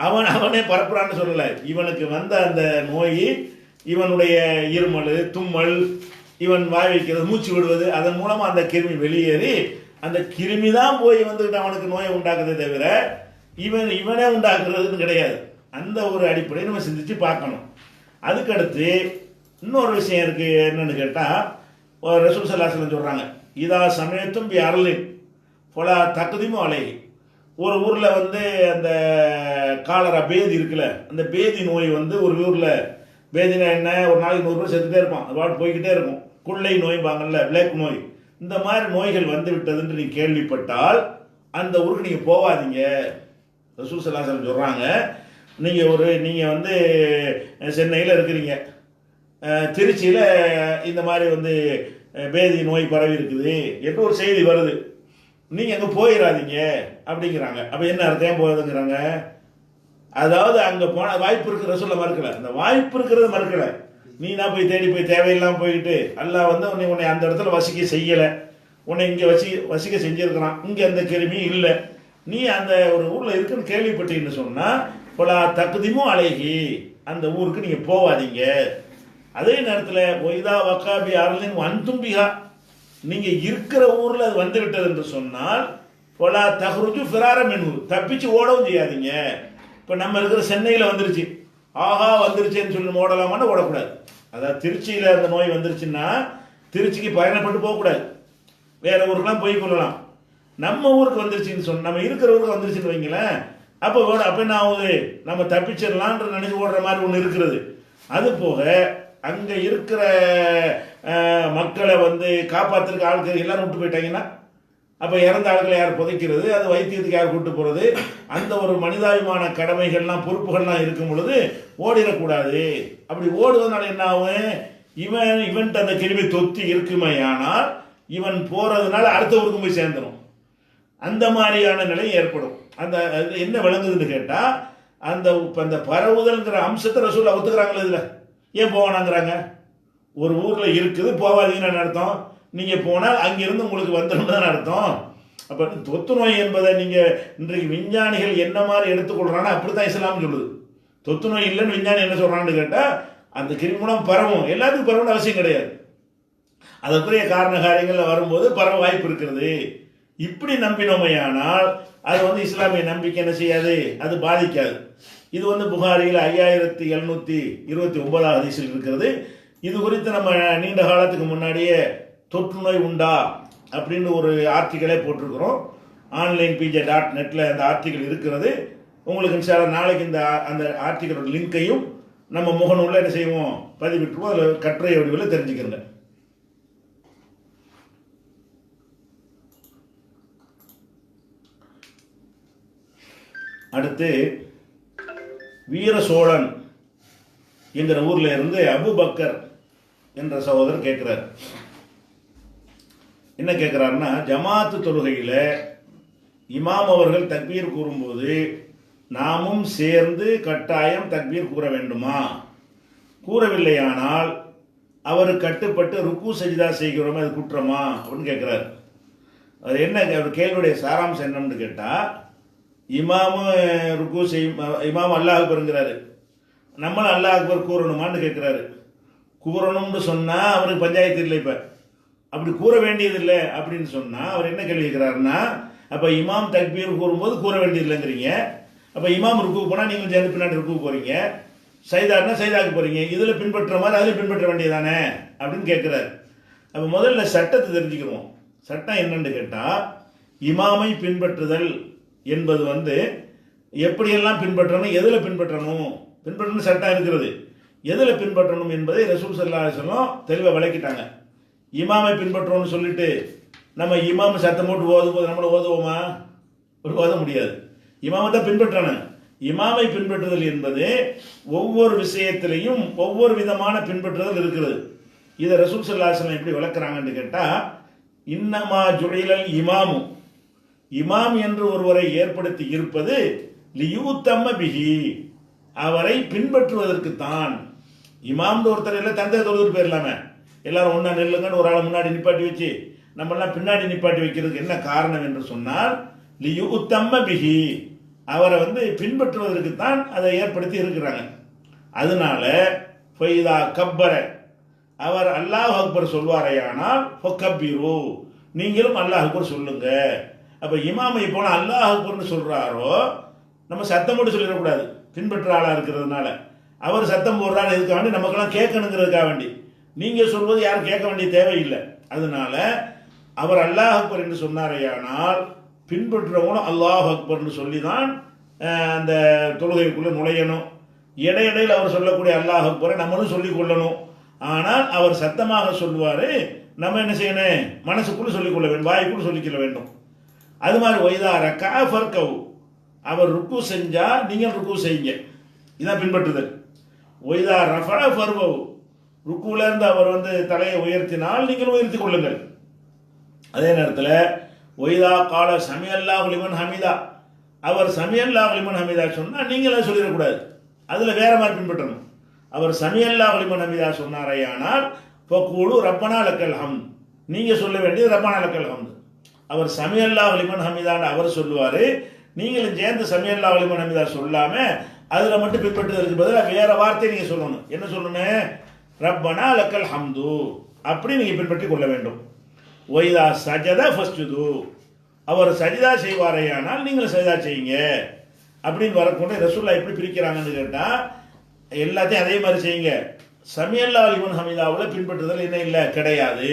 அவனே பரப்புறான்னு சொல்லலை. இவனுக்கு வந்த அந்த நோய், இவனுடைய இருமல், தும்மல், இவன் வாய் வைக்கிறது, மூச்சு விடுவது, அதன் மூலமாக அந்த கிருமி வெளியேறி அந்த கிருமி தான் போய் வந்துக்கிட்டு அவனுக்கு நோயை உண்டாக்குறதே தவிர இவனே உண்டாக்குறதுன்னு கிடையாது. அந்த ஒரு அடிப்படையை நம்ம சிந்திச்சு பார்க்கணும். அதுக்கடுத்து இன்னொரு விஷயம் இருக்குது. என்னன்னு கேட்டால், ரசூல் ஸல்லல்லாஹு அலைஹி வஸல்லம் சொல்கிறாங்க, இதா சமயத்தும் பி அர்லின் ஃபலா தக்திமு அலைஹி. ஒரு ஊரில் வந்து அந்த காலரா பேதி இருக்குல்ல, அந்த பேதி நோய் வந்து ஒரு ஊரில், பேதினா என்ன, ஒரு நாளைக்கு 100 பேர் செத்துட்டே இருப்பான், அது பாட்டு போய்கிட்டே இருக்கும், கொள்ளை நோய்பாங்கல்ல, பிளாக் நோய், இந்த மாதிரி நோய்கள் வந்து விட்டதுன்னு நீ கேள்விப்பட்டால் அந்த ஊருக்கு நீங்கள் போகாதீங்க. ரசூல் ஸல்லல்லாஹு அலைஹி வஸல்லம் சொல்கிறாங்க, நீங்கள் வந்து சென்னையில் இருக்கிறீங்க, திருச்சியில் இந்த மாதிரி வந்து பேதி நோய் பரவி இருக்குது என்று ஒரு செய்தி வருது, நீங்கள் அங்கே போயிடாதீங்க அப்படிங்கிறாங்க. அப்போ என்ன அர்த்தம் போகுதுங்கிறாங்க? அதாவது அங்கே போன வாய்ப்பு இருக்கிற ரசூலை மறுக்கலை, அந்த வாய்ப்பு இருக்கிறத மறுக்கலை. நீ தான் போய் தேடி போய் தேவையில்லாமல் போயிட்டு அல்லாஹ் வந்து உன்னை அந்த இடத்துல வசிக்க செய்யலை, உன்னை இங்கே வசிக்க செஞ்சுருக்கிறான், இங்கே அந்த கிருமியும் இல்லை, நீ அந்த ஒரு ஊரில் இருக்குன்னு கேள்விப்பட்டீங்கன்னு சொன்னால் பலா தகுதிமும் அழகி அந்த ஊருக்கு நீங்கள் போவாதீங்க. அதே நேரத்தில் ஒய்தா வக்காபி அருளின் வந்தும்பிகா, நீங்கள் இருக்கிற ஊரில் அது வந்து விட்டது என்று சொன்னால் பலா தகுருஜு ஃபிராரம் என்னூர், தப்பிச்சு ஓடவும் செய்யாதீங்க. இப்போ நம்ம இருக்கிற சென்னையில் வந்துருச்சு, ஆஹா வந்துருச்சுன்னு சொல்லி ஓடலாமான்னு ஓடக்கூடாது. அதாவது திருச்சியில் அந்த நோய் வந்துருச்சுன்னா திருச்சிக்கு பயணப்பட்டு போகக்கூடாது, வேற ஊருக்குலாம் போய் கொள்ளலாம். நம்ம ஊருக்கு வந்துருச்சுன்னு சொன்ன, நம்ம இருக்கிற ஊருக்கு வந்துருச்சுன்னு வைங்களேன், அப்போ என்ன ஆகுது, நம்ம தப்பிச்சிடலான்ற நினைச்சு ஓடுற மாதிரி ஒன்று இருக்கிறது. அது போக அங்கே இருக்கிற மக்களை வந்து காப்பாற்றுறதுக்கு ஆட்கள் எல்லாரும் விட்டு போயிட்டாங்கன்னா அப்போ இறந்த ஆட்களை யார் புதைக்கிறது, அது வைத்தியத்துக்கு யார் கூட்டு போகிறது, அந்த ஒரு மனிதாபிமான கடமைகள்லாம் பொறுப்புகள்லாம் இருக்கும் பொழுது ஓடிடக்கூடாது. அப்படி ஓடுவதனால என்ன ஆகும், இவன்ட்டு அந்த கிருமி தொத்தி இருக்குமே, ஆனால் இவன் போகிறதுனால அடுத்த ஊருக்கு போய் சேர்ந்துடும், அந்த மாதிரியான நிலை ஏற்படும். அந்த என்ன விளங்குதுன்னு கேட்டால் அந்த பரவுதல்ங்கிற அம்சத்தை ரசூல் ஒத்துக்கிறாங்களே, இதில் ஏன் போவானாங்கிறாங்க? ஒரு ஊரில் இருக்குது போவாதீங்கன்னு அர்த்தம், நீங்கள் போனால் அங்கிருந்து உங்களுக்கு வந்துடும் தான் அர்த்தம். அப்போ தொத்து நோய் என்பதை நீங்கள் இன்றைக்கு விஞ்ஞானிகள் என்ன மாதிரி எடுத்துக்கொள்கிறான்னா அப்படி தான் இஸ்லாம் சொல்லுது. தொத்து நோய் இல்லைன்னு விஞ்ஞானி என்ன சொல்கிறான்னு கேட்டால் அந்த கிருமி மூலம் பரவும், எல்லாத்துக்கும் பரவணும் அவசியம் கிடையாது, அதற்குரிய காரண காரியங்களில் வரும்போது பரவ வாய்ப்பு இருக்கிறது. இப்படி நம்பினோமையானால் அது வந்து இஸ்லாமிய நம்பிக்கை என்ன செய்யாது, அது பாதிக்காது. இது வந்து புகாரியில் 5729 ஹதீஸில் இருக்கிறது. இது குறித்து நம்ம நீண்ட காலத்துக்கு முன்னாடியே தொற்று நோய் உண்டா அப்படின்னு ஒரு ஆர்டிக்கலே போட்டிருக்கிறோம். ஆன்லைன் pj.netல அந்த ஆர்டிக்கல் இருக்கிறது. உங்களுக்கு இன்ஷால்லா நாளைக்கு அந்த ஆர்டிக்கலோட லிங்கையும் நம்ம முகநூலில் என்ன செய்வோம், பதிவிட்டுருவோம். அதில் கட்டுரை வடிவில் தெரிஞ்சுக்கிறங்க. அடுத்து வீர சோழன் என்கிற ஊரில் இருந்து அபுபக்கர் என்ற சகோதரர் கேட்குறார். என்ன கேட்குறாருன்னா, ஜமாத்து தொழுகையில் இமாம் அவர்கள் தக்பீர் கூறும்போது நாமும் சேர்ந்து கட்டாயம் தக்பீர் கூற வேண்டுமா? கூறவில்லையானால் அவர் கட்டுப்பட்டு ருக்கு சஜிதா செய்கிறோமே, அது குற்றமா அப்படின்னு கேட்குறாரு. அது என்ன கேள்வியுடைய சாராம்சம் என்னன்னு கேட்டால், இமாமு ருக்கு இமாம் அல்லாஹ் அக்பருங்கிறாரு, நம்மளும் அல்லாஹ் அக்பர் கூறணுமான்னு கேட்குறாரு. கூறணும்னு சொன்னால் அவருக்கு பஞ்சாயத்து இல்லை, இப்போ அப்படி கூற வேண்டியதில்லை அப்படின்னு சொன்னால் அவர் என்ன கேள்வி கேட்குறாருன்னா, அப்போ இமாம் தக்பீர் கூறும்போது கூற வேண்டியதில்லைங்கிறீங்க, அப்போ இமாம் ருக்கு போனால் நீங்கள் சேர்ந்து பின்னாடி ருக்கு போகிறீங்க, சைதாக்குனா சைதாக்கு போகிறீங்க, இதில் பின்பற்ற மாதிரி அதில் பின்பற்ற வேண்டியதானே அப்படின்னு கேட்குறாரு. அப்போ முதல்ல சட்டத்தை தெரிஞ்சுக்கிறோம். சட்டம் என்னன்னு கேட்டால், இமாமை பின்பற்றுதல் என்பது வந்து எப்படியெல்லாம் பின்பற்றணும், எதில் பின்பற்றணும் சட்டம் இருக்கிறது. எதில் பின்பற்றணும் என்பதை ரசூல் ஸல்லல்லாஹு அலைஹி வஸல்லம் தெளிவாக விளக்கிட்டாங்க. இமாமை பின்பற்றணும்னு சொல்லிட்டு நம்ம இமாம் சத்தம் போட்டு ஓதும்போது நம்மளை ஓதுவோமா? ஓத முடியாது. இமாமை தான் பின்பற்றணும். இமாமை பின்பற்றுதல் என்பது ஒவ்வொரு விஷயத்திலையும் ஒவ்வொரு விதமான பின்பற்றுதல் இருக்கிறது. இதை ரசூல் ஸல்லல்லாஹு அலைஹி வஸல்லம் எப்படி விளக்குறாங்கன்னு கேட்டால், இன்னமா ஜுஇலல் இமாமு, இமாம் என்று ஒருவரை ஏற்படுத்தி இருப்பது லியூத்தம்ம பிஹி, அவரை பின்பற்றுவதற்குத்தான். இமாம்னு ஒருத்தர் இல்லை, தந்தை தொழுது போயிடலாமே, எல்லாரும் ஒன்றா நெல்லுங்கன்னு ஒரு ஆளை முன்னாடி நிப்பாட்டி வச்சு நம்மெல்லாம் பின்னாடி நிப்பாட்டி வைக்கிறதுக்கு என்ன காரணம் என்று சொன்னால், லியூத்தம்ம பிஹி, அவரை வந்து பின்பற்றுவதற்குத்தான் அதை ஏற்படுத்தி இருக்கிறாங்க. அதனால ஃபைதா கப்பர, அவர் அல்லாஹ் அக்பர் சொல்வாரையானால் ஃபக்கபிரு, நீங்களும் அல்லாஹ் அக்பர் சொல்லுங்க. அப்போ இமாமை போனால் அல்லாஹ் அக்பர்னு சொல்கிறாரோ நம்ம சத்தம் போட்டு சொல்லிடக்கூடாது, பின்பற்ற ஆளாக இருக்கிறதுனால. அவர் சத்தம் போடுறாரு எதுக்காக வேண்டி, நமக்கெல்லாம் கேட்கணுங்கிறதுக்காக வேண்டி. நீங்கள் சொல்வது யாரும் கேட்க வேண்டிய தேவையில்லை. அதனால அவர் அல்லாஹ் அக்பர் என்று சொன்னாரையானால் பின்பற்றுறவங்களும் அல்லாஹ் அக்பர்னு சொல்லி தான் அந்த தொழுகைக்குள்ளே நுழையணும். இடையிடையில் அவர் சொல்லக்கூடிய அல்லாஹ் அக்பரை நம்மளும் சொல்லி கொள்ளணும். ஆனால் அவர் சத்தமாக சொல்லுவார், நம்ம என்ன செய்யணும், மனசுக்குள்ள சொல்லிக்கொள்ள வேண்டும், வாய்க்குள்ள சொல்லிக்கொள்ள வேண்டும். அது மாதிரி ஒய்தா ரக்கா ஃபர்கவ், அவர் ருக்கு செஞ்சா நீங்கள் ருக்கு செய்யுங்க, இதான் பின்பற்றுதல். ஒய்தா ரஃபா ஃபர்வவ், ருக்குல இருந்து அவர் தலையை உயர்த்தினால் நீங்கள் உயர்த்தி கொள்ளுங்கள். அதே நேரத்தில் ஒய்தா கால சமியல்லாஹு லிமன் ஹமிதா, அவர் சமியல்லாஹு லிமன் ஹமிதா சொன்னால் நீங்களே சொல்லிடக்கூடாது, அதில் வேற மாதிரி பின்பற்றணும். அவர் சமியல்லாஹு லிமன் ஹமிதா சொன்னாரையானால் ஃபக்கூலு ரப்பனா லக்கல் ஹம்த், நீங்கள் சொல்ல வேண்டியது ரப்பனா லக்கல் ஹம்த். அவர் சமியல்லாஹு லிமன் ஹமிதான்னு அவர் சொல்லுவார், நீங்களும் சேர்ந்து சமியல்லாஹு லிமன் ஹமிதா சொல்லாமல் அதில் மட்டும் பின்பற்றுவதற்கு பதிலாக வேற வார்த்தையை நீங்கள் சொல்லணும். என்ன சொல்லணும், ரப்பனா லக்கல் ஹம்து, அப்படி நீங்கள் பின்பற்றி கொள்ள வேண்டும். ஒய்தா சஜத ஃபஸ்ஜுது, அவர் சஜிதா செய்வாரையானால் நீங்கள் சஜிதா செய்யுங்க அப்படின்னு வரக்கூட ரசூலுல்லாஹ் எப்படி பிரிக்கிறாங்கன்னு கேட்டால் எல்லாத்தையும் அதே மாதிரி செய்யுங்க. சமியல்லாஹு லிமன் ஹமிதாவில் பின்பற்றுதல் என்ன இல்லை, கிடையாது.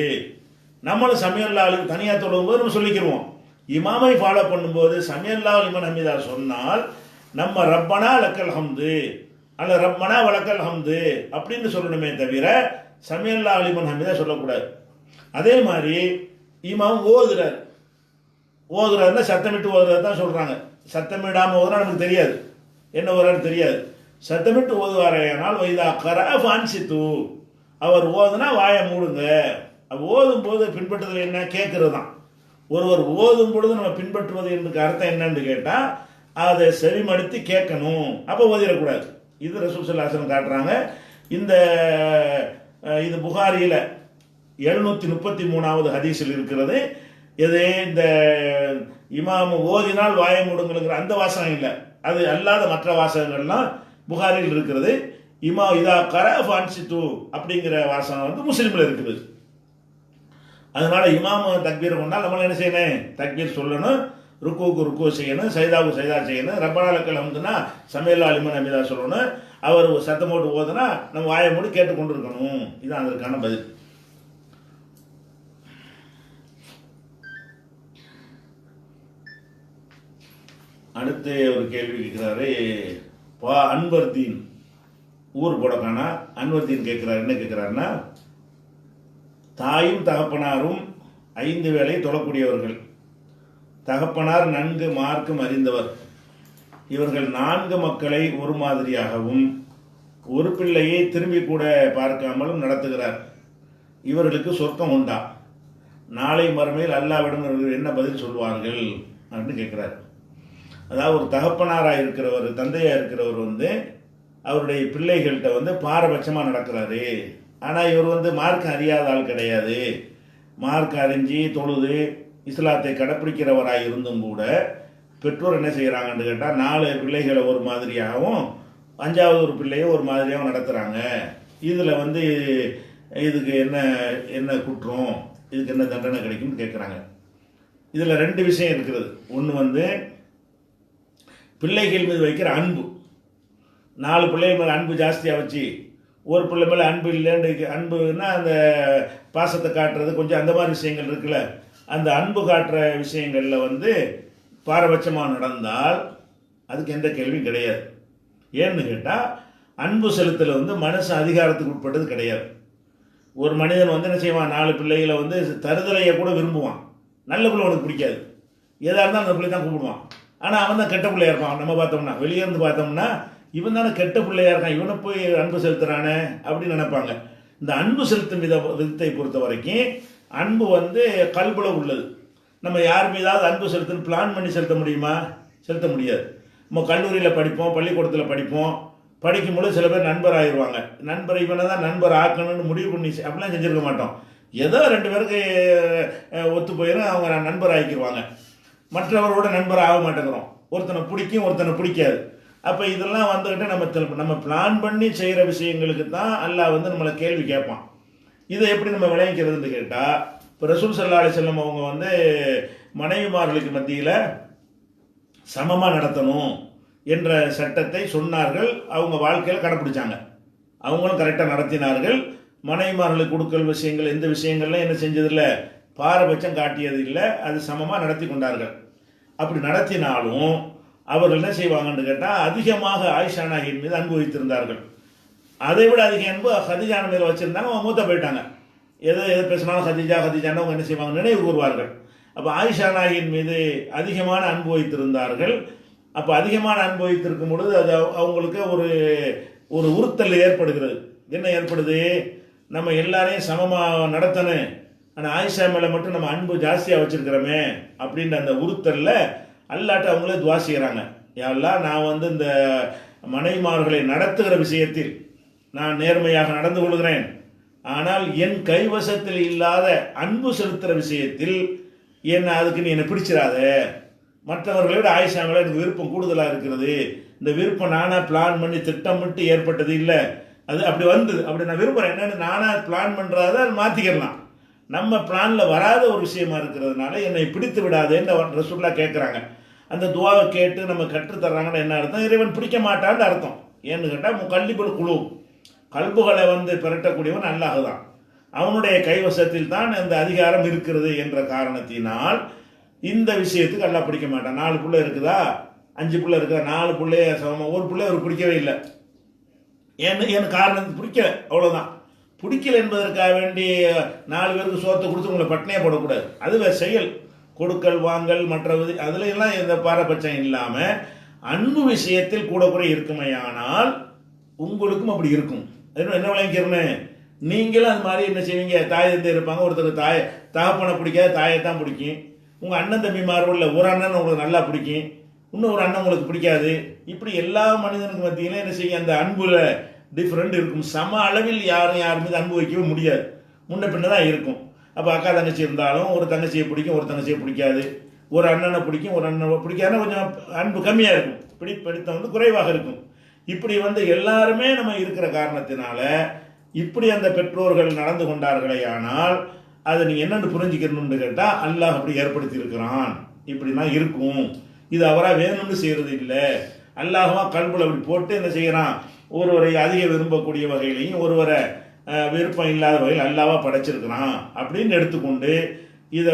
நம்மளும் சமியல்லாஹு லிமன் தனியாக தொழும்போது நம்ம சொல்லிக்கிறோம், இமாமை ஃபாலோ பண்ணும்போது சமியல்லாஹு லிமன் ஹமிதா சொன்னால் நம்ம ரப்பனா லக்கல் ஹம்து அல்ல ரப்பனா வலக்கல் ஹம்து அப்படின்னு சொல்லணுமே தவிர சமியல்லாஹு லிமன் ஹமிதா சொல்லக்கூடாது. அதே மாதிரி இமாம் ஓதுறாருன்னா சத்தமிட்டு ஓதுறது தான் சொல்கிறாங்க. சத்தமிடாமல் ஓதுனா நமக்கு தெரியாது, என்ன ஓதுறான்னு தெரியாது. சத்தமிட்டு ஓதுவாரையானால் வைதா கரா ஃபான்சித்து, அவர் ஓதுனா வாயை மூடுங்க. ஓதும் போது பின்பற்றுதல் என்ன, கேட்கறது தான். ஒருவர் ஓதும் பொழுது நம்ம பின்பற்றுவது என்பதுக்கு அர்த்தம் என்னன்னு கேட்டால் அதை செவிமடுத்து கேட்கணும், அப்போ ஓதிடக்கூடாது. இது ரசூல் ஸல்லல்லாஹு அலைஹி வஸல்லம் காட்டுறாங்க. இது புகாரியில் 733வது ஹதீஸில் இருக்கிறது. இது இந்த இமாம் ஓதினால் வாய மூடுங்கிற அந்த வாசகம் இல்லை, அது அல்லாத மற்ற வாசகங்கள்லாம் புகாரில் இருக்கிறது. இமா இதா கர ஃபான்சித்து அப்படிங்கிற வாசகம் முஸ்லீமில் இருக்குது. அதனால இமாம் தக்பீர் கொண்டால் நம்மள என்ன செய்யணும், தக்பீர் சொல்லணும், ருக்குவுக்கு ருக்கு செய்யணும், சைதாவுக்கு சைதா செய்யணும், ரப்பனா லக்கல் ஹம்துனா சமியல்லாஹு லிமன் ஹமிதா சொல்லணும். அவர் சத்தம் போட்டு ஓதுனா நம்ம வாயை மூடி கேட்டுக்கொண்டு இருக்கணும். இதுதான் அதற்கான பதில். அடுத்து ஒரு கேள்வி கேட்கிறாரு, அன்வர்தீன் ஊர் போடக்கானா அன்வர்தீன் கேட்கிறார். என்ன கேட்கிறாருன்னா, தாயும் தகப்பனாரும் 5 வேளை தொழக்கூடியவர்கள், தகப்பனார் நன்கு மார்க்கம் அறிந்தவர், இவர்கள் 4 மக்களை ஒரு மாதிரியாகவும் ஒரு பிள்ளையை திரும்பி கூட பார்க்காமலும் நடத்துகிறார். இவர்களுக்கு சொர்க்கம் உண்டா? நாளை மறுமையில் அல்லாஹ்விடம் இவர்கள் என்ன பதில் சொல்வார்கள் அப்படின்னு கேட்கிறார். அதாவது ஒரு தகப்பனாராக இருக்கிறவர், தந்தையாக இருக்கிறவர் அவருடைய பிள்ளைகள்கிட்ட பாரபட்சமாக நடக்கிறாரு. ஆனால் இவர் மார்க்கம் அறியாத ஆள் கிடையாது. மார்க்கம் அறிஞ்சு தொழுது இஸ்லாத்தை கடைப்பிடிக்கிறவராக இருந்தும் கூட பெற்றோர் என்ன செய்கிறாங்கன்னு கேட்டால் 4 பிள்ளைகளை ஒரு மாதிரியாகவும் 5வது ஒரு பிள்ளையை ஒரு மாதிரியாகவும் நடத்துகிறாங்க. இதில் இதுக்கு என்ன என்ன குற்றம், இதுக்கு என்ன தண்டனை கிடைக்கும்னு கேட்குறாங்க. இதில் 2 விஷயம் இருக்கிறது. ஒன்று பிள்ளைகள் மீது வைக்கிற அன்பு. 4 பிள்ளைகள் மேலே அன்பு ஜாஸ்தியாக வச்சு ஒரு பிள்ளை மேலே அன்பு இல்லைன்னு, அன்புன்னா அந்த பாசத்தை காட்டுறது கொஞ்சம் அந்த மாதிரி விஷயங்கள் இருக்குல்ல, அந்த அன்பு காட்டுற விஷயங்களில் பாரபட்சமாக நடந்தால் அதுக்கு எந்த கேள்வியும் கிடையாது. ஏன்னு கேட்டால் அன்பு செலுத்தல மனசு அதிகாரத்துக்கு உட்பட்டது கிடையாது. ஒரு மனிதன் என்ன செய்வான், 4 பிள்ளைகளை தருதலையை கூட விரும்புவான். நல்ல பிள்ளை அவனுக்கு பிடிக்காது, எதாக இருந்தாலும் அந்த பிள்ளை தான் கூப்பிடுவான். ஆனால் அவன் தான் கெட்ட பிள்ளையா இருப்பான். நம்ம பார்த்தோம்னா, வெளியே இருந்து பார்த்தோம்னா இவன் தானே கெட்ட பிள்ளையா இருக்கான், இவனை போய் அன்பு செலுத்துறானே அப்படின்னு நினைப்பாங்க. இந்த அன்பு செலுத்தும் விதத்தை பொறுத்த வரைக்கும் அன்பு கல்புல உள்ளது. நம்ம யார் மீதாவது அன்பு செலுத்துன்னு பிளான் பண்ணி செலுத்த முடியுமா? செலுத்த முடியாது. நம்ம கல்லூரியில் படிப்போம், பள்ளிக்கூடத்தில் படிக்கும்போது சில பேர் நண்பர் ஆயிடுவாங்க. இவனை தான் நண்பர் ஆக்கணும்னு முடிவு பண்ணி அப்படிலாம் செஞ்சுருக்க மாட்டோம். ஏதோ 2 பேருக்கு ஒத்து போயிடும், அவங்க நண்பர் ஆக்கிடுவாங்க. மற்றவரோட நண்பர் ஆக மாட்டேங்கிறோம். ஒருத்தனை பிடிக்கும், ஒருத்தனை பிடிக்காது. அப்போ இதெல்லாம் நம்ம பிளான் பண்ணி செய்கிற விஷயங்களுக்கு தான் அல்லாஹ் நம்மளை கேள்வி கேட்பான். இதை எப்படி நம்ம விளைவிக்கிறதுன்னு கேட்டால், இப்போ ரசூல் ஸல்லல்லாஹு அலைஹி வஸல்லம் அவங்க மனைவிமார்களுக்கு மத்தியில் சமமாக நடத்தணும் என்ற சட்டத்தை சொன்னார்கள். அவங்க வாழ்க்கையில் கடைப்பிடிச்சாங்க, அவங்களும் கரெக்டாக நடத்தினார்கள். மனைவிமார்களுக்கு கொடுக்கல் விஷயங்கள் எந்த விஷயங்கள்லாம் என்ன செஞ்சதில்லை, பாரபட்சம் காட்டியது இல்லை, அது சமமாக நடத்தி கொண்டார்கள். அப்படி நடத்தினாலும் அவர்கள் என்ன செய்வாங்கன்னு கேட்டால் அதிகமாக ஆயிஷா நாயகியின் மீது அன்பு வைத்திருந்தார்கள். அதை விட அதிக அன்பு ஹதீஜான மேல வச்சிருந்தாங்க. அவங்க மூத்த போயிட்டாங்க. எது பேசினாலும் ஹதீஜான்னு அவங்க என்ன செய்வாங்க, நினைவு கூறுவார்கள். அப்போ ஆயிஷா நாயின் மீது அதிகமான அன்பு வைத்திருந்தார்கள். அப்போ அதிகமான அன்பு வைத்திருக்கும் பொழுது அது அவங்களுக்கு ஒரு ஒரு உறுத்தல் ஏற்படுகிறது. என்ன ஏற்படுது, நம்ம எல்லாரையும் சமமாக நடத்தணும், ஆனால் ஆயிஷா மேலே மட்டும் நம்ம அன்பு ஜாஸ்தியாக வச்சிருக்கிறோமே அப்படின்ற அந்த உறுத்தலில் அல்லாட்ட அவங்களே துவா செய்கிறாங்க. யாரெல்லாம் நான் இந்த மனைவிமார்களை நடத்துகிற விஷயத்தில் நான் நேர்மையாக நடந்து கொள்கிறேன், ஆனால் என் கைவசத்தில் இல்லாத அன்பு செலுத்துகிற விஷயத்தில் அதுக்கு நீ என்னை பிடிச்சிடாத. மற்றவர்களை விட ஆயிஷா மேலே எனக்கு விருப்பம் கூடுதலாக இருக்கிறது. இந்த விருப்பம் நானாக பிளான் பண்ணி திட்டமிட்டு ஏற்பட்டது இல்லை, அது அப்படி வந்தது. அப்படி நான் விரும்புகிறேன். என்னென்னு நானாக பிளான் பண்ணுறத அது மாற்றிக்கலாம். நம்ம பிளானில் வராத ஒரு விஷயமா இருக்கிறதுனால என்னை பிடித்து விடாதேன்னு ரசூலுல்லாஹ் கேட்குறாங்க. அந்த துவாவை கேட்டு நம்ம கற்றுத்தர்றாங்கன்னு என்ன அர்த்தம், இறைவன் பிடிக்க மாட்டான்னு அர்த்தம். ஏன்னு கேட்டால் முகல்லிபுல் குலூப், கல்புகளை பெரட்டக்கூடியவன் அல்லாஹ் தான். அவனுடைய கைவசத்தில் தான் அந்த அதிகாரம் இருக்கிறது என்ற காரணத்தினால் இந்த விஷயத்துக்கு அல்லாஹ் பிடிக்க மாட்டான். 4 பிள்ளை இருக்குதா, 5 பிள்ளை இருக்குதா, 4 பிள்ளைய சமமாக ஒரு பிள்ளை அவருக்கு பிடிக்கவே இல்லை. என் காரணத்துக்கு பிடிக்கல, அவ்வளோதான். பிடிக்கல என்பதற்காக வேண்டி 4 பேருக்கு சோத்தை கொடுத்து உங்களை பட்டினியே போடக்கூடாது. அது செயல், கொடுக்கல் வாங்கல் மற்ற அதுல எல்லாம் எந்த பாரபட்சம் இல்லாமல் அன்பு விஷயத்தில் கூட கூட இருக்குமையானால் உங்களுக்கும் அப்படி இருக்கும். என்ன விளங்கிக்கிறேன்னு, நீங்களும் அது மாதிரி என்ன செய்வீங்க, தாய் தந்தை இருப்பாங்க, ஒருத்தர் தகப்பனை பிடிக்காத தாயைத்தான் பிடிக்கும். உங்கள் அண்ணன் தம்பி மாறுபடல, ஒரு அண்ணன் உங்களுக்கு நல்லா பிடிக்கும், இன்னும் ஒரு அண்ணன் உங்களுக்கு பிடிக்காது. இப்படி எல்லா மனிதனுக்கு மத்தியிலும் என்ன செய்யும், அந்த அன்புல டிஃப்ரெண்ட் இருக்கும். சம அளவில் யாரும் யார் மீது அன்பு வைக்கவே முடியாது, முன்ன பின்ன தான் இருக்கும். அப்போ அக்கா தங்கச்சி இருந்தாலும் ஒரு தங்கச்சியை பிடிக்கும், ஒரு தங்கச்சியை பிடிக்காது, ஒரு அண்ணனை பிடிக்கும், ஒரு அண்ணனை பிடிக்காதுன்னா கொஞ்சம் அன்பு கம்மியாக இருக்கும், பிடித்தம் குறைவாக இருக்கும். இப்படி எல்லாருமே நம்ம இருக்கிற காரணத்தினால இப்படி அந்த பெற்றோர்கள் நடந்து கொண்டார்களே, ஆனால் அதை நீங்கள் என்னென்னு புரிஞ்சுக்கணும்னு கேட்டால் அல்லாஹ் அப்படி ஏற்படுத்தி இருக்கிறான், இப்படிலாம் இருக்கும். இது அவராக வேணும்னு செய்கிறது இல்லை. அல்லாஹுவா கல்புல அப்படி போட்டு என்ன செய்கிறான், ஒருவரை அதிக விரும்பக்கூடிய வகையிலையும் ஒருவரை விருப்பம் இல்லாத வகையில் அல்லாவா படைச்சிருக்கிறான் அப்படின்னு எடுத்துக்கொண்டு இதை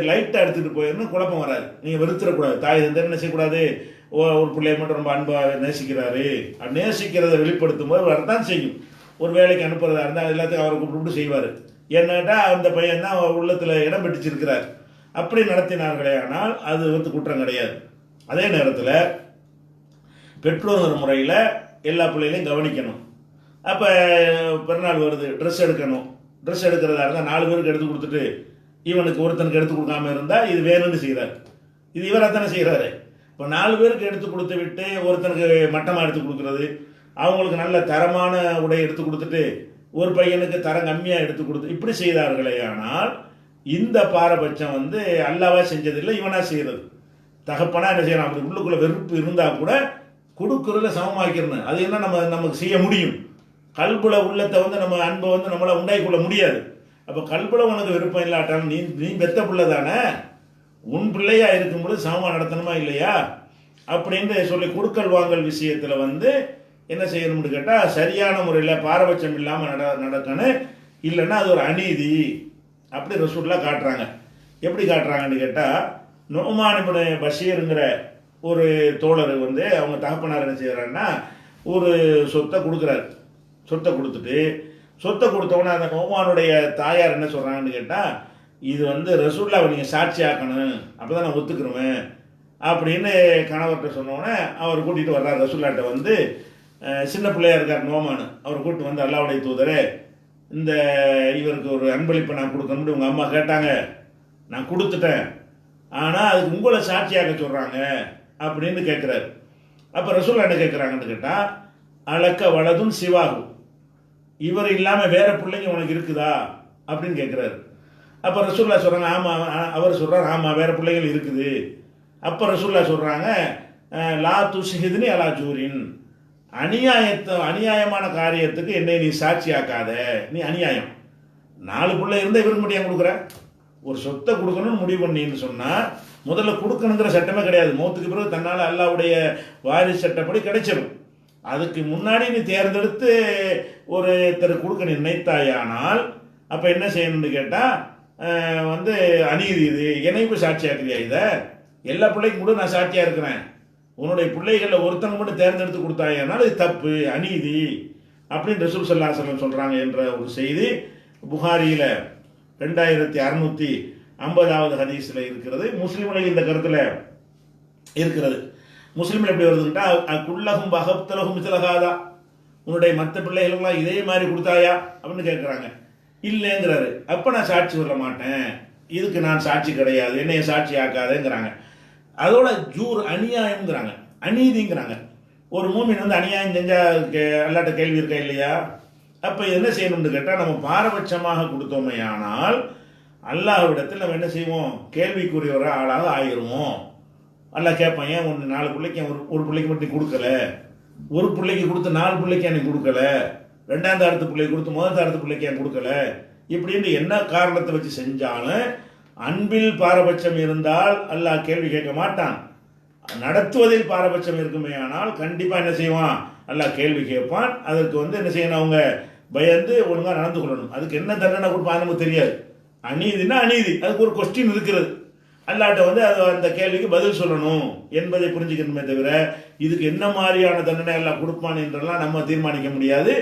லைட்டாக எடுத்துகிட்டு போயிடணும், குழப்பம் வராது. நீங்கள் வெறுத்துடக்கூடாது. தாய் தந்தை என்ன செய்யக்கூடாது, ஒரு பிள்ளைய மட்டும் ரொம்ப அன்பாக நேசிக்கிறாரு, நேசிக்கிறத வெளிப்படுத்தும் போது வரதான் செய்யும். ஒரு வேலைக்கு அனுப்புறதா இருந்தால் எல்லாத்தையும் அவரை கூப்பிட்டு செய்வார். என்னட்டா அந்த பையன் தான் உள்ளத்தில் இடம் பெற்றிருக்கிறார். அப்படி நடத்தினார்களே ஆனால் அது குற்றம் கிடையாது. அதே நேரத்தில் பெற்றோர்கள் முறையில் எல்லா பிள்ளைகளையும் கவனிக்கணும். அப்போ பிறநாள் வருது, ட்ரெஸ் எடுக்கணும். ட்ரெஸ் எடுக்கிறதா இருந்தால் 4 பேருக்கு எடுத்து கொடுத்துட்டு இவனுக்கு ஒருத்தனுக்கு எடுத்து கொடுக்காம இருந்தால் இது வேணும்னு செய்கிறார். இது இவராக தானே செய்கிறாரு. இப்போ 4 பேருக்கு எடுத்து கொடுத்து விட்டு ஒருத்தனுக்கு மட்டமாக எடுத்து கொடுக்குறது, அவங்களுக்கு நல்ல தரமான உடை எடுத்து கொடுத்துட்டு ஒரு பையனுக்கு தரம் கம்மியாக எடுத்து கொடுத்து இப்படி செய்தார்களே ஆனால் இந்த பாரபட்சம் அல்லாவா செஞ்சதில்லை, இவனா செய்கிறது. தகப்பனா என்ன செய்யறான், அப்படி உள்ளுக்குள்ள வெறுப்பு இருந்தால் கூட கொடுக்குறதுல சமமாக்கிறணும். அது என்ன நமக்கு செய்ய முடியும். கல்புல உள்ளத்தை நம்ம அன்பை நம்மளை உண்டாக்கிக்கொள்ள முடியாது. அப்போ கல்புல உனக்கு விருப்பம் இல்லாட்டாலும் நீ பெத்த பிள்ளை தானே, உன் பிள்ளையா இருக்கும்போது சமமாக நடத்தணுமா இல்லையா அப்படின்னு சொல்லி கொடுக்கல் வாங்கல் விஷயத்தில் என்ன செய்யணும்னு கேட்டால் சரியான முறையில் பாரபட்சம் இல்லாமல் நடக்கணும். இல்லைன்னா அது ஒரு அநீதி. அப்படி ரசூலுல்லாஹ் காட்டுறாங்க. எப்படி காட்டுறாங்கன்னு கேட்டால், நுஅமான் இப்னு பஷீருங்கிற ஒரு தோழர் அவங்க தகப்பனார் என்ன செய்கிறாருன்னா ஒரு சொத்தை கொடுக்குறாரு. சொத்தை கொடுத்தவொடனே அந்த நுஅமானுடைய தாயார் என்ன சொல்கிறாங்கன்னு கேட்டால், இது ரசூலுல்லாஹ்வை நீங்கள் சாட்சி ஆக்கணும், அப்போ தான் நான் ஒத்துக்கிறேன் அப்படின்னு கணவர்கிட்ட சொன்னோடனே அவர் கூட்டிகிட்டு வர்றார். ரசூலுல்லாஹ்ட்ட சின்ன பிள்ளையா இருக்கார் நுஅமான், அவர் கூப்பிட்டு அல்லாஹ்வுடைய தூதரே, இந்த இவருக்கு ஒரு அன்பளிப்பை நான் கொடுக்கணும்னு உங்கள் அம்மா கேட்டாங்க, நான் கொடுத்துட்டேன், ஆனால் அதுக்கு உங்களை சாட்சியாக சொல்கிறாங்க அப்படின்னு கேட்குறாரு. அப்போ ரசூலுல்லாஹ் என்ன கேட்குறாங்கன்னு கேட்டால், அலக்க வலதும் சிவாகு, இவர் இல்லாமல் வேற பிள்ளைங்க உனக்கு இருக்குதா அப்படின்னு கேட்குறாரு. அப்போ ரசூலுல்லாஹ் சொல்கிறாங்க ஆமாம். அவர் சொல்கிறார் ஆமாம் வேற பிள்ளைகள் இருக்குது. அப்போ ரசூலுல்லாஹ் சொல்கிறாங்க, லா துஷ்ஹித்னி அலா ஜூரின், அநியாயமான காரியத்துக்கு என்னை நீ சாட்சியாக்காத, நீ அநியாயம். 4 பிள்ளை இருந்தால் இவருக்கு மட்டும் ஏன் கொடுக்குற? ஒரு சொத்தை கொடுக்கணும்னு முடிவு பண்ணின்னு சொன்னால் முதல்ல கொடுக்கணுங்கிற சட்டமே கிடையாது. மௌத்துக்கு பிறகு தன்னால் அல்லாஹ்வுடைய வாரிசு சட்டப்படி கிடைச்சிடும். அதுக்கு முன்னாடி நீ தேர்ந்தெடுத்து ஒருத்தர் கொடுக்க நினைத்தாயானால் அப்போ என்ன செய்யணும்னு கேட்டால் அநீதி. இது என்னைக்கு சாட்சியாக்குறியா? இதை எல்லா பிள்ளைக்கும் கூட நான் சாட்சியாக இருக்கிறேன், உன்னுடைய பிள்ளைகளில் ஒருத்தங்க மட்டும் தேர்ந்தெடுத்து கொடுத்தாயனால் இது தப்பு, அநீதி. அப்படின்னு ரசூல் ஸல்லல்லாஹு அலைஹி வஸல்லம் சொல்கிறாங்க என்ற ஒரு செய்தி புகாரியில் 2650வது ஹதீஸில் இருக்கிறது. முஸ்லீம்களில் இந்த கருத்தில் இருக்கிறது. முஸ்லீமில் எப்படி வருதுன்னா, குல்லகும் பகப்தலகும் மிஸ்லஹாதா, உன்னுடைய மற்ற பிள்ளைகளுக்கெல்லாம் இதே மாதிரி கொடுத்தாயா அப்படின்னு கேட்குறாங்க. இல்லைங்கிறாரு. அப்போ நான் சாட்சி சொல்ல மாட்டேன், இதுக்கு நான் சாட்சி கிடையாது, என்னைய சாட்சி ஆக்காதேங்கிறாங்க. அதோட ஜூர் அநியாயம்ங்கிறாங்க, அநீதிங்கிறாங்க. ஒரு மூமின் வந்து அநியாயம் செஞ்சால் அல்லாட்ட கேள்வி இருக்கா இல்லையா? அப்போ என்ன செய்யணும்னு கேட்டால், நம்ம பாரபட்சமாக கொடுத்தோமே ஆனால் அல்லாஹ்விடத்தில் நம்ம என்ன செய்வோம், கேள்விக்குரிய ஒரு ஆளாக ஆயிடுவோம். அல்லாஹ் கேட்பான், ஏன் ஒன்று 4 பிள்ளைக்கு ஒரு பிள்ளைக்கு மட்டும் கொடுக்கல, ஒரு பிள்ளைக்கு கொடுத்து 4 பிள்ளைக்கு எனக்கு கொடுக்கல, 2ஆம் தரத்து பிள்ளைக்கு கொடுத்து 1ஆம் தரத்து பிள்ளைக்கு எனக்கு கொடுக்கல, இப்படின்னு என்ன காரணத்தை வச்சு செஞ்சாலும் அன்பில் பாரபட்சம் இருந்தால் அல்லாஹ் கேள்வி கேட்க மாட்டான். நடத்துவதில் பாரபட்சம் இருக்குமே ஆனால் கண்டிப்பாக என்ன செய்வான், அல்லாஹ் கேள்வி கேட்பான். அதற்கு வந்து என்ன செய்யணும், அவங்க பயந்து ஒழுங்காக நடந்து கொள்ளணும். அதுக்கு என்ன தண்டனை கொடுப்பான்னு நமக்கு தெரியாது. அநீதினா அநீதி, அதுக்கு ஒரு கொஸ்டின் இருக்கிறது. அல்லாட்ட வந்து அது அந்த கேள்விக்கு பதில் சொல்லணும் என்பதை புரிஞ்சுக்கணுமே தவிர இதுக்கு என்ன மாதிரியான தண்டனை எல்லாம் கொடுப்பான் என்றெல்லாம் நம்ம தீர்மானிக்க முடியாது.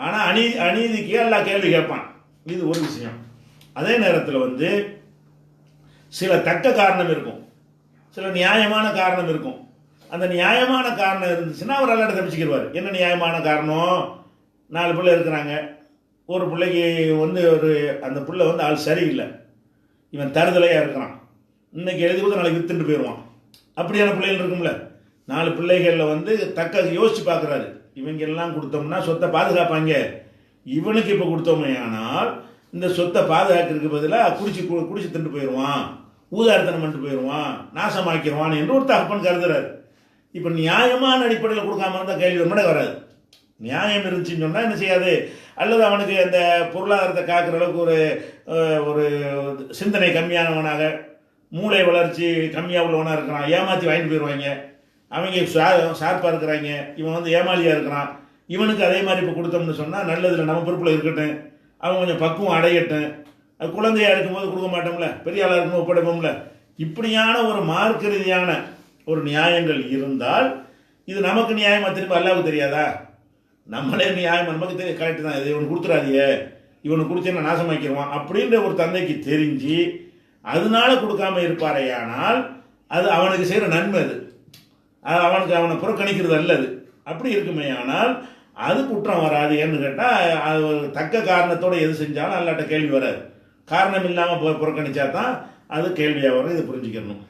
ஆனால் அநீதிக்கு எல்லாம் கேள்வி கேட்பான், இது ஒரு விஷயம். அதே நேரத்தில் வந்து சில தக்க காரணம் இருக்கும், சில நியாயமான காரணம் இருக்கும். அந்த நியாயமான காரணம் இருந்துச்சுன்னா அவர் அல்லாட்ட தப்பிச்சுக்கிடுவார். என்ன நியாயமான காரணம், 4 பிள்ளை இருக்கிறாங்க, ஒரு பிள்ளைக்கு வந்து அந்த பிள்ளை வந்து ஆள் சரியில்லை, இவன் தருதலையாக இருக்கிறான், இன்னைக்கு எழுதி கொடுத்து நாளைக்கு வித்துட்டு போயிடுவான், அப்படியான பிள்ளைகள் இருக்கும்ல. 4 பிள்ளைகளில் வந்து தக்க யோசிச்சு பார்க்குறாரு, இவங்க எல்லாம் கொடுத்தோம்னா சொத்தை பாதுகாப்பாங்க, இவனுக்கு இப்போ கொடுத்தோமே ஆனால் இந்த சொத்தை பாதுகாக்கிறதுக்கு பதிலாக குடிச்சு திண்டு போயிடுவான், ஊதாரித்தனம் பண்ணிட்டு போயிடுவான், நாசமாக்கிடுவான் என்று ஒரு தகப்பன் கருதுறாரு. இப்போ நியாயமான அடிப்படையில் கொடுக்காம இருந்தால் கேள்வி வராது. நியாயம் இருந்துச்சுன்னு சொன்னால் என்ன செய்யாது, அல்லது அவனுக்கு அந்த பொருளாதாரத்தை காக்கிற அளவுக்கு ஒரு சிந்தனை கம்மியானவனாக, மூளை வளர்ச்சி கம்மியாக உள்ளவனாக இருக்கிறான், ஏமாற்றி வாங்கிட்டு போயிடுவாங்க. அவங்க ஷார்ப்பாக இருக்கிறாங்க, இவன் வந்து ஏமாளியாக இருக்கிறான், இவனுக்கு அதே மாதிரி இப்போ கொடுத்தோம்னு சொன்னால் நல்லதில்லை, நம்ம பொறுப்பில் இருக்கட்டும், அவன் கொஞ்சம் பக்குவம் அடையட்டும். அது குழந்தையாக இருக்கும்போது கொடுக்க மாட்டோம்ல, பெரிய ஆளாக இருக்கும்போது ஒப்படைப்போம்ல. இப்படியான ஒரு மார்க்க ரீதியான ஒரு நியாயங்கள் இருந்தால் இது நமக்கு நியாயமாக திரும்ப அல்லாவுக்கு தெரியாதா? நம்மளே நியாயம் நமக்கு தெரியும், கரெக்டு தான், இது இவனுக்கு கொடுத்துறாதியே, இவனுக்கு கொடுத்தேன்னா நாசமாக்கிடுவான் அப்படின்ற ஒரு தந்தைக்கு தெரிஞ்சு அதனால கொடுக்காம இருப்பாரையானால் அது அவனுக்கு செய்கிற நன்மை, அது அவனை புறக்கணிக்கிறது அல்லது. அப்படி இருக்குமே ஆனால் அது குற்றம் வராது. ஏன்னு கேட்டால் அது ஒரு தக்க காரணத்தோடு எது செஞ்சாலும் அல்லாட்ட கேள்வி வராது. காரணம் இல்லாமல் புறக்கணிச்சா தான் அது கேள்வியாக வரும். இதை புரிஞ்சுக்கணும்.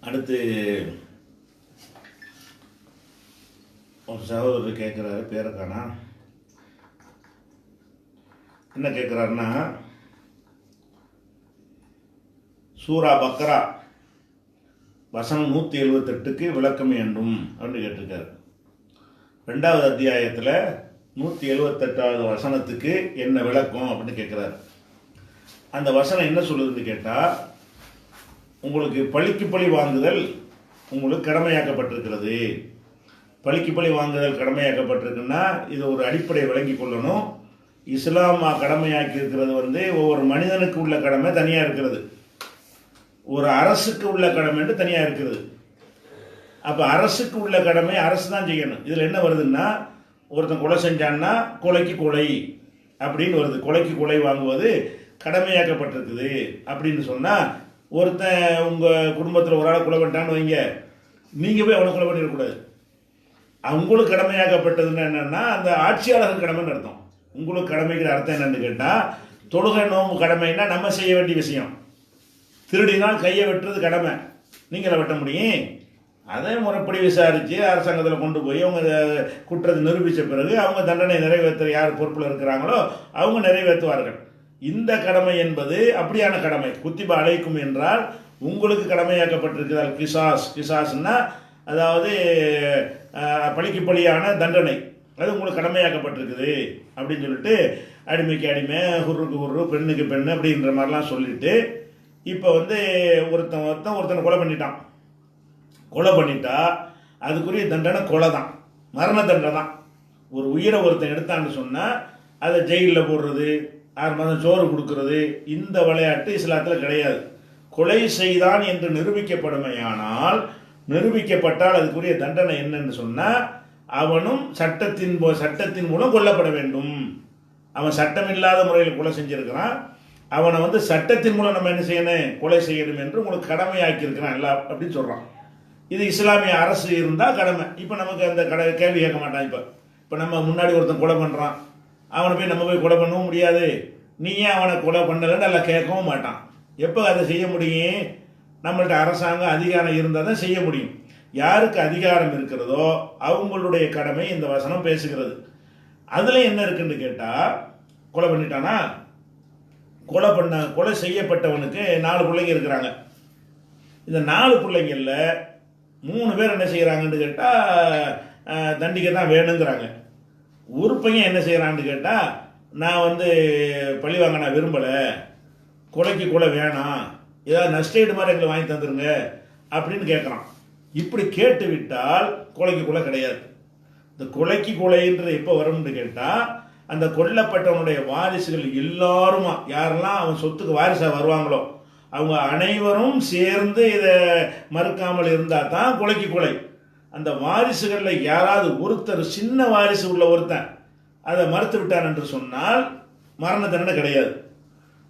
அடுத்து ஒரு சகோதரர் கேட்குறாரு, பேருக்கானா என்ன கேட்குறாருன்னா, சூரா பக்ரா வசனம் 178க்கு விளக்கம் வேண்டும் அப்படின்னு கேட்டிருக்காரு. 2வது அத்தியாயத்தில் 178வது வசனத்துக்கு என்ன விளக்கம் அப்படின்னு கேட்குறாரு. அந்த வசனம் என்ன சொல்லுதுன்னு கேட்டால், உங்களுக்கு பழிக்கு பழி வாங்குதல் உங்களுக்கு கடமையாக்கப்பட்டிருக்கிறது. பழிக்கு பழி வாங்குதல் கடமையாக்கப்பட்டிருக்குன்னா இது ஒரு அடிப்படை விளங்கி கொள்ளணும். இஸ்லாமா கடமையாக்கி இருக்கிறது வந்து ஒவ்வொரு மனிதனுக்கு உள்ள கடமை தனியாக இருக்கிறது, ஒரு அரசுக்கு உள்ள கடமைன்னு தனியாக இருக்கிறது. அப்போ அரசுக்கு உள்ள கடமை அரசு தான் செய்யணும். இதில் என்ன வருதுன்னா, ஒருத்தன் கொலை செஞ்சான்னா கொலைக்கு கொலை அப்படின்னு வருது. கொலைக்கு கொலை வாங்குவது கடமையாக்கப்பட்டிருக்குது அப்படின்னு சொன்னால், ஒருத்தன் உங்கள் குடும்பத்தில் ஒரு ஆளை கொலை பண்ணிட்டான்னு வைங்க, நீங்கள் போய் அவனை கொலை பண்ணிடக்கூடாது. உங்களுக்கு கடமையாக்கப்பட்டதுன்னு என்னென்னா அந்த ஆட்சியாளர்கள் கடமைன்னு அர்த்தம். உங்களுக்கு கடமைக்கிற அர்த்தம் என்னன்னு கேட்டால், தொழுகை நோம்பு கடமைன்னா நம்ம செய்ய வேண்டிய விஷயம். திருடினால் கையை வெட்டுறது கடமை, நீங்கள வெட்ட முடியும். அதை முறைப்படி விசாரித்து அரசாங்கத்தில் கொண்டு போய் அவங்க குற்றத்தை நிரூபித்த பிறகு அவங்க தண்டனை நிறைவேற்ற யார் பொறுப்பில் இருக்கிறாங்களோ அவங்க நிறைவேற்றுவார்கள். இந்த கடமை என்பது அப்படியான கடமை. குத்திபா அழைக்கும் என்றால் உங்களுக்கு கடமையாக்கப்பட்டிருக்கிறார். கிசாஸ்னா அதாவது பழிக்கு பழியான தண்டனை, அது உங்களுக்கு கடமையாக்கப்பட்டிருக்குது அப்படின்னு சொல்லிட்டு, அடிமைக்கு அடிமை, ஹுர்ருக்கு ஹுர்ரு, பெண்ணுக்கு பெண்ணு அப்படின்ற மாதிரிலாம் சொல்லிட்டு, இப்போ வந்து ஒருத்தனை கொலை பண்ணிட்டான். கொலை பண்ணிட்டா அதுக்குரிய தண்டனை கொலை தான், மரண தண்டனை தான். ஒரு உயிரை ஒருத்தன் எடுத்தான்னு சொன்னால் அதை ஜெயிலில் போடுறது, 6 மாதம் சோறு கொடுக்கறது, இந்த விளையாட்டு இஸ்லாத்தில் கிடையாது. கொலை செய்தான் என்று நிரூபிக்கப்படுமையானால், நிரூபிக்கப்பட்டால் அதுக்குரிய தண்டனை என்னன்னு சொன்னால், அவனும் சட்டத்தின் மூலம் கொல்லப்பட வேண்டும். அவன் சட்டமில்லாத முறையில் கொலை செஞ்சிருக்கிறான், அவனை சட்டத்தின் மூலம் நம்ம என்ன செய்யணும், கொலை செய்யணும் என்று உங்களுக்கு கடமையாக்கி இருக்கிறான் எல்லாம் அப்படின்னு சொல்கிறான். இது இஸ்லாமிய அரசு இருந்தால் கடமை. இப்போ நமக்கு அந்த கேள்வி கேட்க மாட்டான். இப்போ நம்ம முன்னாடி ஒருத்தன் கொலை பண்ணுறான், அவனை போய் நம்ம போய் கொலை பண்ணவும் முடியாது. நீ ஏன் அவனை கொலை பண்ணலன்னு நல்லா கேட்கவும் மாட்டான். எப்போ அதை செய்ய முடியும்? நம்மள்ட்ட அரசாங்கம் அதிகாரம் இருந்தால் தான் செய்ய முடியும். யாருக்கு அதிகாரம் இருக்கிறதோ அவங்களுடைய கடமை இந்த வசனம் பேசுகிறது. அதில் என்ன இருக்குன்னு கேட்டால், கொலை பண்ணிட்டானா, கொலை செய்யப்பட்டவனுக்கு 4 பிள்ளைங்க இருக்கிறாங்க. இந்த 4 பிள்ளைங்களில் 3 பேர் என்ன செய்கிறாங்கன்னு கேட்டால் தண்டிக்க தான் வேணுங்கிறாங்க. ஒரு பையன் என்ன செய்கிறான்னு கேட்டால், நான் பழி வாங்க நான் விரும்பலை, கொலைக்கு கொலை வேணாம், ஏதாவது நஷ்டஈடு மாதிரி எங்களை வாங்கி தந்துருங்க அப்படின்னு கேட்குறான். இப்படி கேட்டு விட்டால் கொலைக்கு கொலை கிடையாது. இந்த கொலைக்கு கொலைன்றது எப்போ வரும்னு கேட்டால், அந்த கொல்லப்பட்டவனுடைய வாரிசுகள் எல்லாருமா, யாரெல்லாம் அவன் சொத்துக்கு வாரிசாக வருவாங்களோ அவங்க அனைவரும் சேர்ந்து இதை மறுக்காமல் இருந்தால் தான் கொலைக்கு கொலை. அந்த வாரிசுகளில் யாராவது ஒருத்தர், சின்ன வாரிசு உள்ள ஒருத்தன் அதை மறுத்து விட்டான் என்று சொன்னால் மரண தண்டனை கிடையாது.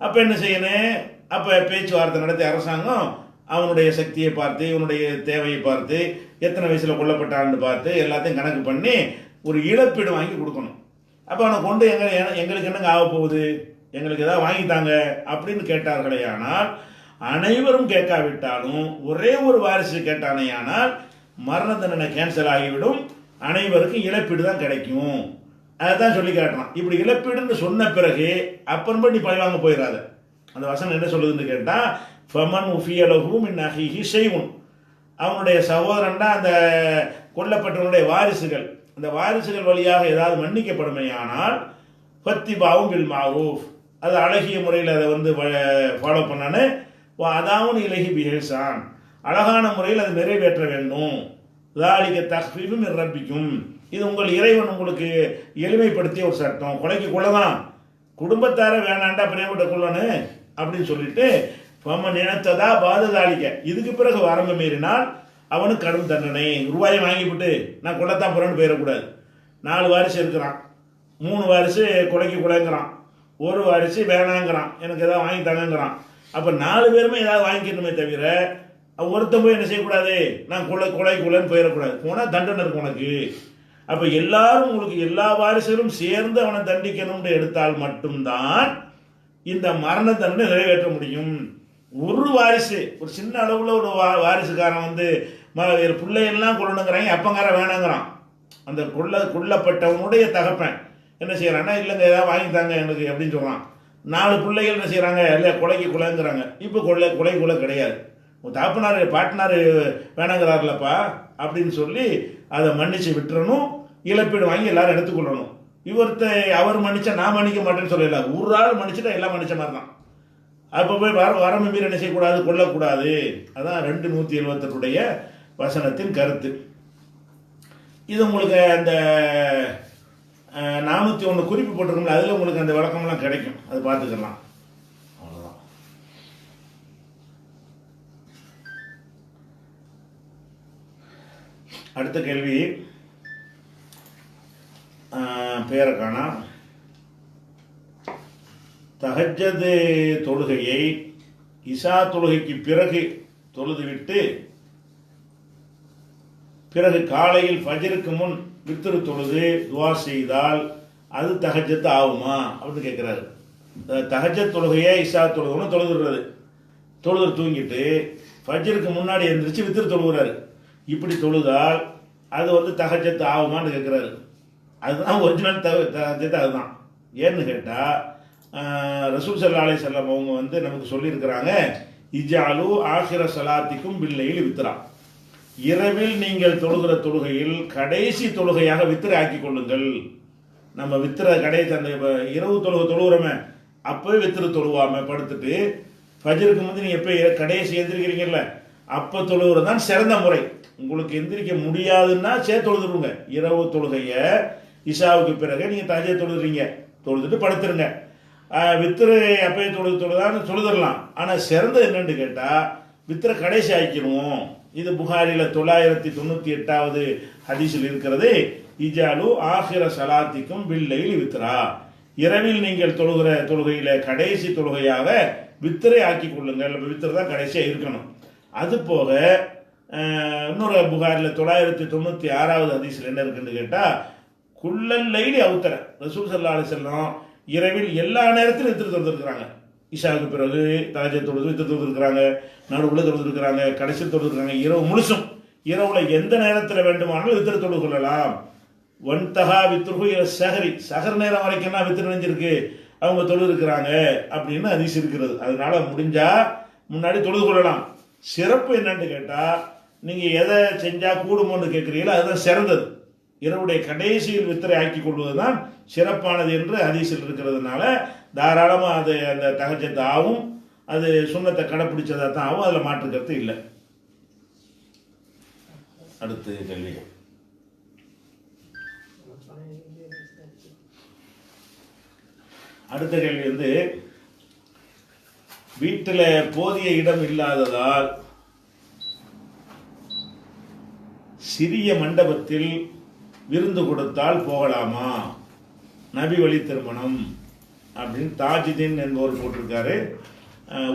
அப்போ என்ன செய்யணும்? அப்போ பேச்சுவார்த்தை நடத்தி அரசாங்கம் அவனுடைய சக்தியை பார்த்து, இவனுடைய தேவையை பார்த்து, எத்தனை வயசில் கொல்லப்பட்டான்னு பார்த்து எல்லாத்தையும் கணக்கு பண்ணி ஒரு இழப்பீடு வாங்கி கொடுக்கணும். அப்போ அவனை கொண்டு எங்களுக்கு என்னங்க ஆக போகுது, எங்களுக்கு ஏதாவது வாங்கித்தாங்க அப்படின்னு கேட்டார்களே ஆனால், அனைவரும் கேட்காவிட்டாலும் ஒரே ஒரு வாரிசு கேட்டானே ஆனால் மரண தண்டனை கேன்சல் ஆகிவிடும், அனைவருக்கும் இழப்பீடு தான் கிடைக்கும். அதை தான் சொல்லி காட்டுறான். இப்படி இழப்பீடுன்னு சொன்ன பிறகு அப்புறமா நீ பழி வாங்க போயிடாத. அந்த வசனம் என்ன சொல்லுதுன்னு கேட்டால், ஃபமன் உஃபியலஹு மின் அஹீஹி ஷைஉன், அவனுடைய சகோதரன் தான் அந்த கொல்லப்பட்டவனுடைய வாரிசுகள், அந்த வாரிசுகள் வழியாக ஏதாவது மன்னிக்கப்படுமையானால் ஃபத்திபாவும் பில் மாரூஃப், அது அழகிய முறையில் அதை ஃபாலோ பண்ணான்னு, அதாவும் இலகி பிஹேசான், அழகான முறையில் அதை நிறைவேற்ற வேண்டும். ذَلِكَ تَخْفِيفٌ مِنْ رَبِّكُمْ, இது உங்கள் இறைவன் உங்களுக்கு எளிமைப்படுத்திய ஒரு சட்டம். கொலைக்கு கொள்ளதான், குடும்பத்தார வேணாண்டா பிரேமட்ட கொள்ளணும் அப்படின்னு சொல்லிட்டு ஃபமன் நினைத்ததா பாததாளிக்க, இதுக்கு பிறகு வரம்பு மீறினால் அவனுக்கு கடும் தண்டனை. ரூபாயை வாங்கிவிட்டு நான் கொள்ளத்தான் போறேன்னு போயிடக்கூடாது. 4 வாரிசு இருக்கிறான், 3 வாரிசு கொலைக்கு கொலைங்கிறான், ஒரு வாரிசு வேணாங்கிறான், எனக்கு ஏதாவது வாங்கி தாங்கிறான். அப்போ 4 பேருமே ஏதாவது வாங்கிக்கணுமே தவிர ஒருத்தன் போய் என்ன செய்யக்கூடாது, நான் கொலைன்னு போயிடக்கூடாது. போனால் தண்டனை இருக்கும் உனக்கு. அப்போ எல்லாரும் உங்களுக்கு எல்லா வாரிசுகளும் சேர்ந்து அவனை தண்டிக்கணும்னு எடுத்தால் மட்டும்தான் இந்த மரண தண்டனை நிறைவேற்ற முடியும். ஒரு வாரிசு, ஒரு சின்ன அளவில் ஒரு வாரிசுக்காரன் பிள்ளையெல்லாம் கொள்ளணுங்கிறாங்க, அப்பங்காரன் வேணாங்கிறான். அந்த கொல்லப்பட்டவனுடைய தகப்பன் என்ன செய்யறான்னா, இல்லைங்க ஏதாவது வாங்கித்தாங்க எனக்கு அப்படின்னு சொல்கிறான். 4 பிள்ளைகள் என்ன செய்கிறாங்க, இல்லை கொலைக்கு கொலைங்கிறாங்க. இப்போ கொலை கிடையாது, உன் தகப்பனார் பாட்டனார் வேணாங்கிறாருலப்பா அப்படின்னு சொல்லி அதை மன்னிச்சு விட்டுறணும், இழப்பீடு வாங்கி எல்லாரும் எடுத்துக்கொள்ளணும். அவர் மன்னிச்சா நான் மன்னிக்க மாட்டேன்னு சொல்லல, ஒரு ஆள் மன்னிச்சுட்டா எல்லாம் மன்னிச்ச மாதிரி தான். அப்போ போய் வரம்பு மீறி என்ன செய்யக்கூடாது, கொல்லக்கூடாது. அதான் 278 வசனத்தின் கருத்து. இது உங்களுக்கு அந்த 401 குறிப்பு போட்டிருக்கோம்ல, அதில் உங்களுக்கு அந்த விளக்கம்லாம் கிடைக்கும், அது பார்த்துக்கலாம். அவ்வளோதான். அடுத்த கேள்வி, பேரை காணா. தஹஜ்ஜத் தொழுகையை இஷா தொழுகைக்கு பிறகு தொழுதுவிட்டு பிறகு காலையில் ஃபஜ்ருக்கு முன் வித்ரு தொழுது துவா செய்தால் அது தஹஜ்ஜத் ஆகுமா அப்படின்னு கேட்குறாரு. தஹஜ்ஜத் தொழுகையை இஷா தொழுகணும் தொழுது தூங்கிட்டு ஃபஜ்ருக்கு முன்னாடி எழுந்திரிச்சு வித்ரு தொழுகிறாரு. இப்படி தொழுதால் அது தஹஜ்ஜத் ஆகுமான்னு கேட்குறாரு. அதுதான் ஒரிஜினல் தஹஜ்ஜத். அதுதான் ஏன்னு கேட்டால், ரசூல் ஸல்லல்லாஹு அலைஹி வஸல்லம் அவங்க நமக்கு சொல்லியிருக்கிறாங்க, இஜ்அலு ஆஹிர ஸலாத்திக்கும் பில்லைல் வித்ரா, இரவில் நீங்கள் தொழுகிற தொழுகையில் கடைசி தொழுகையாக வித்திரை ஆக்கி கொள்ளுங்கள். நம்ம வித்திரை கடைசி அந்த இரவு தொழுகிறோமே அப்போவே வித்திரை தொழுவாம படுத்துட்டு ஃபஜ்ருக்கு முந்தி நீங்கள் எப்போ கடைசி எந்திரிக்கிறீங்கல்ல அப்போ தொழுகிறது தான் சிறந்த முறை. உங்களுக்கு எந்திரிக்க முடியாதுன்னா தொழுதுருங்க. இரவு தொழுகையை இஷாவுக்கு பிறகு நீங்கள் தஹஜ்ஜத் தொழுகிறீங்க, தொழுதுட்டு படுத்துருங்க. வித்திரை அப்பயே தொழுதான்னு தொழுதரலாம். ஆனால் சிறந்தது என்னன்னு கேட்டால் வித்திரை கடைசி ஆக்கிடுவோம். இது புகாரில் 998வது ஹதீஸில் இருக்கிறது. இஜாலு ஆஹிர சலாத்திக்கும் பில்லையில் வித்ரா, இரவில் நீங்கள் தொழுகிற தொழுகையில் கடைசி தொழுகையாக வித்திரை ஆக்கி கொள்ளுங்கள். வித்திரை தான் கடைசியாக இருக்கணும். அது போக இன்னொரு புகாரில் 996வது ஹதீஸில் என்ன இருக்குன்னு கேட்டால் குல்லல் லைலி அவுத்தர, ரசூல் ஸல்லல்லாஹு அலைஹி வஸல்லம் இரவில் எல்லா நேரத்திலும் வித்திரை தொழுதுருக்கிறாங்க. இஷாவுக்கு பிறகு தஹஜ்ஜுத் தொழுது வித்திரை தொழுதுருக்கிறாங்க, நடுவில் தொழுதுருக்கிறாங்க, கடைசியில் தொழுதுருக்கிறாங்க. இரவு முழுசும் இரவில் எந்த நேரத்தில் வேண்டுமானாலும் வித்திரை தொழுது கொள்ளலாம். ஒன்தஹா வித்ருஹு இல சஹரி, சஹர் நேரம் வரைக்கும் தான் வித்திரை நினைஞ்சிருக்கு அவங்க தொழுதுருக்கிறாங்க அப்படின்னு ஹதீஸ் இருக்கிறது. அதனால முடிஞ்சா முன்னாடி தொழுது கொள்ளலாம். சிறப்பு என்னன்னு கேட்டால் நீங்கள் எதை செஞ்சால் கூடுமோன்னு கேட்குறீங்களோ அதுதான் சிறந்தது. இரவுடைய கடைசியில் வித்திரை ஆக்கி கொள்வது தான் சிறப்பானது என்று ஹதீஸில் இருக்கிறதுனால தாராளமாக அது அந்த தஹஜ்ஜுத் ஆகும். அது சுன்னத்தை கடைப்பிடிச்சதாக தான் ஆகும். அதில் மாற்றுக்கிறது இல்லை. அடுத்து கேள்வி. அடுத்த கேள்வி வந்து, வீட்டில் போதிய இடம் இல்லாததால் சிறிய மண்டபத்தில் விருந்து கொடுத்தால் போகலாமா? நபி வழி திருமணம் அப்படின்னு தாஜுதீன் என்பவர் போட்டிருக்காரு.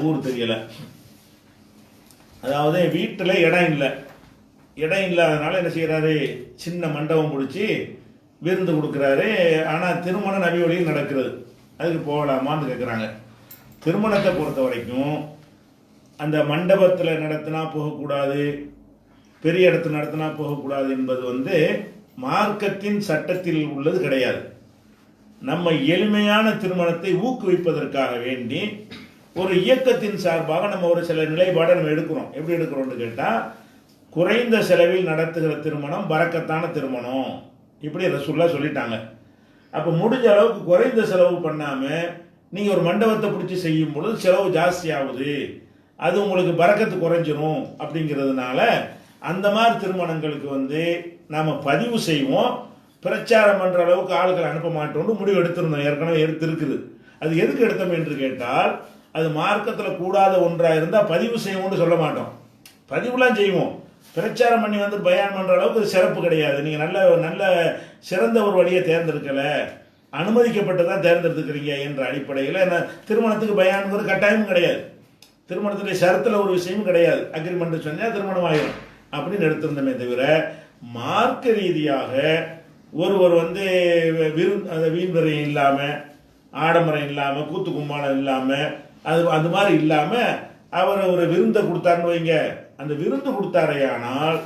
ஊர் தெரியலை. அதாவது வீட்டில் இடம் இல்லை, இடம் இல்லாதனால என்ன செய்கிறாரு, சின்ன மண்டபம் பிடிச்சி விருந்து கொடுக்குறாரு. ஆனால் திருமணம் நபி வழியில் நடக்கிறது, அதுக்கு போகலாமான்னு கேட்குறாங்க. திருமணத்தை பொறுத்த வரைக்கும் அந்த மண்டபத்தில் நடத்தினா போகக்கூடாது, பெரிய இடத்துல நடத்தினா போகக்கூடாது என்பது வந்து மார்க்கத்தின் சட்டத்தில் உள்ளது கிடையாது. நம்ம எளிமையான திருமணத்தை ஊக்குவிப்பதற்காக வேண்டி ஒரு இயக்கத்தின் சார்பாக நம்ம ஒரு சில நிலைப்பாடை நம்ம எடுக்கிறோம். எப்படி எடுக்கிறோம்னு கேட்டால், குறைந்த செலவில் நடத்துகிற திருமணம் பரக்கத்தான திருமணம் இப்படி ரசூலுல்லாஹ் சொல்லிட்டாங்க. அப்போ முடிஞ்ச அளவுக்கு குறைந்த செலவு பண்ணாமல் நீங்கள் ஒரு மண்டபத்தை பிடிச்சி செய்யும் பொழுது செலவு ஜாஸ்தி ஆகுது, அது உங்களுக்கு பரக்கத்து குறைஞ்சிரும். அப்படிங்கிறதுனால அந்த மாதிரி திருமணங்களுக்கு வந்து நாம் பதிவு செய்வோம். பிரச்சாரம் பண்ணுற அளவுக்கு ஆளுகளை அனுப்ப மாட்டோம்னு முடிவு எடுத்திருந்தோம், ஏற்கனவே எடுத்திருக்குது. அது எதுக்கு எடுத்தோம் என்று கேட்டால், அது மார்க்கத்தில் கூடாத ஒன்றாக இருந்தால் பதிவு செய்வோம்னு சொல்ல மாட்டோம், பதிவுலாம் செய்வோம். பிரச்சாரம் பண்ணி வந்து பயான் பண்ணுற அளவுக்கு அது சிறப்பு கிடையாது. நீங்கள் நல்ல சிறந்த ஒரு வழியை தேர்ந்தெடுக்கலை, அனுமதிக்கப்பட்டு தான் தேர்ந்தெடுத்துக்கிறீங்க என்ற அடிப்படையில் என்ன திருமணத்துக்கு பயானுங்கிறது கட்டாயமும் கிடையாது. திருமணத்துடைய ஷரத்தில் ஒரு விஷயமும் கிடையாது. அக்ரிமெண்ட் சொன்னால் திருமணம் ஆகிடும் அப்படின்னு எடுத்திருந்தமே தவிர, மார்க்க ரீதியாக ஒருவர் வந்து வீண் விரயம் இல்லாமல், ஆடம்பரம் இல்லாமல், கூத்து கும்மாளம் இல்லாமல், அது மாதிரி இல்லாமல் அவர் ஒரு விருந்தை கொடுத்தாருன்னு வைங்க, அந்த விருந்து கொடுத்தாரையானால்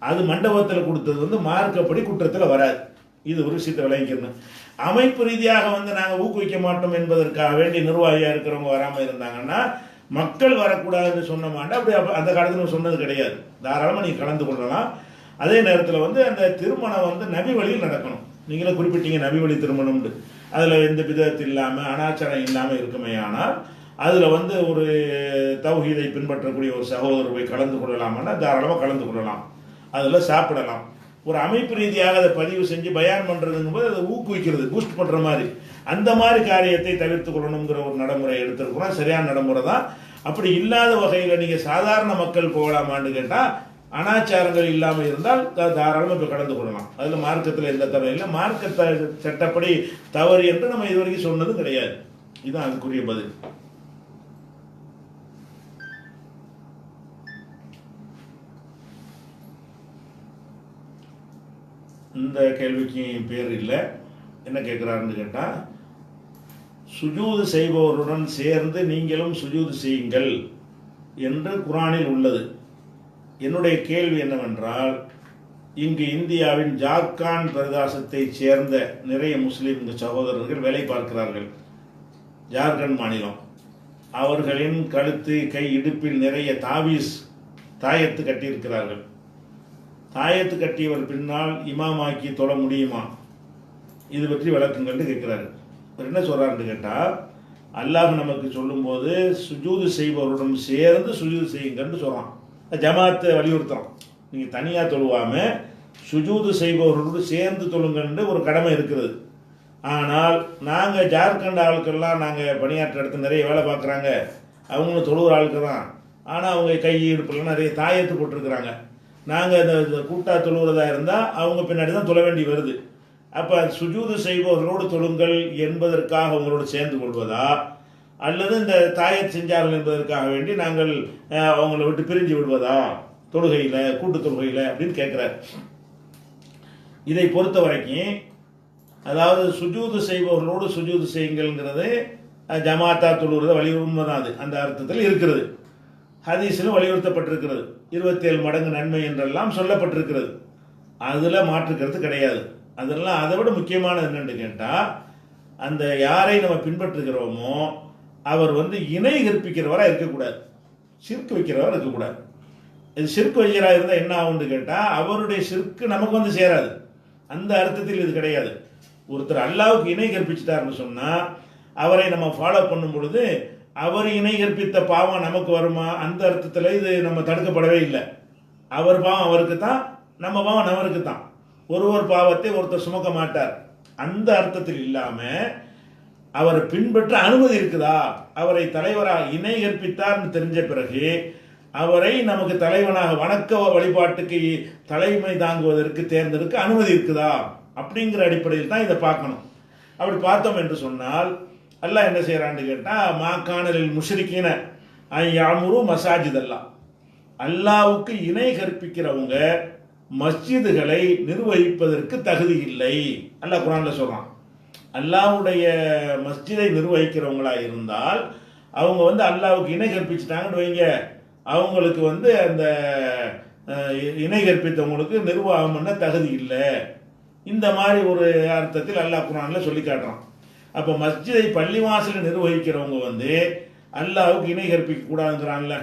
அது மண்டபத்தில் கொடுத்தது வந்து மார்க்கப்படி குற்றத்தில் வராது. இது ஒரு விஷயத்தை விளங்கிக்கணும். அமைப்பு ரீதியாக வந்து நாங்கள் ஊக்குவிக்க மாட்டோம் என்பதற்காக வேண்டி நிர்வாகியாக இருக்கிறவங்க வராமல் இருந்தாங்கன்னா மக்கள் வரக்கூடாதுன்னு சொன்ன மாட்டேன். அப்படி அந்த காலத்தில் சொன்னது கிடையாது. தாராளமாக நீங்கள் கலந்து கொள்ளலாம். அதே நேரத்தில் வந்து அந்த திருமணம் வந்து நபி வழியில் நடக்கணும். நீங்களே குறிப்பிட்டீங்க நபி வழி திருமணம்னு, அதில் எந்த விதத்து இல்லாமல் அனாச்சாரம் இல்லாமல் இருக்குமே. ஆனால் அதில் வந்து ஒரு தௌஹீதை பின்பற்றக்கூடிய ஒரு சகோதரர் போய் கலந்து கொள்ளலாமான்னா தாராளமாக கலந்து கொள்ளலாம், அதில் சாப்பிடலாம். ஒரு அமைப்பு ரீதியாக அதை பதிவு செஞ்சு பயான் பண்ணுறதுங்கும் போது அதை ஊக்குவிக்கிறது, பூஸ்ட் பண்ணுற மாதிரி, அந்த மாதிரி காரியத்தை தவிர்த்து கொள்ளணுங்கிற ஒரு நடைமுறை எடுத்துருக்குறோம். சரியான நடைமுறை தான். அப்படி இல்லாத வகையில் நீங்கள் சாதாரண மக்கள் போகலாமான்னு கேட்டால், அனாச்சாரங்கள் இல்லாமல் இருந்தால் தாராளமாக இப்போ கலந்து கொள்ளலாம். அதில் மார்க்கத்தில் எந்த தவறு இல்லை. மார்க்க சட்டப்படி தவறு என்று நம்ம இதுவரைக்கும் சொன்னதும் கிடையாது. இதுதான் அதுக்குரிய பதில். இந்த கேள்விக்கு பேர் இல்லை. என்ன கேட்குறாருன்னு கேட்டால், சுஜூது செய்பவருடன் சேர்ந்து நீங்களும் சுஜூது செய்யுங்கள் என்று குர்ஆனில் உள்ளது. என்னுடைய கேள்வி என்னவென்றால், இங்கு இந்தியாவின் ஜார்க்கண்ட் பிரதேசத்தை சேர்ந்த நிறைய முஸ்லீம் சகோதரர்கள் வேலை பார்க்கிறார்கள். ஜார்க்கண்ட் மாநிலம். அவர்களின் கழுத்து, கை, இடுப்பில் நிறைய தாவீஸ், தாயத்து கட்டியிருக்கிறார்கள். தாயத்து கட்டியவர் பின்னால் இமாமாக்கி தொழ முடியுமா? இது பற்றி விளக்குங்கள்னு கேட்குறாரு. என்ன சொல்கிறாருன்னு கேட்டால், அல்லாஹ் நமக்கு சொல்லும்போது சுஜூது செய்பவருடன் சேர்ந்து சுஜூது செய்யுங்கன்னு சொல்கிறான். ஜமாத்தை வலியுறுத்துறோம். நீங்கள் தனியாக தொழுவாமல் சுஜூது செய்பவர்களோடு சேர்ந்து தொழுங்கன்னு ஒரு கடமை இருக்கிறது. ஆனால் நாங்கள் ஜார்க்கண்ட் ஆட்கள்லாம் நாங்கள் பணியாற்ற இடத்துல நிறைய வேலை பார்க்குறாங்க, அவங்களும் தொழுகிற ஆளுக்கு தான். ஆனால் அவங்க கை இடுப்புலாம் நிறைய தாயத்து போட்டிருக்கிறாங்க. நாங்கள் இந்த கூட்டா தொழுகிறதா இருந்தால் அவங்க பின்னாடி தான் தொழ வேண்டி வருது. அப்போ சுஜூது செய்பவர்களோடு தொழுங்கள் என்பதற்காக அவங்களோடு சேர்ந்து கொள்வதா, அல்லது இந்த தாயத் செஞ்சார்கள் என்பதற்காக வேண்டி நாங்கள் அவங்கள விட்டு பிரிஞ்சு விடுவதா தொழுகையில், கூட்டு தொழுகையில் அப்படின்னு கேட்குறாரு. இதை பொறுத்த வரைக்கும் அதாவது சுஜூது செய்பவர்களோடு சுஜூது செய்யுங்கள்ங்கிறது ஜமாத்தா தொழுகிறத உண்மைதான், அது அந்த அர்த்தத்தில் இருக்கிறது. ஹதீஸிலும் வலியுறுத்தப்பட்டிருக்கிறது. 27 மடங்கு நன்மை என்றெல்லாம் சொல்லப்பட்டிருக்கிறது. அதில் மாற்றுக்கிறது கிடையாது. அதெல்லாம் அதை விட முக்கியமானது என்னென்னு கேட்டால், அந்த யாரை நம்ம பின்பற்றுகிறோமோ அவர் இணை கற்பிக்கிறவராக இருக்கக்கூடாது, சிற்கு வைக்கிறவராக இருக்கக்கூடாது. இது சிற்கு வைக்கிறா இருந்தால் என்ன ஆகும்னு கேட்டால், அவருடைய சிற்கு நமக்கு சேராது. அந்த அர்த்தத்தில் இது கிடையாது. ஒருத்தர் அல்லாவுக்கு இணை கற்பிச்சிட்டாருன்னு சொன்னால் அவரை நம்ம ஃபாலோ பண்ணும் பொழுது அவர் இணை கற்பித்த பாவம் நமக்கு வருமா? அந்த அர்த்தத்தில் இது நம்ம தடுக்கப்படவே இல்லை. அவர் பாவம் அவருக்கு தான், நம்ம பாவம் நம்மருக்கு தான். ஒரு பாவத்தை ஒருத்தர் சுமக்க மாட்டார். அந்த அர்த்தத்தில் இல்லாமல் அவரை பின்பற்ற அனுமதி இருக்குதா, அவரை தலைவராக இணை கற்பித்தார்னு தெரிஞ்ச பிறகு அவரை நமக்கு தலைவனாக வணக்க வழிபாட்டுக்கு தலைமை தாங்குவதற்கு தேர்ந்தெடுக்க அனுமதி இருக்குதா அப்படிங்கிற அடிப்படையில் தான் இதை பார்க்கணும். அப்படி பார்த்தோம் என்று சொன்னால் அல்லாஹ் என்ன செய்யறான்னு கேட்டால், மாக்கானலில் முஷ்ரிக்கீன யாமுரு மசாஜிதெல்லாம், அல்லாவுக்கு இணை கற்பிக்கிறவங்க மஸ்ஜிதுகளை நிர்வகிப்பதற்கு தகுதி இல்லை அல்லாஹ் குர்ஆன்ல சொல்றான். அல்லாஹ்வுடைய மஸ்ஜிதை நிர்வகிக்கிறவங்களா இருந்தால் அவங்க அல்லாவுக்கு இணை கற்பிச்சிட்டாங்கன்னு வைங்க, அவங்களுக்கு அந்த இணை கற்பித்தவங்களுக்கு நிர்வாகம் பண்ண தகுதி இல்லை. இந்த மாதிரி ஒரு அர்த்தத்தில் அல்லாஹ் குர்ஆன்ல சொல்லி காட்டுறான். அப்போ மஸ்ஜிதை பள்ளிவாசலை நிர்வகிக்கிறவங்க அல்லாவுக்கு இணை கற்பிக்க கூடாதுங்கிறான்ல.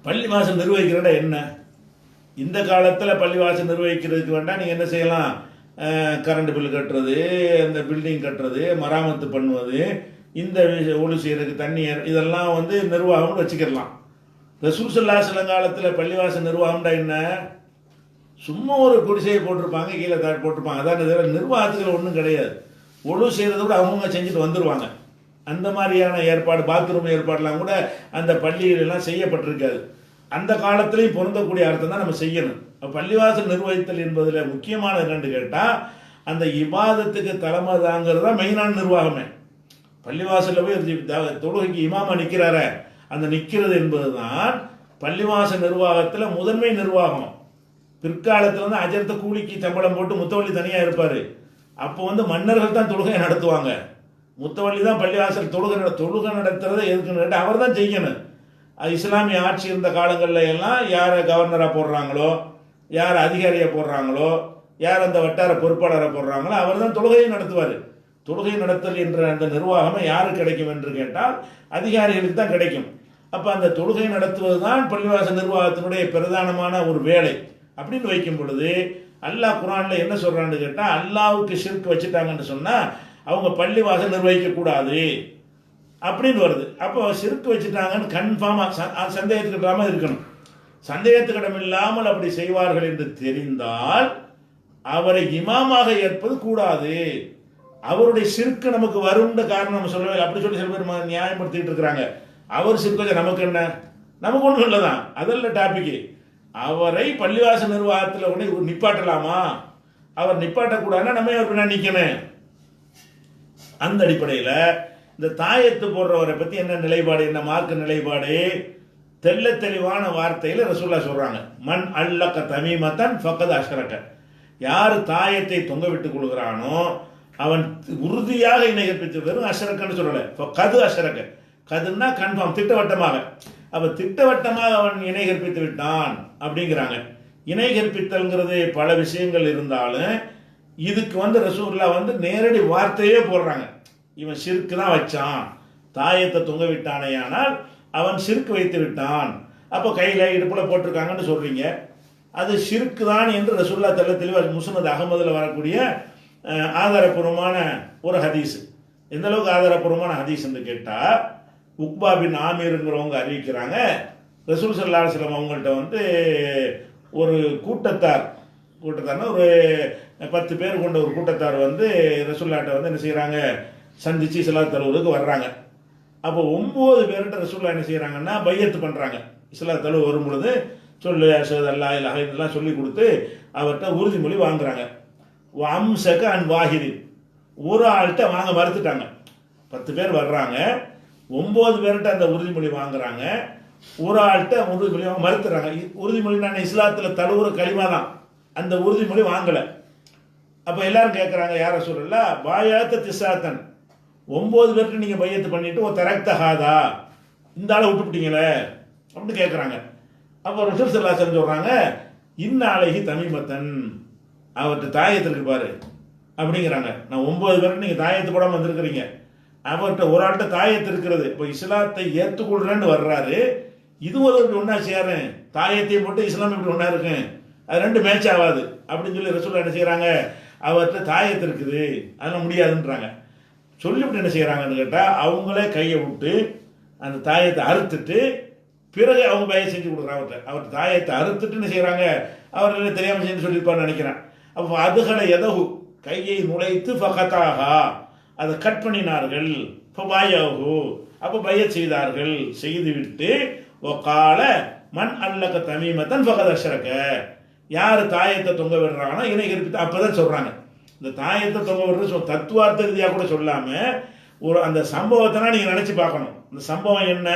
பள்ளிவாசல் நிர்வகிக்கிறத என்ன? இந்த காலத்தில் பள்ளிவாசல் நிர்வகிக்கிறதுக்கு வேண்டாம், நீங்கள் என்ன செய்யலாம், கரண்ட் பில் கட்டுறது, இந்த பில்டிங் கட்டுறது, மராமத்து பண்ணுவது, இந்த ஒழு செய்யறதுக்கு தண்ணி இதெல்லாம் நிர்வாகம்னு வச்சுக்கிடலாம். ரசூல் ஸல்லல்லாஹு அலைஹி வஸல்லம் காலத்தில் பள்ளிவாசல் நிர்வாகம்டா என்ன? சும்மா ஒரு குடிசையை போட்டிருப்பாங்க, கீழே போட்டிருப்பாங்க, அதான் நிர்வாகத்துக்கு ஒன்றும் கிடையாது. ஒழு செய்கிறத கூட அவங்க செஞ்சுட்டு வந்துடுவாங்க. அந்த மாதிரியான ஏற்பாடு, பாத்ரூம் ஏற்பாடுலாம் கூட அந்த பள்ளிகளெல்லாம் செய்யப்பட்டிருக்காது. அந்த காலத்திலையும் பொருந்தக்கூடிய அர்த்தம் தான் நம்ம செய்யணும். பள்ளிவாசல் நிர்வகித்தல் என்பதில் முக்கியமானது என்னன்னு கேட்டால், அந்த இபாதத்துக்கு தலைமை தாங்கிறது தான் மெயினான நிர்வாகமே. பள்ளிவாசலில் போய் தொழுகைக்கு இமாமா நிற்கிறார, அந்த நிற்கிறது என்பது தான் பள்ளிவாசல் நிர்வாகத்தில் முதன்மை நிர்வாகம். பிற்காலத்தில் அஜர்த்த கூலிக்கு சம்பளம் போட்டு முத்தவள்ளி தனியாக இருப்பார். அப்போ மன்னர்கள் தான் தொழுகை நடத்துவாங்க. முத்தவள்ளி தான் பள்ளிவாசல் தொழுகை நடத்துறதை எதுக்குன்னு கேட்டால் அவர் தான் செய்யணும். இஸ்லாமிய ஆட்சி இருந்த காலங்களில் எல்லாம் யாரை கவர்னராக போடுறாங்களோ, யார் அதிகாரியை போடுறாங்களோ, யார் அந்த வட்டார பொறுப்பாளரை போடுறாங்களோ அவர் தான் தொழுகையை நடத்துவார். தொழுகை நடத்தல் என்ற அந்த நிர்வாகமே யாருக்கு கிடைக்கும் என்று கேட்டால் அதிகாரிகளுக்கு தான் கிடைக்கும். அப்போ அந்த தொழுகை நடத்துவது தான் பள்ளிவாசல் நிர்வாகத்தினுடைய பிரதானமான ஒரு வேலை அப்படின்னு வைக்கும் பொழுது அல்லாஹ் குர்ஆன்ல என்ன சொல்றான்னு கேட்டால், அல்லாவுக்கு ஷிர்க் வச்சுட்டாங்கன்னு சொன்னால் அவங்க பள்ளிவாசல் நிர்வகிக்கக்கூடாது அப்படின்னு வருது. அப்போ ஷிர்க் வச்சுட்டாங்கன்னு கன்ஃபார்மாக சந்தேகத்துக்கிடாமல் இருக்கணும். சந்தேகத்துக்கிடம் இல்லாமல் அப்படி செய்வார்கள் என்று தெரிந்தால் அவரை இமாமாக ஏற்பது கூடாது. அவருடைய ஷிர்க் நமக்கு வரும்ன்ற காரணம் நம்ம சொல்லவே, அப்படி சொல்லி சில பேர் நியாயப்படுத்திட்டு இருக்கிறாங்க. அவர் ஷிர்க் வச்சா நமக்கு என்ன, நமக்கு ஒன்றும் இல்லை தான், அதெல்லாம் டாபிக். அவரை பள்ளிவாசல் நிர்வாகத்தில் உடனே நிப்பாட்டலாமா? அவர் நிப்பாட்டக்கூடாதுன்னா நம்ம அவர் நிற்கணும். அந்த அடிப்படையில் இந்த தாயத்து போடுறவரை பற்றி என்ன நிலைப்பாடு, என்ன மார்க்க நிலைப்பாடு, தெல்ல தெளிவான வார்த்தையில் ரசூலுல்லாஹ் சொல்றாங்க. மன் அல்லக தமீமத்தன் ஃபக்கத் அஷ்ரக, யார் தாயத்தை தொங்க விட்டுக் கொள்கிறானோ அவன் உறுதியாக இணை கற்பித்து, வெறும் அஷ்ரக்கன்னு சொல்லலை, கது அஷ்ரக, கதுன்னா கன்ஃபார்ம், திட்டவட்டமாக. அப்போ திட்டவட்டமாக அவன் இணை கற்பித்து விட்டான் அப்படிங்கிறாங்க. இணை கற்பித்தல்ங்கிறது பல விஷயங்கள் இருந்தாலும் இதுக்கு ரசூலுல்லாஹ் நேரடி வார்த்தையே போடுறாங்க. இவன் ஷிர்க் தான் வச்சான், தாயத்தை தொங்க விட்டானே ஆனால் அவன் ஷிர்க் வைத்து விட்டான். அப்போ கையில் இடுப்பில் போட்டிருக்காங்கன்னு சொல்றீங்க, அது ஷிர்க் தான் என்று ரசூலுல்லாஹ் தெளிவாக முஸ்னத் அகமதுல வரக்கூடிய ஆதாரப்பூர்வமான ஒரு ஹதீஸ். எந்த அளவுக்கு ஆதாரப்பூர்வமான ஹதீஸ்ன்னு கேட்டால், உக்பா பின் ஆமீருங்கிறவங்க அறிவிக்கிறாங்க, ரசூல் ஸல்லல்லாஹு அலைஹி வஸல்லம் அவங்கள்ட்ட ஒரு கூட்டத்தார் கூட்டத்தார்னா ஒரு 10 பேர் கொண்ட ஒரு கூட்டத்தார் வந்து ரசூல்லாட்ட வந்து என்ன செய்கிறாங்க, சந்திச்சு இஸ்லாத் தழுவுறதுக்கு வர்றாங்க. அப்போ 9 பேர்கிட்ட ரசூல்லா என்ன செய்கிறாங்கன்னா பையத்து பண்ணுறாங்க. இஸ்லாத் தழுவு வரும் பொழுது சொல்லு அஷ்ஹது அல்லா இலாஹ இதெல்லாம் சொல்லி கொடுத்து அவர்கிட்ட உறுதிமொழி வாங்குறாங்க. அம்சக அன் வாஹிதின், ஒரு ஆள்கிட்ட வாங்க மறுத்துட்டாங்க. 10 பேர் வர்றாங்க, 9 பேர்கிட்ட அந்த உறுதிமொழி வாங்குறாங்க, ஒரு ஆள்கிட்ட உறுதிமொழி வாங்க மறுத்துறாங்க. உறுதிமொழி நான் இஸ்லாத்தில் தழுவுற களிமா தான், அந்த உறுதிமொழி வாங்கலை. அப்போ எல்லாரும் கேட்குறாங்க, யார சொல்லல பாயாத்த திசாத்தன், 9 பேருக்கு நீங்கள் பையத்து பண்ணிட்டு ஒரு தரக்தஹாதா, இந்த ஆளை விட்டுவிட்டீங்களே அப்படின்னு கேட்குறாங்க. அப்போ ரசூல் ஸல்லல்லாஹு அலைஹி வஸல்லம் சொல்கிறாங்க, இன்னாலைஹி தமீமத்தன், அவர்கிட்ட தாயத்து இருக்கு பாரு அப்படிங்கிறாங்க. நான் 9 பேருக்கு நீங்கள் தாயத்து போடாமல் வந்திருக்கிறீங்க, அவர்கிட்ட ஒரு ஆள்கிட்ட தாயத்து இருக்கிறது. இப்போ இஸ்லாத்தை ஏற்றுக்கொள்றேன்னு வர்றாரு, இது ஒரு ஒன்றா சேரேன், தாயத்தையும் போட்டு இஸ்லாம் இப்படி ஒன்றா இருக்கேன், அது ரெண்டு மேட்ச் ஆகாது அப்படின்னு சொல்லி ரசூல் என்ன செய்கிறாங்க, அவர்கிட்ட தாயத்து இருக்குது அதெல்லாம் முடியாதுன்றாங்க. சொல்லிவிட்டு என்ன செய்கிறாங்கன்னு கேட்டால் அவங்களே கையை விட்டு அந்த தாயத்தை அறுத்துட்டு பிறகு அவங்க பய செஞ்சு கொடுக்குறாங்க. அவர்கிட்ட தாயத்தை அறுத்துட்டு என்ன செய்கிறாங்க, அவர்கள் தெரியாமல் செஞ்சு சொல்லியிருப்பான்னு நினைக்கிறேன். அப்போ அதுகளை எதகு கையை நுழைத்து ஃபகத்தாகா, அதை கட் பண்ணினார்கள். இப்போ பாயாகு, அப்போ பய செய்தார்கள். செய்துவிட்டு ஒக்கால மண் அல்லக்க தமீமத்தன் ஃபகத் அஷ்ரக, யார் தாயத்தை தொங்க விடுறாங்கன்னா இணை கற்பித்து. அப்போ தான் சொல்கிறாங்க, இந்த தாயத்தை தொங்க விடுறது தத்துவார்த்த ரீதியாக கூட சொல்லாமல் ஒரு அந்த சம்பவத்தை நீங்கள் நினச்சி பார்க்கணும். இந்த சம்பவம் என்ன,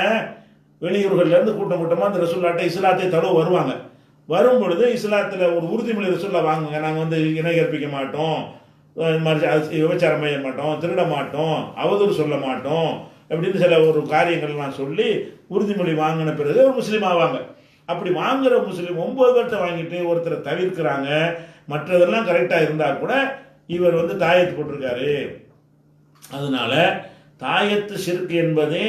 வெளியூர்கள்லேருந்து கூட்டம் கூட்டமாக அந்த ரசூல்லாட்ட இஸ்லாத்தை தழுவ வருவாங்க. வரும் பொழுது இஸ்லாத்தில் ஒரு உறுதிமொழி ரசூல்லா வாங்குங்க, நாங்கள் வந்து இணை கற்பிக்க மாட்டோம், விபச்சாரம் செய்ய மாட்டோம், திருட மாட்டோம், அவதூறு சொல்ல மாட்டோம் அப்படின்னு சில ஒரு காரியங்கள்லாம் சொல்லி உறுதிமொழி வாங்கின பிறகு ஒரு முஸ்லீம் ஆவாங்க. அப்படி வாங்குற முஸ்லீம் 9 பேர்கிட்ட வாங்கிட்டு ஒருத்தரை தவிர்க்கிறாங்க. மற்றதெல்லாம் கரெக்டாக இருந்தால் கூட இவர் வந்து தாயத்து போட்டிருக்காரு. அதனால தாயத்து ஷிர்க் என்பதே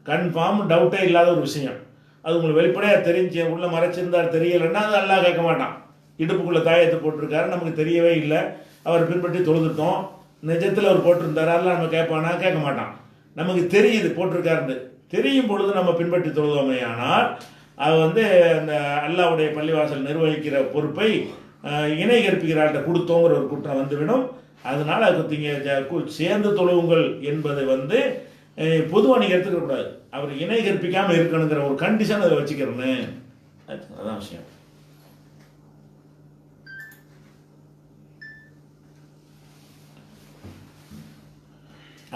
கன்ஃபார்ம் டவுட்டே இல்லாத ஒரு விஷயம். அது உங்களுக்கு வெளிப்படையாக தெரிஞ்சு உள்ள மறைச்சிருந்தால் தெரியலைன்னா அது அல்லாஹ் கேட்க மாட்டான். இடுப்புக்குள்ளே தாயத்தை போட்டிருக்காரு, நமக்கு தெரியவே இல்லை, அவர் பின்பற்றி தொழுதுட்டோம், நிஜத்தில் அவர் போட்டிருந்தாரு, அல்லாஹ் நம்ம கேட்பானா, கேட்க மாட்டான். நமக்கு தெரியுது போட்டிருக்காருன்னு தெரியும் பொழுது நம்ம பின்பற்றி தொழுதோமே. ஆனால் அது வந்து அந்த அல்லாஹ்வுடைய பள்ளிவாசல் நிர்வகிக்கிற பொறுப்பை இணை கற்பிக்கிறார்கிட்ட கொடுத்தோங்கிற ஒரு குற்றம் வந்துவிடும். அதனால சேர்ந்து தொழுவுங்கள் என்பது வந்து பொதுவாக நீங்கள் எடுத்துக்கக்கூடாது. அவர் இணை கற்பிக்காமல் இருக்கணுங்கிற ஒரு கண்டிஷன் அதை வச்சுக்கிறேன்னு, அதான் விஷயம்.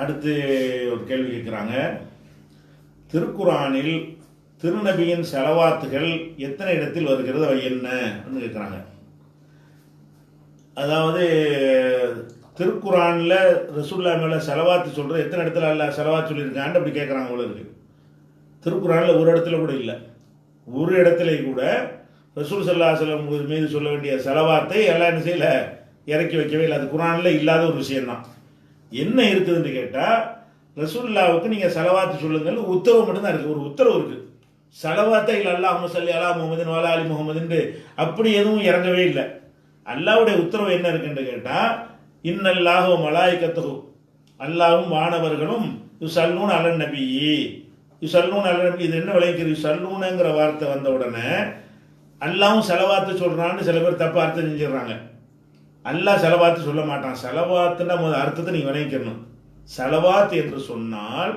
அடுத்து ஒரு கேள்வி கேட்குறாங்க, திருக்குரானில் திருநபியின் செலவாத்துகள் எத்தனை இடத்தில் வருகிறது, அவை என்னன்னு கேட்குறாங்க. அதாவது திருக்குரானில் ரசூல்லா மேலே செலவாத்து சொல்கிறது எத்தனை இடத்துல அல்ல செலவாத்து சொல்லியிருக்கான்னு அப்படி கேட்குறாங்க போல இருக்கு. திருக்குரானில் ஒரு இடத்துல கூட இல்லை, ஒரு இடத்துல கூட ரசூல் ஸல்லல்லாஹு அலைஹி வஸல்லம் மீது சொல்ல வேண்டிய செலவாத்தை எல்லாம் என்ன செய்யலை, இறக்கி வைக்கவே இல்லை. அது குரானில் இல்லாத ஒரு விஷயம்தான். என்ன இருக்குதுன்னு கேட்டால் ரசூலுல்லாவுக்கு நீங்கள் செலவாத்து சொல்லுங்கள் உத்தரவு மட்டும்தான் இருக்குது, ஒரு உத்தரவு இருக்குது. செலவாத்தை இல்லை அல்லாஹும்ம ஸல்லி அலா முஹம்மதின் வ அலா ஆலி முஹம்மதின் அப்படி எதுவும் இறங்கவே இல்லை. அல்லாஹ்வுடைய உத்தரவு என்ன இருக்குன்னு கேட்டால் இன்னல்லாஹு வ மலாயிகத்துஹு, அல்லாஹ்வும் வானவர்களும் யுஸல்லூன அலன் நபி, யுஸல்லூன அலன் நபி. இது என்ன விளைவிக்கிறது, யுஸல்லூனங்கிற வார்த்தை வந்த உடனே அல்லாஹ்வும் செலவாத்து சொல்கிறான்னு சில பேர் தப்பு அர்த்தம் செஞ்சிடறாங்க. அல்லாஹ் செலவாத்து சொல்ல மாட்டான். செலவாத்துன்னா முதல் அர்த்தத்தை நீங்கள் விளைவிக்கணும். செலவாத் என்று சொன்னால்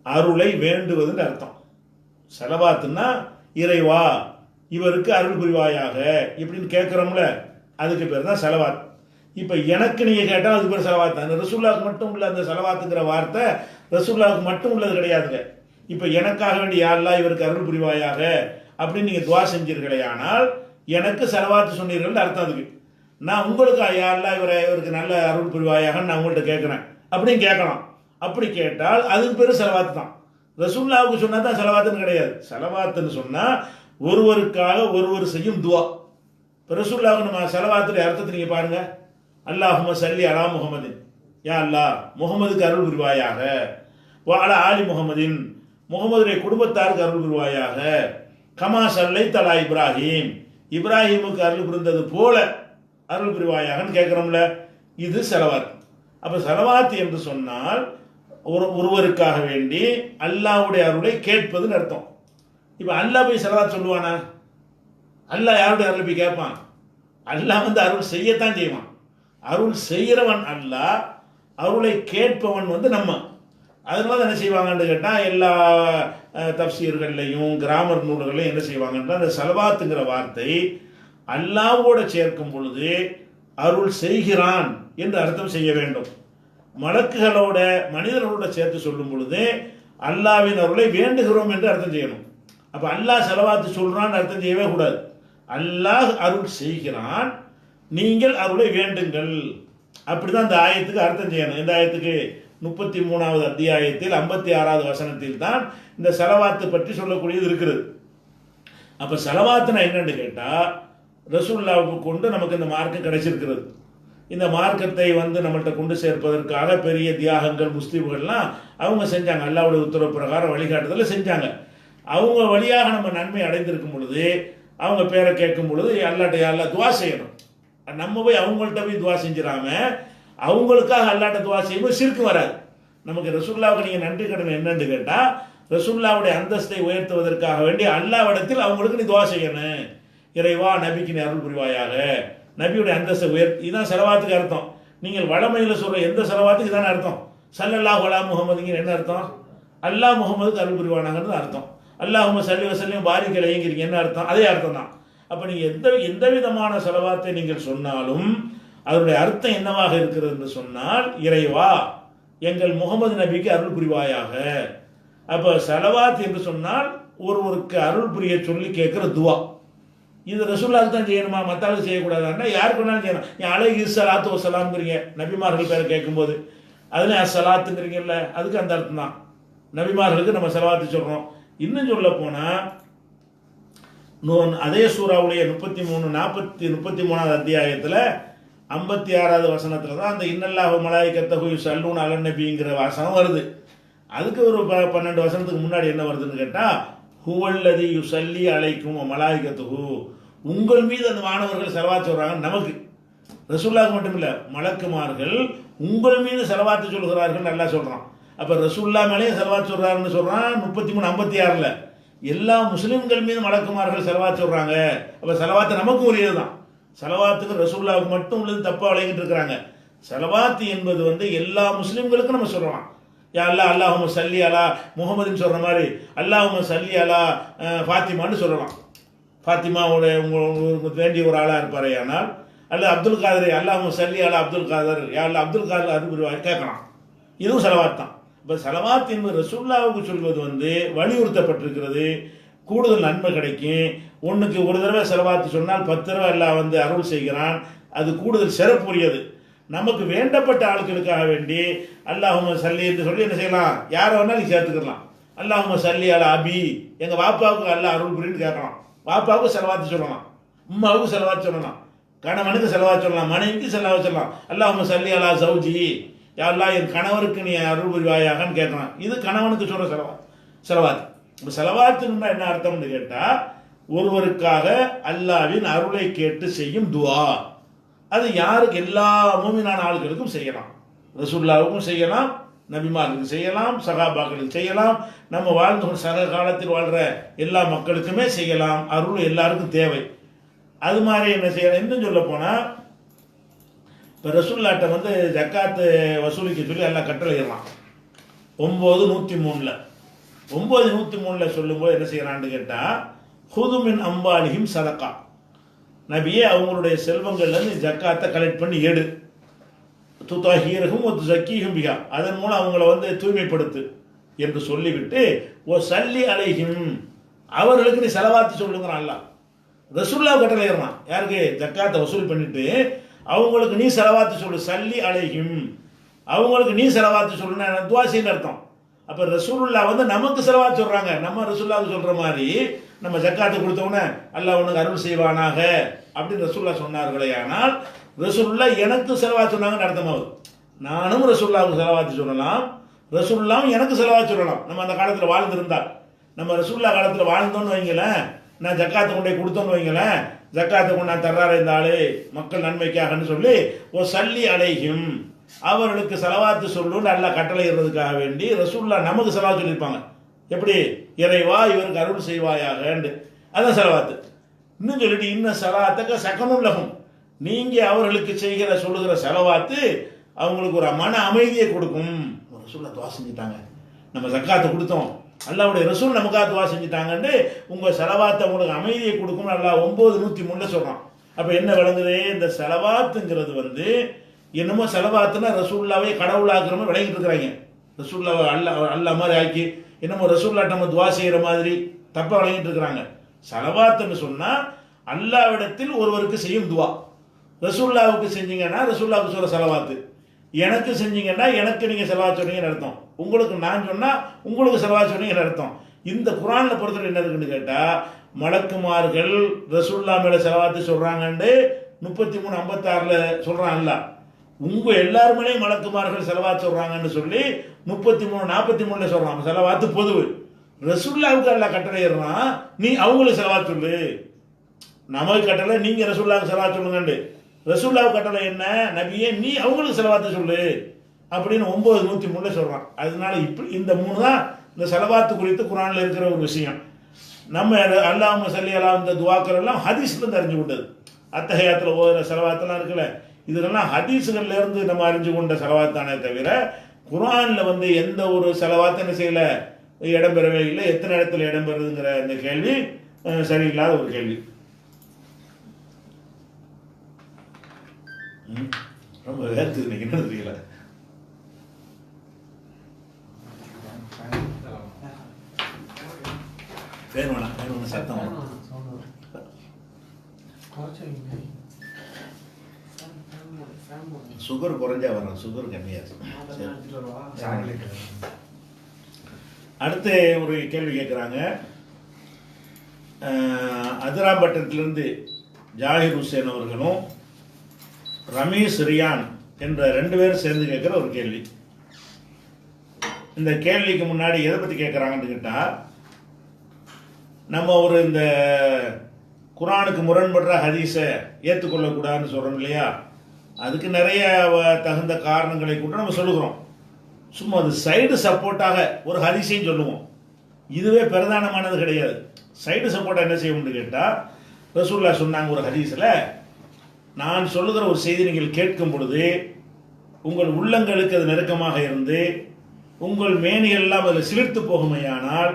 அருளை வேண்டுவதுன்னு அர்த்தம். செலவாத்துன்னா இறைவா இவருக்கு அருள் புரிவாயாக இப்படின்னு கேட்குறோம்ல, அதுக்கு பேர் தான் செலவாத். இப்போ எனக்கு நீங்கள் கேட்டால் அதுக்கு பேர் செலவாத் தான். ரசூல்லாவுக்கு மட்டும் உள்ள அந்த செலவாத்துங்கிற வார்த்தை ரசூல்லாவுக்கு மட்டும் உள்ளது கிடையாதுங்க. இப்போ எனக்காக வேண்டிய யா அல்லாஹ் இவருக்கு அருள் புரிவாயாக அப்படின்னு நீங்கள் துவா செஞ்சீர்களே, ஆனால் எனக்கு செலவாத்து சொன்னீர்கள் அர்த்தம். அதுக்கு நான் உங்களுக்கு யா அல்லாஹ் இவருக்கு நல்ல அருள் புரிவாயாகன்னு நான் உங்கள்கிட்ட கேட்குறேன் அப்படின்னு கேட்கலாம். அப்படி கேட்டால் அதுக்கு பேர் செலவாத்து தான். ரசூல்லாவுக்கு சொன்னா தான் செலவாத்துன்னு கிடையாது. செலவாத்துன்னு சொன்னால் ஒருவருக்காக ஒருவர் செய்யும் துவா. இப்போ ரசூல்லாவுக்கு நம்ம செலவாத்துடைய அர்த்தத்தை நீங்கள் பாருங்க, அல்லாஹும்ம ஸல்லி அலா முஹம்மதின், யா அல்லாஹ் முகமதுக்கு அருள் புரிவாயாக, வ அலா ஆலி முஹம்மதின் முகமதுடைய குடும்பத்தாருக்கு அருள் புரிவாயாக, கமா ஸல்லைத அலா இப்ராஹிம் இப்ராஹிமுக்கு அருள் புரிந்தது போல அருள் புரிவாயாகன்னு கேட்குறோம்ல, இது செலவாத். அப்போ செலவாத் என்று சொன்னால் ஒருவருக்காக வேண்டி அல்லாஹ்வுடைய அருளை கேட்பதுன்னு அர்த்தம். இப்போ அல்லாஹ் போய் செலவாத் சொல்லுவானா? அல்லாஹ் யாருடைய அருளை போய் கேட்பான்? அல்லாஹ் வந்து அருள் செய்யத்தான் செய்வான். அருள் செய்கிறவன் அல்லாஹ், அருளை கேட்பவன் வந்து நம்ம. அதனால என்ன செய்வாங்கன்னு கேட்டால் எல்லா தப்சீர்கள்லையும் கிராமர் நூல்களையும் என்ன செய்வாங்கன்னா அந்த சலவாத்துங்கிற வார்த்தை அல்லாவோட சேர்க்கும் பொழுது அருள் செய்கிறான் என்று அர்த்தம் செய்ய வேண்டும். மலக்குகளோட மனிதர்களோட சேர்த்து சொல்லும் பொழுது அல்லாவின் அருளை வேண்டுகிறோம் என்று அர்த்தம் செய்யணும். அப்போ அல்லாஹ் செலவாத்து சொல்றான்னு அர்த்தம் செய்யவே கூடாது. அல்லாஹ் அருள் செய்கிறான், நீங்கள் அருளை வேண்டுங்கள், அப்படிதான் இந்த ஆயத்துக்கு அர்த்தம் செய்யணும். இந்த ஆயத்துக்கு 33வது அத்தியாயத்தில் 56வது வசனத்தில் தான் இந்த செலவாத்து பற்றி சொல்லக்கூடியது இருக்கிறது. அப்போ செலவாத்துனா என்னன்னு கேட்டால் ரசூலுல்லாஹ்வுக்கு கொண்டு நமக்கு இந்த மார்க்கம் கிடைச்சிருக்கிறது. இந்த மார்க்கத்தை வந்து நம்மள்கிட்ட கொண்டு சேர்ப்பதற்காக பெரிய தியாகங்கள் முஸ்லீம்கள்லாம் அவங்க செஞ்சாங்க. அல்லாஹ்வுடைய உத்தரவு பிரகாரம் வழிகாட்டுதல செஞ்சாங்க. அவங்க வழியாக நம்ம நன்மை அடைந்திருக்கும் பொழுது அவங்க பேரை கேட்கும் பொழுது அல்லாட்ட அல்லாஹ் துவா செய்யணும். நம்ம போய் அவங்கள்ட்ட போய் துவா செஞ்சிடாம அவங்களுக்காக அல்லாட்ட துவா செய்யும்போது சிறுக்கு வராது. நமக்கு ரசூலுல்லாஹ்வுக்கு நீங்கள் நன்றி கடன் என்னன்னு கேட்டால் ரசூலுல்லாஹ்வுடைய அந்தஸ்தை உயர்த்துவதற்காக வேண்டி அல்லாஹ்விடத்தில் அவங்களுக்கு நீ துவா செய்யணும். இறைவா நபிக்கு நீ அருள் புரிவாயாக, நபியுடைய அந்தஸ்தை இதுதான் செலவாத்துக்கு அர்த்தம். நீங்கள் வளமையில் சொல்ற எந்த செலவாத்துக்கு இதான அர்த்தம். ஸல்லல்லாஹு அலா முஹம்மதுங்கிற என்ன அர்த்தம்? அல்லாஹ் முகமதுக்கு அருள் புரிவானாங்கிறது அர்த்தம். அல்லாஹும்ம ஸல்லி வஸல்லிம் பாரிக் அலைஹிங்கிறீங்க என்ன அர்த்தம்? அதே அர்த்தம் தான். அப்போ நீங்கள் எந்த விதமான செலவாத்தை நீங்கள் சொன்னாலும் அதனுடைய அர்த்தம் என்னவாக இருக்கிறது என்று சொன்னால் இறைவா எங்கள் முகமது நபிக்கு அருள் புரிவாயாக. அப்போ செலவாத் என்று சொன்னால் ஒருவருக்கு அருள் புரிய சொல்லி கேட்குற துவா. இது ரசூலுல்லாஹ்வுக்கு தான் செய்யணுமா, மற்றவங்களுக்கு செய்யக்கூடாதுன்னா யாருக்கு வேணாலும் செய்யணும். என் அலைஹி ஸலாத்து வஸலாம்ங்கிறீங்க நபிமார்கள் பேரை கேட்கும்போது, அதில் அஸ்ஸலாத்துங்கிறீங்கல்ல, அதுக்கு அந்த அர்த்தம் தான். நபிமார்களுக்கு நம்ம செலவாத்து சொல்கிறோம். இன்னும் சொல்ல போனால் அதே சூறாவுடைய 33வது அத்தியாயத்தில் 56வது வசனத்தில் தான் அந்த இன்னல்லாஹு மலாயிகத்தஹு யுஸல்லூன அலன் நபிங்கிற வசனம் வருது. அதுக்கு ஒரு 12 வசனத்துக்கு முன்னாடி என்ன வருதுன்னு கேட்டால் ஹுவல்லதி யுஸல்லி அலைக்கும் மலாயிகத்தஹு, உங்கள் மீது அந்த மாணவர்கள் செலவாத்து சொல்கிறாங்க. நமக்கு ரசூலுல்லாஹ்க்கு மட்டும் இல்லை, மலக்குமார்கள் உங்கள் மீது செலவாத்து சொல்கிறார்கள் நல்லா சொல்கிறான். அப்போ ரசூலுல்லாஹ் மேலேயும் செலவாத்து சொல்கிறாருன்னு சொல்கிறான் 33:56. எல்லா முஸ்லிம்கள் மீது மலக்குமார்கள் செலவாத்து சொல்கிறாங்க. அப்போ செலவாத்து நமக்கு உரியது தான். செலவாத்துக்கு ரசூலுல்லாஹ்வுக்கு மட்டும் உள்ளது தப்பாக விளையிட்டு இருக்கிறாங்க. செலவாத்து என்பது வந்து எல்லா முஸ்லிம்களுக்கும் நம்ம சொல்லலாம். யா அல்லாஹ் அல்லாஹும்ம ஸல்லி அலா முஹம்மதுன்னு சொல்கிற மாதிரி அல்லாஹும்ம ஸல்லி அலா ஃபாத்திமான்னு சொல்லலாம். ஃபாத்திமாவுடைய உங்களுக்கு வேண்டிய ஒரு ஆளாக இருப்பாரே ஆனால் அல்ல அப்துல் காதர் அல்லாஹும்ம ஸல்லி அலா அப்துல் காதர் யா அல்லாஹ் அப்துல் காதர் அருள் கேட்கலாம். இதுவும் செலவாத் தான். இப்போ செலவாத் என்பது ரசூலுல்லாஹ்வுக்கு சொல்வது வந்து வலியுறுத்தப்பட்டிருக்கிறது. கூடுதல் நன்மை கிடைக்கும். ஒன்றுக்கு ஒரு தடவை செலவாத்து சொன்னால் 10 தடவை அல்லாஹ் வந்து அருள் செய்கிறான். அது கூடுதல் சிறப்புரியது. நமக்கு வேண்டப்பட்ட ஆட்களுக்காக வேண்டி அல்லாஹும்ம ஸல்லி என்று சொல்லி என்ன செய்யலாம், யாரை வேணாலும் நீ சேர்த்துக்கலாம். அல்லாஹும்ம ஸல்லி அலா அபி, எங்கள் வாப்பாவுக்கு அல்லாஹ் அருள் புரின்னு கேட்கலாம். வாப்பாவுக்கு செலவாத்து சொல்லலாம், உம்மாவுக்கு செலவாத்து சொல்லலாம், கணவனுக்கு செலவாத்து சொல்லலாம், மனைவிக்கு செலவாத்து சொல்லலாம். அல்லாஹும்ம ஸல்லி அலா ஸௌஜி, யா அல்லாஹ் என் கணவருக்கு நீ அருள் புரிவாயாகன்னு கேட்கலாம். இது கணவனுக்கு சொல்கிற செலவாத்து. இப்போ செலவாத்துன்னா என்ன அர்த்தம்னு கேட்டால் ஒருவருக்காக அல்லாஹ்வின் அருளை கேட்டு செய்யும் துவா. அது யாருக்கு, எல்லா மூமினான ஆட்களுக்கும் செய்யலாம். ரசூலுல்லாஹ்வுக்கும் செய்யலாம், நபிமார்களுக்கு செய்யலாம், சகாபாக்களுக்கு செய்யலாம், நம்ம வாழ்ந்து சக காலத்தில் வாழ்கிற எல்லா மக்களுக்குமே செய்யலாம். அருள் எல்லாருக்கும் தேவை. அது மாதிரி என்ன செய்யலாம் இன்னும் சொல்ல போனால் இப்போ ரசூலுல்லாஹ்ட்ட வந்து ஜக்காத்து வசூலிக்க சொல்லி எல்லாம் கட்டளையிடலாம். 9:103 9:103 சொல்லும்போது என்ன செய்யறான்னு கேட்டால் ஹுதுமின் அம்பாலிஹிம் சதகா, நபியே அவங்களுடைய செல்வங்கள்லேருந்து ஜக்காத்தை கலெக்ட் பண்ணி எடு, துதாஹீரஹும் வ துஸக்கீஹும் பிஹா, அதன் மூலம் அவங்கள வந்து தூய்மைப்படுத்து என்று சொல்லிவிட்டு ஓ ஸல்லி அலைஹிம், அவர்களுக்கு நீ செலவாத்து சொல்லுங்கிறான். அல்லாஹ் ரசூலுல்லாஹ் கட்டளையிடறான். யாருக்கு? ஜக்காத்தை வசூல் பண்ணிட்டு அவங்களுக்கு நீ செலவாத்து சொல்லு, ஸல்லி அலைஹிம், அவங்களுக்கு நீ செலவாத்து சொல்லுன்னா துவா செய்யன்னு அர்த்தம். அப்போ ரசூலுல்லாஹ் வந்து நமக்கு செலவாத்து சொல்கிறாங்க. நம்ம ரசூலுல்லாஹ்க்கு சொல்கிற மாதிரி நம்ம ஜக்காத்து கொடுத்தோன்னே அல்லாஹ் உனக்கு அருள் செய்வானாக அப்படின்னு ரசூலுல்லாஹ் சொன்னார்களே, ஆனால் ரசூலுல்லாஹ் எனக்கு செலவாத்து சொன்னாங்கன்னு அர்த்தமாகுது. நானும் ரசூலுல்லாஹ்வுக்கு செலவாத்து சொல்லலாம், ரசூலுல்லாஹ்வும் எனக்கு செலவாத்து சொல்லலாம். நம்ம அந்த காலத்தில் வாழ்ந்திருந்தால், நம்ம ரசூலுல்லாஹ் காலத்தில் வாழ்ந்தோன்னு வைங்களேன், நான் ஜக்காத்தை கொண்டே கொடுத்தோன்னு வைங்களேன், ஜக்காத்தை கொண்டு நான் தர்றாரு இந்த ஆளு மக்கள் நன்மைக்காகன்னு சொல்லி ஓ ஸல்லி அலைஹிம், அவர்களுக்கு செலவாத்து சொல்லுன்னு அல்லாஹ் கட்டளையிடுறதுக்காக வேண்டி ரசூலுல்லாஹ் நமக்கு செலவாத்து சொல்லியிருப்பாங்க. எப்படி? இறைவா இவருக்கு அருள் செய்வாயாக, அதான் செலவாத்து. இன்னும் சொல்லிட்டு இன்ன ஸலாத்தக ஸகனுன் லஹும், நீங்கள் அவர்களுக்கு சொல்லுகிற செலவாத்து அவங்களுக்கு ஒரு மன அமைதியை கொடுக்கும். ரசூல்லா துவா செஞ்சுட்டாங்க, நம்ம ஜக்காத்தை கொடுத்தோம், அல்லாஹ்வுடைய ரசூல் நமக்காக துவா செஞ்சுட்டாங்கன்னு உங்கள் செலவாத்தை உங்களுக்கு அமைதியை கொடுக்கும். அல்லாஹ் 9:103 சொல்கிறான். அப்போ என்ன விளங்குது? இந்த செலவாத்துங்கிறது என்னமோ செலவாத்துனா ரசூல்லாவே கடவுளாக்குற மாதிரி விளங்கிட்டு இருக்கிறாங்க. ரசூல்லாவை அல்லா மாதிரி ஆக்கி என்னமோ ரசூல்லாட்ட நம்ம துவா செய்கிற மாதிரி தப்பாக விளங்கிட்டு இருக்கிறாங்க. செலவாத்துன்னு சொன்னால் அல்லாவிடத்தில் ஒருவருக்கு செய்யும் துவா. ரசூல்லாவுக்கு செஞ்சீங்கன்னா ரசூல்லாவுக்கு சொல்கிற செலவாத்து, எனக்கு செஞ்சீங்கன்னா எனக்கு நீங்கள் செலவாத்து சொன்னீங்கன்னு அர்த்தம், உங்களுக்கு நான் சொன்னால் உங்களுக்கு செலவாத்து சொன்னீங்கன்னு அர்த்தம். இந்த குர்ஆனில் பொறுத்தவரை என்ன இருக்குன்னு கேட்டால், மலக்குமார்கள் ரசூல்லா மேலே செலவாத்து சொல்கிறாங்கன்னு 33:56 சொல்கிறான்ல, உங்கள் எல்லாருமே மலக்குமார்கள் செலவாத்து சொல்கிறாங்கன்னு சொல்லி 33:43 சொல்கிறான். செலவாத்து பொதுவு. ரசூல்லாவுக்கு அல்ல கட்டளை ஏறான், நீ அவங்களுக்கு செலவாத்து சொல்லு. நமக்கு கட்டளை நீங்கள் ரசூல்லாவுக்கு செலவாத்து சொல்லுங்கண்டு. ரசூல்லாவுக்கு கட்டளை என்ன? நபியே நீ அவங்களுக்கு செலவாத்து சொல்லு அப்படின்னு 9:103 சொல்கிறான். அதனால இப்படி இந்த 3 தான் இந்த செலவாத்து குறித்து குர்ஆனில் இருக்கிற ஒரு விஷயம். நம்ம அல்லாஹும்ம ஸல்லி அலா இந்த துவாக்கள் எல்லாம் ஹதீஸ்லேருந்து அறிஞ்சு கொண்டது. அத்தஹியாத்தில் ஓதுற செலவாத்தெல்லாம் இருக்குல்ல, இதெல்லாம் ஹதீஸுகள்லேருந்து நம்ம அறிஞ்சு கொண்ட செலவாத்தானே தவிர குர்ஆனில் எந்த ஒரு செலவாத்தை என்ன செய்யல, இடம்பெறவே இல்லை. எத்தனை இடத்துல இடம்பெறுதுங்கிற இந்த கேள்வி சரியில்லாத ஒரு கேள்வி. ரொம்ப வேர்த்து இன்னைக்கு என்ன தெரியல. ஃபேன் வேணாம் சத்தம் வேணும். சுகர் குறைஞ்சா வரும், சுகர் கம்மியாக. அடுத்து ஒரு கேள்வி கேட்குறாங்க. அதிராம்பட்டத்திலிருந்து ஜாகிர் ஹுசேன் அவர்களும் ரமீஸ் ரியான் என்ற 2 பேரும் சேர்ந்து கேட்குற ஒரு கேள்வி. இந்த கேள்விக்கு முன்னாடி எதை பற்றி கேட்குறாங்கன்னு கேட்டால், நம்ம இந்த குர்ஆனுக்கு முரண்படுற ஹதீஸை ஏற்றுக்கொள்ளக்கூடாதுன்னு சொல்கிறோம் இல்லையா, அதுக்கு நிறைய தகுந்த காரணங்களை கூட நம்ம சொல்லுகிறோம். சும்மா அது சைடு சப்போர்ட்டாக ஒரு ஹதீஸையும் சொல்லுவோம். இதுவே பிரதானமானது கிடையாது. சைடு சப்போர்ட்டாக என்ன செய்யணும்னு கேட்டால், ரசூல்லா சொன்னாங்க ஒரு ஹதீஸில், நான் சொல்லுகிற ஒரு செய்தி நீங்கள் கேட்கும் பொழுது உங்கள் உள்ளங்களுக்கு அது நெருக்கமாக இருந்து உங்கள் மேனிகள் எல்லாம் அதில் சிலிர்த்து போகுமையானால்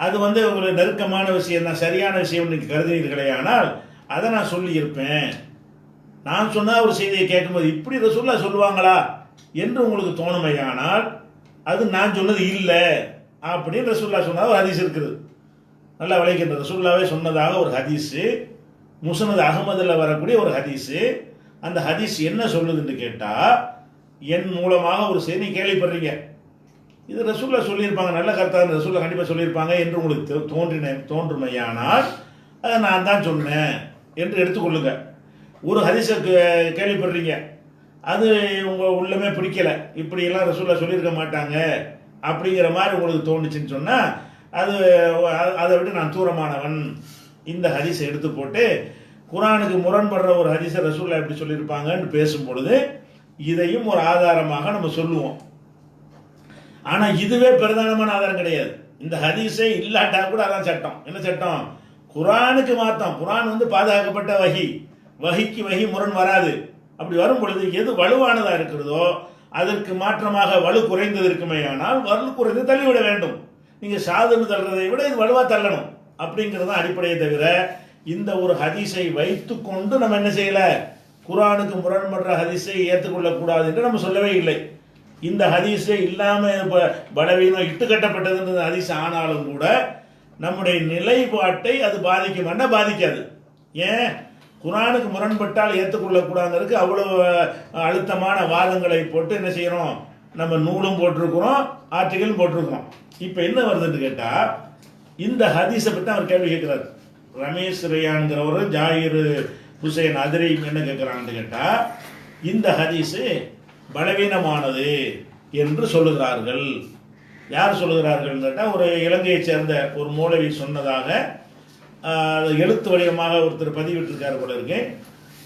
அது ஒரு நெருக்கமான விஷயம் தான், சரியான விஷயம் நீங்கள் கருதினீர்களே, ஆனால் அதை நான் சொல்லியிருப்பேன். நான் சொன்ன ஒரு செய்தியை கேட்கும்போது இப்படி ரசூல்லா சொல்லுவாங்களா என்று உங்களுக்கு தோணுமையானால் அது நான் சொன்னது இல்லை அப்படின்னு ரசூல்லா சொன்னதாக ஒரு ஹதீஸ் இருக்குது. நல்லா விளைக்கின்ற ரசூல்லாவே சொன்னதாக ஒரு ஹதீஸு, முஸ்னத் அஹ்மதில் வரக்கூடிய ஒரு ஹதீஸு. அந்த ஹதீஸ் என்ன சொல்லுதுன்னு கேட்டால், என் மூலமாக ஒரு செய்தி கேள்விப்படுறீங்க, இது ரசூல்லா சொல்லியிருப்பாங்க, நல்ல கருத்தாக ரசூல்லா கண்டிப்பாக சொல்லியிருப்பாங்க என்று உங்களுக்கு தோன்றுமையானால் அதை நான் தான் சொன்னேன் என்று எடுத்துக்கொள்ளுங்க. ஒரு ஹதீஸை கேள்விப்படுறீங்க, அது உங்கள் உள்ளமே பிடிக்கலை, இப்படியெல்லாம் ரசூல்லா சொல்லியிருக்க மாட்டாங்க அப்படிங்கிற மாதிரி உங்களுக்கு தோணுச்சுன்னு சொன்னால் அதை விட நான் தூரமானவன். இந்த ஹதீஸை எடுத்து போட்டு குர்ஆனுக்கு முரண்படுற ஒரு ஹதீஸை ரசூல்லா எப்படி சொல்லியிருப்பாங்கன்னு பேசும் பொழுது இதையும் ஒரு ஆதாரமாக நம்ம சொல்லுவோம். ஆனால் இதுவே பிரதானமான ஆதாரம் கிடையாது. இந்த ஹதீஸே இல்லாட்டா கூட அதான் சட்டம். என்ன சட்டம்? குர்ஆனுக்கு மாத்தம். குர்ஆன் பாதுகாக்கப்பட்ட வஹிக்கு வஹி முரண் வராது. அப்படி வரும் பொழுது எது வலுவானதாக இருக்கிறதோ அதற்கு மாற்றமாக வலு குறைந்தது இருக்குமே, ஆனால் வலு குறைந்து தள்ளிவிட வேண்டும். நீங்கள் சாதுன்னு தள்ளுறதை விட இது வலுவாக தள்ளணும் அப்படிங்கிறது தான் அடிப்படையை தவிர இந்த ஒரு ஹதீஸை வைத்து கொண்டு நம்ம என்ன செய்யலை, குர்ஆனுக்கு முரண்படுற ஹதீஸை ஏற்றுக்கொள்ளக்கூடாது என்று நம்ம சொல்லவே இல்லை. இந்த ஹதீஸே இல்லாமல் பலவீனம் இட்டு கட்டப்பட்டதுன்றது ஹதீஸ் ஆனாலும் கூட நம்முடைய நிலைப்பாட்டை அது பாதிக்குமான்னா பாதிக்காது. ஏன்? குர்ஆனுக்கு முரண்பட்டால் ஏற்றுக்கொள்ளக்கூடாதுங்கிறதுக்கு அவ்வளோ அழுத்தமான வாதங்களை போட்டு என்ன செய்யணும், நம்ம நூலும் போட்டிருக்கிறோம், ஆர்டிகளும் போட்டிருக்கிறோம். இப்போ என்ன வருதுன்னு கேட்டால், இந்த ஹதீஸை பற்றி அவர் கேள்வி கேட்குறாரு. ரமேஷ் ரியான்கிறவர் ஜாகிர் ஹுசைன் அதிரி என்ன கேட்குறாங்கன்னு கேட்டால், இந்த ஹதீஸு பலவீனமானது என்று சொல்லுகிறார்கள். யார் சொல்லுகிறார்கள் கேட்டால், ஒரு இலங்கையைச் சேர்ந்த ஒரு மௌலவி சொன்னதாக எழுத்து வடிவமாக ஒருத்தர் பதிவிட்டிருக்காரு போல இருக்கு.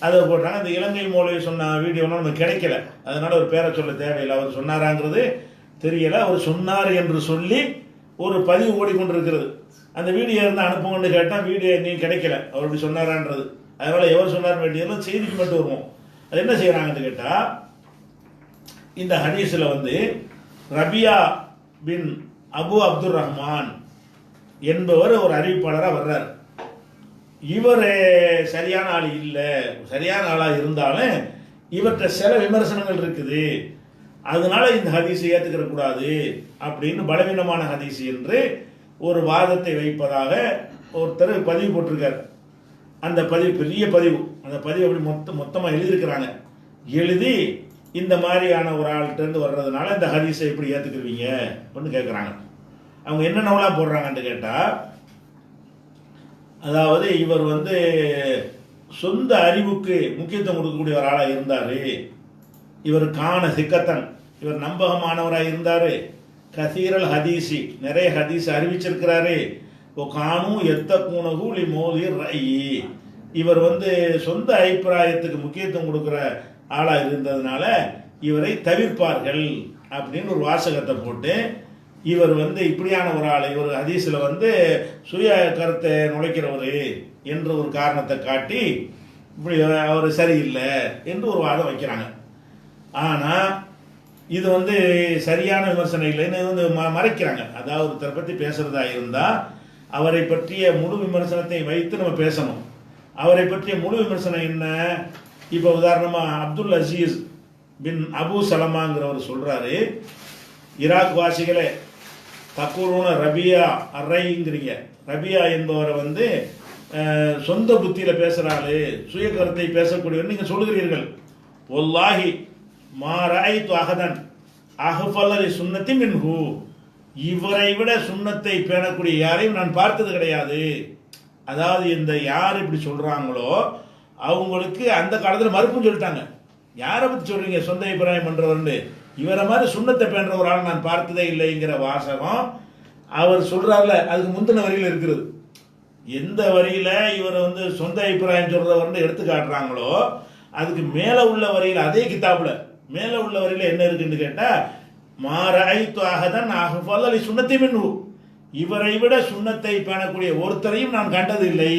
அதை போட்டாங்க. அந்த இலங்கை மௌலவி சொன்ன வீடியோலாம் நமக்கு கிடைக்கல, அதனால ஒரு பேரை சொல்ல தேவையில்லை. அவர் சொன்னாராங்கிறது தெரியலை. அவர் சொன்னார் என்று சொல்லி ஒரு பதிவு ஓடிக்கொண்டிருக்கிறது. அந்த வீடியோ இருந்தால் அனுப்புங்கன்னு கேட்டால் வீடியோ நீ கிடைக்கல, அவர் இப்படி சொன்னாரான்றது. அதனால் எவர் சொன்னார் வேண்டியதெல்லாம் செய்திக்கு மட்டும் வருவோம். அது என்ன செய்கிறாங்கன்னு கேட்டால், இந்த ஹதீஸில் வந்து ரபியா பின் அபு அப்துல் ரஹ்மான் என்பவர் ஒரு அறிவிப்பாளராக வர்றார். இவர் சரியான ஆள் இல்லை, சரியான ஆளாக இருந்தாலும் இவர்கிட்ட சில விமர்சனங்கள் இருக்குது, அதனால இந்த ஹதீஸை ஏற்றுக்கிற கூடாது அப்படின்னு பலவீனமான ஹதீஸ் என்று ஒரு வாதத்தை வைப்பதாக ஒருத்தர் பதிவு போட்டிருக்கார். அந்த பதிவு பெரிய பதிவு, அந்த பதிவு அப்படி மொத்தமாக எழுதியிருக்கிறாங்க. எழுதி இந்த மாதிரியான ஒரு ஆள்கிட்டருந்து வர்றதுனால இந்த ஹதீஸை எப்படி ஏற்றுக்குருவீங்க அப்படின்னு கேட்குறாங்க. அவங்க என்னென்னலாம் போடுறாங்கன்னு கேட்டால், அதாவது இவர் வந்து சொந்த அறிவுக்கு முக்கியத்துவம் கொடுக்கக்கூடிய ஒரு ஆளாக இருந்தார், இவர் காண சிக்கத்தன், இவர் நம்பகமானவராக இருந்தார், கசீரல் ஹதீசி நிறைய ஹதீஸ் அறிவிச்சிருக்கிறாரு, இப்போ காணும் எத்த கூணகுலி மோதி ரை, இவர் வந்து சொந்த அபிப்பிராயத்துக்கு முக்கியத்துவம் கொடுக்குற ஆளாக இருந்ததுனால இவரை தவிர்ப்பார்கள் அப்படின்னு ஒரு வாசகத்தை போட்டு, இவர் வந்து இப்படியான ஒரு ஆள், இவர் ஹதீஸில் வந்து சுய கருத்தை நுழைக்கிறவர் என்ற ஒரு காரணத்தை காட்டி இப்படி அவர் சரியில்லை என்று ஒரு வாதம் வைக்கிறாங்க. ஆனால் இது வந்து சரியான விமர்சனம் இல்லைன்னு வந்து மறைக்கிறாங்க. அதாவது ஒருத்தரை பற்றி பேசுகிறதா இருந்தால் அவரை பற்றிய முழு விமர்சனத்தை வைத்து நம்ம பேசணும். அவரை பற்றிய முழு விமர்சனம் என்ன? இப்போ உதாரணமாக அப்துல் அசீஸ் பின் அபு சலமாங்கிறவர் சொல்கிறாரு, ஈராக் வாசிகளே தக்கூரூன ரபியா அரைங்கிறீங்க, ரபியா என்பவரை வந்து சொந்த புத்தியில் பேசுகிறாள், சுய கருத்தை பேசக்கூடியவர் நீங்கள் சொல்லுகிறீர்கள். ஒல்லாஹி மாராய் து அகதன் அஹ்ஃபல்லி சுன்னத்தி மின்ஹு, இவரை விட சுன்னத்தை பேணக்கூடிய யாரையும் நான் பார்த்தது கிடையாது. அதாவது இந்த யார் இப்படி சொல்கிறாங்களோ அவங்களுக்கு அந்த காலத்தில் மறுப்புன்னு சொல்லிட்டாங்க. யாரை பற்றி சொல்கிறீங்க சொந்த அபிப்பிராயம் பண்ணுறவர்னு? இவரை மாதிரி சுண்ணத்தை பேன்ற ஒரு ஆள் நான் பார்த்ததே இல்லைங்கிற வாசகம் அவர் சொல்கிறார்ல, அதுக்கு முந்தின வரியில் இருக்கிறது. எந்த வரியில் இவர் வந்து சொந்த அபிப்பிராயம் சொல்கிறவர்னு எடுத்து காட்டுறாங்களோ அதுக்கு மேலே உள்ள வரியில், அதே கிதாபில் மேலே உள்ள வரியில் என்ன இருக்குன்னு கேட்டால், மாராய் துவாகதன் அஹ்ஃபல்லி சுன்னத்தி மின்ஹு, இவரை விட சுண்ணத்தை பேணக்கூடிய ஒருத்தரையும் நான் கண்டது இல்லை,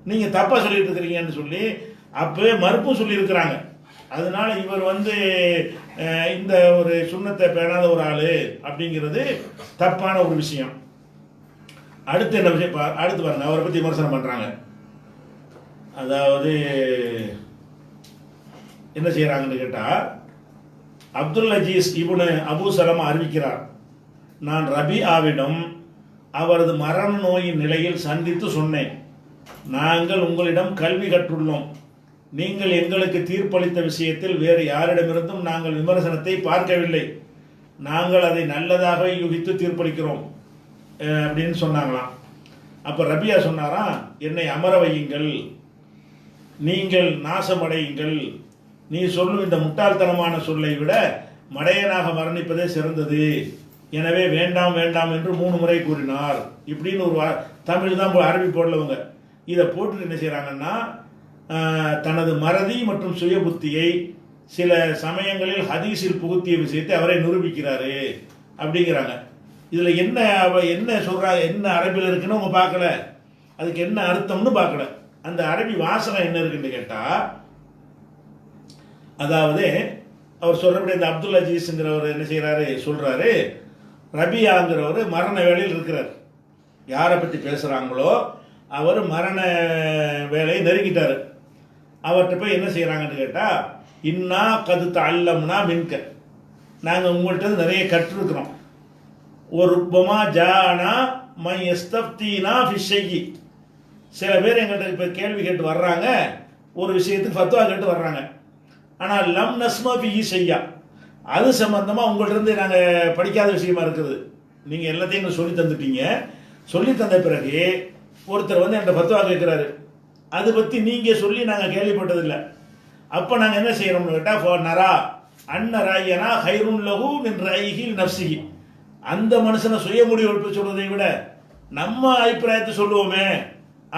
நீங்கள் தப்பாக சொல்லிட்டு இருக்கிறீங்கன்னு சொல்லி அப்போவே மறுப்பும் சொல்லியிருக்கிறாங்க. அதனால இவர் வந்து இந்த ஒரு சுண்ணத்தை பேணாத ஒரு ஆள் அப்படிங்கிறது தப்பான ஒரு விஷயம். அடுத்து என்ன விஷயம்? அடுத்து பாருங்க, அவரை பற்றி விமர்சனம் பண்ணுறாங்க. அதாவது என்ன செய்கிறாங்கன்னு கேட்டால், அப்துல் அஜீஸ் இப்னு அபு சலமா அறிவிக்கிறார், நான் ரபிஆவிடம் அவரது மரண நோயின் நிலையில் சந்தித்து சொன்னேன், நாங்கள் உங்களிடம் கல்வி கற்றுள்ளோம், நீங்கள் எங்களுக்கு தீர்ப்பளித்த விஷயத்தில் வேறு யாரிடமிருந்தும் நாங்கள் விமர்சனத்தை பார்க்கவில்லை, நாங்கள் அதை நல்லதாக யூகித்து தீர்ப்பளிக்கிறோம் அப்படின்னு சொன்னாங்களாம். அப்போ ரபியா சொன்னாராம், என்னை அமர வையுங்கள், நீங்கள் நாசமடையுங்கள், நீ சொல்லும் இந்த முட்டாள்தனமான சொல்லை விட மடையனாக மரணிப்பதே சிறந்தது, எனவே வேண்டாம் வேண்டாம் என்று 3 முறை கூறினார். இப்படின்னு ஒரு தமிழ் தான் அரபி போடலவங்க. இதை போட்டுட்டு என்ன செய்கிறாங்கன்னா, தனது மறதி மற்றும் சுய புத்தியை சில சமயங்களில் ஹதீஸில் புகுத்திய விஷயத்தை அவரை நிரூபிக்கிறாரு அப்படிங்கிறாங்க. இதில் என்ன என்ன சொல்கிறாங்க, என்ன அரபியில் இருக்குன்னு அவங்க பார்க்கல, அதுக்கு என்ன அர்த்தம்னு பார்க்கல. அந்த அரபி வாசகம் என்ன இருக்குன்னு கேட்டால், அதாவது அவர் சொல்கிறபடி இந்த அப்துல் அஜீஸ்ங்கிறவர் என்ன செய்கிறாரு சொல்கிறாரு, ரபியாங்கிறவர் மரண வேலையில் இருக்கிறார், யாரை பற்றி பேசுகிறாங்களோ அவர் மரண வேலையை நெருங்கிட்டார். அவர்கிட்ட போய் என்ன செய்கிறாங்கன்னு கேட்டால், இன்னா கது அல்லம்னா மின்க, நாங்கள் உங்கள்கிட்ட நிறைய கற்றுருக்குறோம், ஒரு ருப்பமா ஜானா மை எஸ்தப்தீனா ஃபிஷையி, சில பேர் எங்கள்கிட்ட இப்போ கேள்வி கேட்டு வர்றாங்க, ஒரு விஷயத்துக்கு ஃபத்வா கேட்டு வர்றாங்க, ஆனால் லம் நஸ்மா ஃபி செய்யா, அது சம்பந்தமாக உங்கள்கிட்ட நாங்கள் படிக்காத விஷயமா இருக்குது, நீங்கள் எல்லாத்தையும் எங்களுக்கு சொல்லி தந்துட்டீங்க, சொல்லி தந்த பிறகு ஒருத்தர் வந்து என்கிட்ட ஃபத்வா கேட்குறாரு, அதை பற்றி நீங்கள் சொல்லி நாங்கள் கேள்விப்பட்டதில்லை, அப்போ நாங்கள் என்ன செய்கிறோம்னு கேட்டால், நரா அன்னராயனா ஹைருன் லஹு மின் ராயிஹில் நஃப்ஸிஹி, அந்த மனுஷனை சுய முடிவு எடுத்து சொல்வதை விட நம்ம அபிப்பிராயத்தை சொல்லுவோமே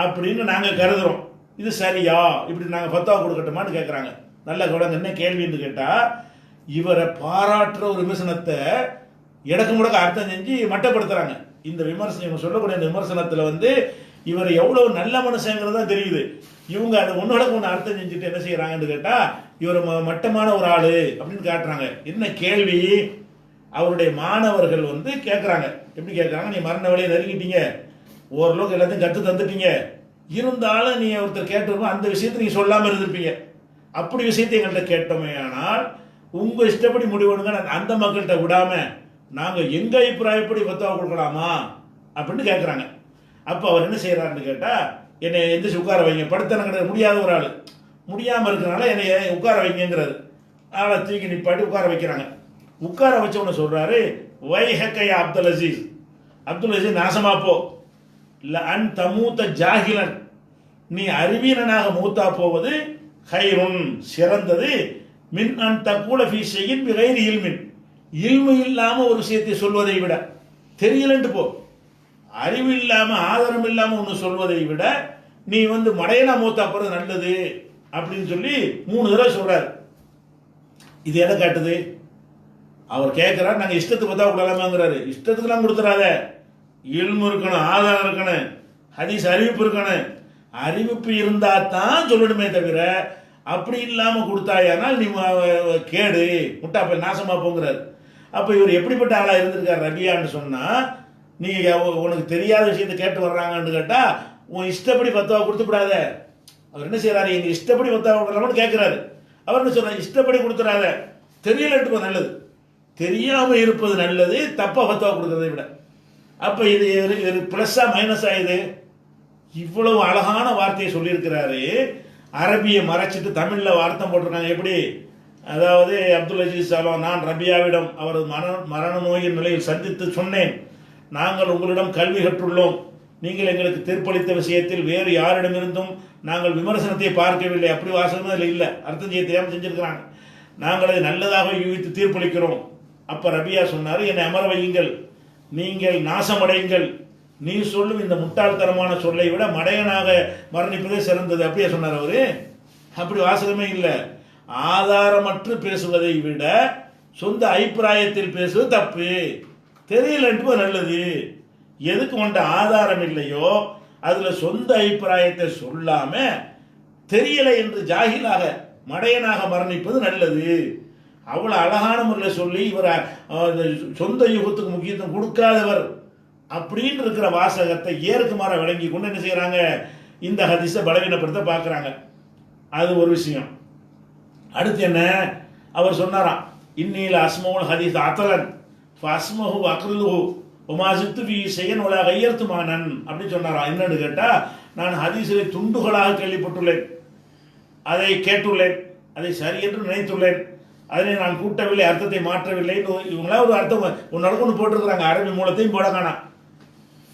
அப்படின்னு நாங்கள் கருதுகிறோம், இது சரியா, இப்படி நாங்கள் ஃபத்வா கொடுக்கட்டுமான்னு கேட்குறாங்க. நல்ல கவனம், என்ன கேள்வின்னு கேட்டால், இவரை பாராட்டுற ஒரு விமர்சனத்தை இடக்கு முடக்க அர்த்தம் செஞ்சு மட்டப்படுத்துகிறாங்க. இந்த விமர்சனம், இவங்க சொல்லக்கூடிய இந்த விமர்சனத்தில் வந்து இவர் எவ்வளவு நல்ல மனுஷங்கிறதா தெரியுது. இவங்க அதை ஒன்னோட ஒன்று அர்த்தம் செஞ்சுட்டு என்ன செய்யறாங்கன்னு கேட்டா இவர் மட்டமான ஒரு ஆளு அப்படின்னு காட்டுறாங்க. என்ன கேள்வி, அவருடைய மாணவர்கள் வந்து கேட்கறாங்க. எப்படி கேட்கறாங்க, நீ மரண வேலையை நெருங்கிட்டீங்க, ஓரளவுக்கு எல்லாத்தையும் கற்று தந்துட்டீங்க, இருந்தாலும் நீ ஒருத்தர் கேட்டு அந்த விஷயத்தை நீங்க சொல்லாம இருந்திருப்பீங்க, அப்படி விஷயத்தை எங்கள்கிட்ட கேட்டோமே, ஆனால் உங்க இஷ்டப்படி முடிவெடுங்க, அந்த மக்கள்கிட்ட விடாம நாங்க எங்க அபிப்பிராயப்படி பத்தாவை கொடுக்கலாமா அப்படின்னு கேட்கறாங்க. அப்ப அவர் என்ன செய்யறாருன்னு கேட்டா, என்னை எந்திரிச்சு உட்கார வைங்க, படுத்தன முடியாத ஒரு ஆள், முடியாம இருக்கிறனால என்னை உட்கார வைங்கிறாரு. ஆளை தூக்கி நிப்பாட்டி உட்கார வைக்கிறாங்க. உட்கார வச்சவன சொல்றாரு, வைஹக்கையா அப்துல் அசீஸ், அப்துல் அசீஸ் நாசமா போ, அன் தமூத்த ஜாகிலன், நீ அறிவீனனாக மூத்தா போவது ஹைருன் சிறந்தது, மின் அன் தக்கூல ஃபீ ஷைஇன் பிகைரி இல்மின், இல்மு இல்லாம ஒரு விஷயத்தை சொல்வதை விட, தெரியலன்ட்டு போ, அறிவு இல்லாம ஆதாரம் இல்லாம ஒன்று சொல்வதை விட நீ வந்து மடையனா மூத்தா போறது நல்லது அப்படின்னு சொல்லி 3 தடவை சொல்றாரு. இது எதை காட்டுது, அவர் கேட்கிறார் நாங்க இஷ்டத்துக்கு பத்தா கொடுக்கலாமாங்கிறாரு. இஷ்டத்துக்குலாம் கொடுத்துறாத, இல்மு இருக்கணும், ஆதாரம் இருக்கணும், ஹதீஸ் அறிவிப்பு இருக்கணும். அறிவிப்பு இருந்தா தான் சொல்லணுமே தவிர அப்படி இல்லாம கொடுத்தாயானால் நீ கேடு முட்டாப்ப நாசமா போங்கிறாரு. அப்ப இவர் எப்படிப்பட்ட ஆளா இருந்திருக்காரு ரபியான்னு சொன்னா, நீ உனக்கு தெரியாத விஷயத்தை கேட்டு வர்றாங்கன்னு கேட்டா உன் இஷ்டப்படி பத்தாவை கொடுத்து விடாத. அவர் என்ன செய்யறாரு, எங்க இஷ்டப்படி பத்தாவை கொடுக்கலாம்னு கேட்கிறாரு. அவர் என்ன சொல்றாரு, இஷ்டப்படி கொடுத்துறாத, தெரியலட்டு நல்லது, தெரியாம இருப்பது நல்லது தப்பா பத்தாவை கொடுக்கறதை விட. அப்ப இது பிளஸ்ஸா மைனஸா, இது இவ்வளவு அழகான வார்த்தையை சொல்லியிருக்கிறாரு. அரபியை மறைச்சிட்டு தமிழ்ல வார்த்தை போட்டிருக்காங்க. எப்படி, அதாவது அப்துல் அஜீஸ் நான் ரபியாவிடம் அவரது மரண நோயின் நிலையில் சந்தித்து சொன்னேன், நாங்கள் உங்களிடம் கல்வி கற்றுள்ளோம், நீங்கள் எங்களுக்கு தீர்ப்பளித்த விஷயத்தில் வேறு யாரிடமிருந்தும் நாங்கள் விமர்சனத்தை பார்க்கவில்லை. அப்படி வாசகமே அதில் இல்லை, அர்த்தம் செய்ய தெரியாமல் செஞ்சிருக்கிறாங்க. நாங்கள் அதை நல்லதாக யூகித்து தீர்ப்பளிக்கிறோம். அப்ப ரபியா சொன்னார், என்னை அமர வையுங்கள், நீங்கள் நாசமடையுங்கள், நீ சொல்லும் இந்த முட்டாள்தனமான சொல்லை விட மடையனாக மரணிப்பதே சிறந்தது. அப்படியே சொன்னார் அவரு. அப்படி வாசகமே இல்லை. ஆதாரமற்று பேசுவதை விட சொந்த அபிப்பிராயத்தில் பேசுவது தப்பு, தெரியலன்ட்டு நல்லது. எதுக்கு உன்ட்ட ஆதாரம் இல்லையோ அதுல சொந்த அபிப்பிராயத்தை சொல்லாம தெரியல என்று ஜாகிலாக மடையனாக மரணிப்பது நல்லது. அவ்வளவு அழகான முறையில் சொல்லி இவர் சொந்த யுகத்துக்கு முக்கியத்துவம் கொடுக்காதவர் அப்படின்னு இருக்கிற வாசகத்தை ஏற்குமாற விளங்கி கொண்டு என்ன செய்யறாங்க, இந்த ஹதீஸை பலவீனப்படுத்த பார்க்கறாங்க. அது ஒரு விஷயம். அடுத்து என்ன, அவர் சொன்னாராம், இன்னில அஸ்மவுல் ஹதீஸ் அத்தலன் ஃபஸ்மஹு அக்ருலுஹு உமாசித்து ஃபீ ஷைஅன் வலா கய்யர்து மானன் அப்படி சொன்னாராம். என்னன்னு கேட்டா, நான் ஹதீஸிலே துண்டுகளாக கேள்விப்பட்டுள்ளேன், அதை கேட்டுள்ளேன், அதை சரி என்று நினைத்துள்ளேன், அதனை நான் கூட்டவில்லை, அர்த்தத்தை மாற்றவில்லை. இவங்களா ஒரு அர்த்தம் ஒன்னு ஒன்று போட்டிருக்கிறாங்க, அரபி மூலத்தையும் போட காணாம்.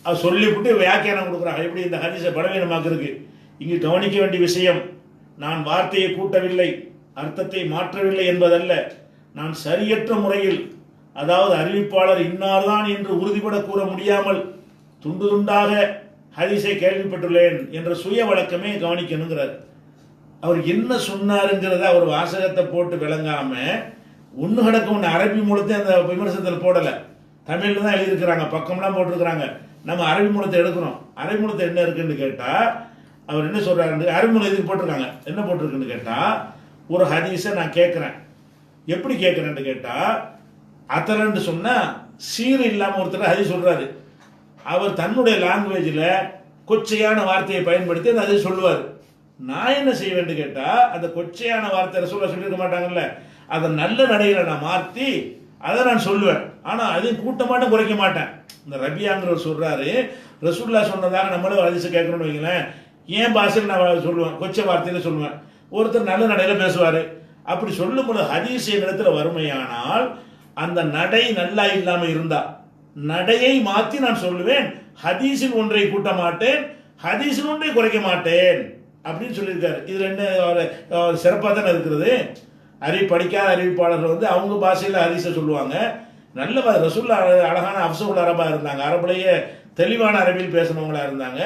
அது சொல்லிவிட்டு வியாக்கியானம் கொடுக்குறாங்க. எப்படி இந்த ஹதீஸை பலவீனமாக்குறதுக்கு. இங்கு கவனிக்க வேண்டிய விஷயம், நான் வார்த்தையை கூட்டவில்லை, அர்த்தத்தை மாற்றவில்லை என்பதல்ல, நான் சரியற்ற முறையில், அதாவது அறிவிப்பாளர் இன்னார்தான் என்று உறுதிபட கூற முடியாமல் துண்டு துண்டாக ஹதீஸை கேள்விப்பட்டுள்ளேன் என்ற சுய வழக்கமே கவனிக்கணுங்கிறார். அவர் என்ன சொன்னாருங்கிறத அவர் வாசகத்தை போட்டு விளங்காம ஒன்று கிடக்க ஒன்று அரபி மூலத்தை அந்த விமர்சனத்தில் போடலை, தமிழில் தான் எழுதியிருக்கிறாங்க, பக்கம்லாம் போட்டிருக்கிறாங்க. நம்ம அரபி மூலத்தை எடுக்கிறோம். அரபி மூலத்தை என்ன இருக்குன்னு கேட்டா அவர் என்ன சொல்றாரு, அரபி மூலம் எதுக்கு போட்டிருக்காங்க, என்ன போட்டிருக்குன்னு கேட்டா, ஒரு ஹதீஸை நான் கேட்கிறேன், எப்படி கேட்கிறேன்னு கேட்டா, அத்தலன்னு சொன்னா சீர் இல்லாம ஒருத்தர் ஹதீஸ் சொல்றாரு, அவர் தன்னுடைய லாங்குவேஜில் கொச்சையான வார்த்தையை பயன்படுத்தி அந்த ஹதீஸ் சொல்லுவார். நான் என்ன செய்வேன்னு கேட்டா, அந்த கொச்சையான வார்த்தை ரசூலுல்லாஹ் சொல்லியிருக்க மாட்டாங்கல்ல, அதை நல்ல நடையில நான் மாற்றி அதை நான் சொல்லுவேன். ஆனா அதையும் கூட்ட மாட்டேன், குறைக்க மாட்டேன். இந்த ரபியாங்கிறவர் சொல்றாரு, ரசூலுல்லாஹ் சொன்னதாக நம்மளே ஹதீஸை கேட்கணும்னு வைங்களேன், ஏன் பாஷையில் நான் சொல்லுவேன், கொச்சை வார்த்தையில சொல்லுவேன். ஒருத்தர் நல்ல நடையில பேசுவாரு, அப்படி சொல்லும் பொழுது ஹதீஸ் இடத்துல வறுமையானால் அந்த நடை நல்லா இல்லாம இருந்தா நடையை மாற்றி நான் சொல்லுவேன், ஹதீஸில் ஒன்றை கூட்ட மாட்டேன், ஹதீஸில் ஒன்றை குறைக்க மாட்டேன் அப்படின்னு சொல்லியிருக்காரு. இதுல என்ன சிறப்பாக தானே இருக்கிறது. படிக்காத அறிவிப்பாளர்கள் வந்து அவங்க பாஷையில் ஹதீஸை சொல்லுவாங்க. நல்ல ரசூல்லா அழகான அஃப்ஸஹுல் அரபா இருந்தாங்க, அரபுலேயே தெளிவான அரபியில் பேசினவங்களா இருந்தாங்க.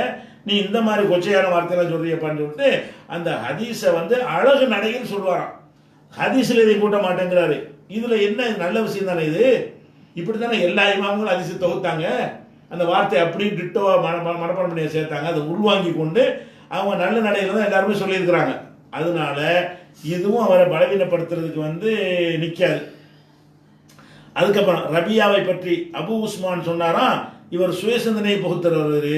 நீ இந்த மாதிரி கொச்சையான வார்த்தையெல்லாம் சொல்றியப்பான்னு சொல்லிட்டு அந்த ஹதீஸை வந்து அழகு நடையில் சொல்லுவாராம். ஹதீஸில் இதை கூட்ட மாட்டேங்கிறாரு. இதுல என்ன நல்ல விஷயம் தானே இது. இப்படி தானே எல்லா இமாம்களும் ஹதீஸை தொகுத்தாங்க. அந்த வார்த்தை அப்படி டிட்டோவா மனப்பாடம் பண்ணி சேர்த்தாங்க. அதை உள்வாங்கி கொண்டு அவங்க நல்ல நடையில தான் எல்லாருமே சொல்லியிருக்கிறாங்க. அதனால இதுவும் அவரை பலவீனப்படுத்துறதுக்கு நிற்காது. அதுக்கப்புறம் ரபியாவை பற்றி அபு உஸ்மான் சொன்னாராம், இவர் சுயசிந்தனை புகுத்துறவர்.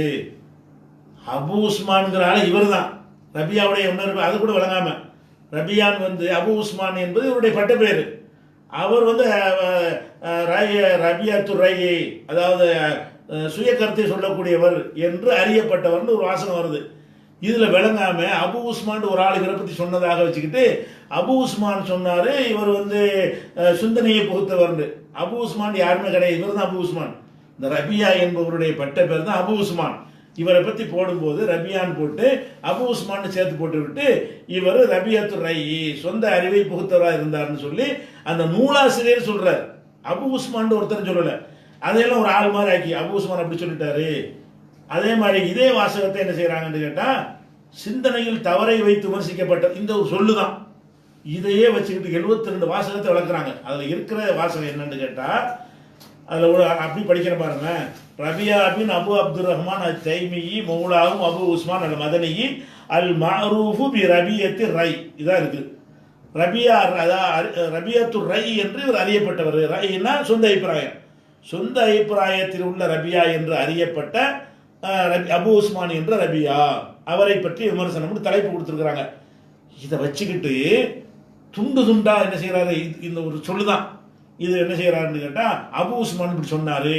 அபு உஸ்மான்ங்கிறால இவர் தான் ரபியாவுடைய உணர்வு அது கூட விளங்காம. ரபியான் அபு உஸ்மான் என்பது இவருடைய பட்ட பேர். அவர் ரபியாத்து ரை, அதாவது சுய கருத்தை சொல்லக்கூடியவர் என்று அறியப்பட்டவர் ஒரு வாசகம் வருது. இதில் விளங்காம அபு உஸ்மான் ஒரு ஆள் இவரை பற்றி சொன்னதாக வச்சுக்கிட்டு அபு உஸ்மான் சொன்னார் இவர் சிந்தனையை புகுத்தவர். அபு உஸ்மான் யாருமே கிடையாது, இவர் தான் அபு உஸ்மான். இந்த ரபியா என்பவருடைய பட்ட பேர் தான் அபு உஸ்மான். இவரை பற்றி போடும்போது ரபியான் போட்டு அபு உஸ்மான் சேர்த்து போட்டு விட்டு இவர் ரபியாத்து ரை, சொந்த அறிவை புகுத்தவராக இருந்தார்னு சொல்லி அந்த நூலாசிரியர் சொல்றார். அபு உஸ்மான் ஒருத்தர் சொல்லலை, அதையெல்லாம் ஒரு ஆள் மாதிரி ஆக்கி அபு உஸ்மான் அப்படி சொல்லிட்டாரு. அதே மாதிரி இதே வாசகத்தை என்ன செய்யறாங்கன்னு கேட்டா, சிந்தனையில் தவறை வைத்து விமர்சிக்கப்பட்ட இந்த ஒரு சொல்லுதான். இதையே வச்சுக்கிட்டு 72 வாசகத்தை வளர்க்குறாங்க. அதில் இருக்கிற வாசகம் என்னன்னு கேட்டா, அதில் அப்படி படிக்கிற பாருங்க. ரபியா பின் அபு அப்துல் ரஹ்மான் அல் தைமியி மௌலாவும் அபு உஸ்மான் அல் மதனியி அல் மஅரூஃபு பி ரபியத்தி ரை, இதான் இருக்கு. ரபியத்து ரை என்று இவர் அறியப்பட்டவர். ரைனா சொந்த அபிப்பிராயம். சொந்த அபிப்பிராயத்தில் உள்ள ரபியா என்று அறியப்பட்ட அபு உஸ்மான் என்ற ரபியா, அவரை பற்றி விமர்சனம் தலைப்பு கொடுத்துருக்குறாங்க. இதை வச்சுக்கிட்டு துண்டு துண்டா என்ன செய்யறாரு, இந்த ஒரு சொல்லுதான். இது என்ன செய்யறாருன்னு கேட்டா, அபு உஸ்மான் இப்படி சொன்னாரு.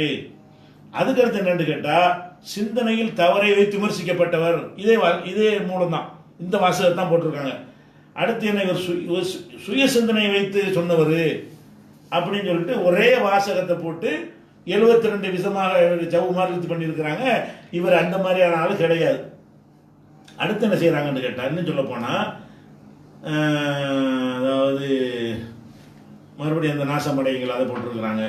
அதுக்கடுத்து என்னன்னு கேட்டா, சிந்தனையில் தவறை வைத்து விமர்சிக்கப்பட்டவர். இதே மூலம் தான் இந்த வாசகத்தை தான் போட்டிருக்காங்க. அடுத்து என்ன, இவர் சுய சிந்தனையை வைத்து சொன்னவர் அப்படின்னு சொல்லிட்டு ஒரே வாசகத்தை போட்டு 72 விதமாக ஜவு மாதிரி பண்ணியிருக்கிறாங்க. இவர் அந்த மாதிரியான ஆள் கிடையாது. அடுத்து என்ன செய்யறாங்கன்னு கேட்டா, இன்னும் சொல்ல போனா அதாவது மறுபடியும் அந்த நாசமடைகள் அதை போட்டிருக்கிறாங்க.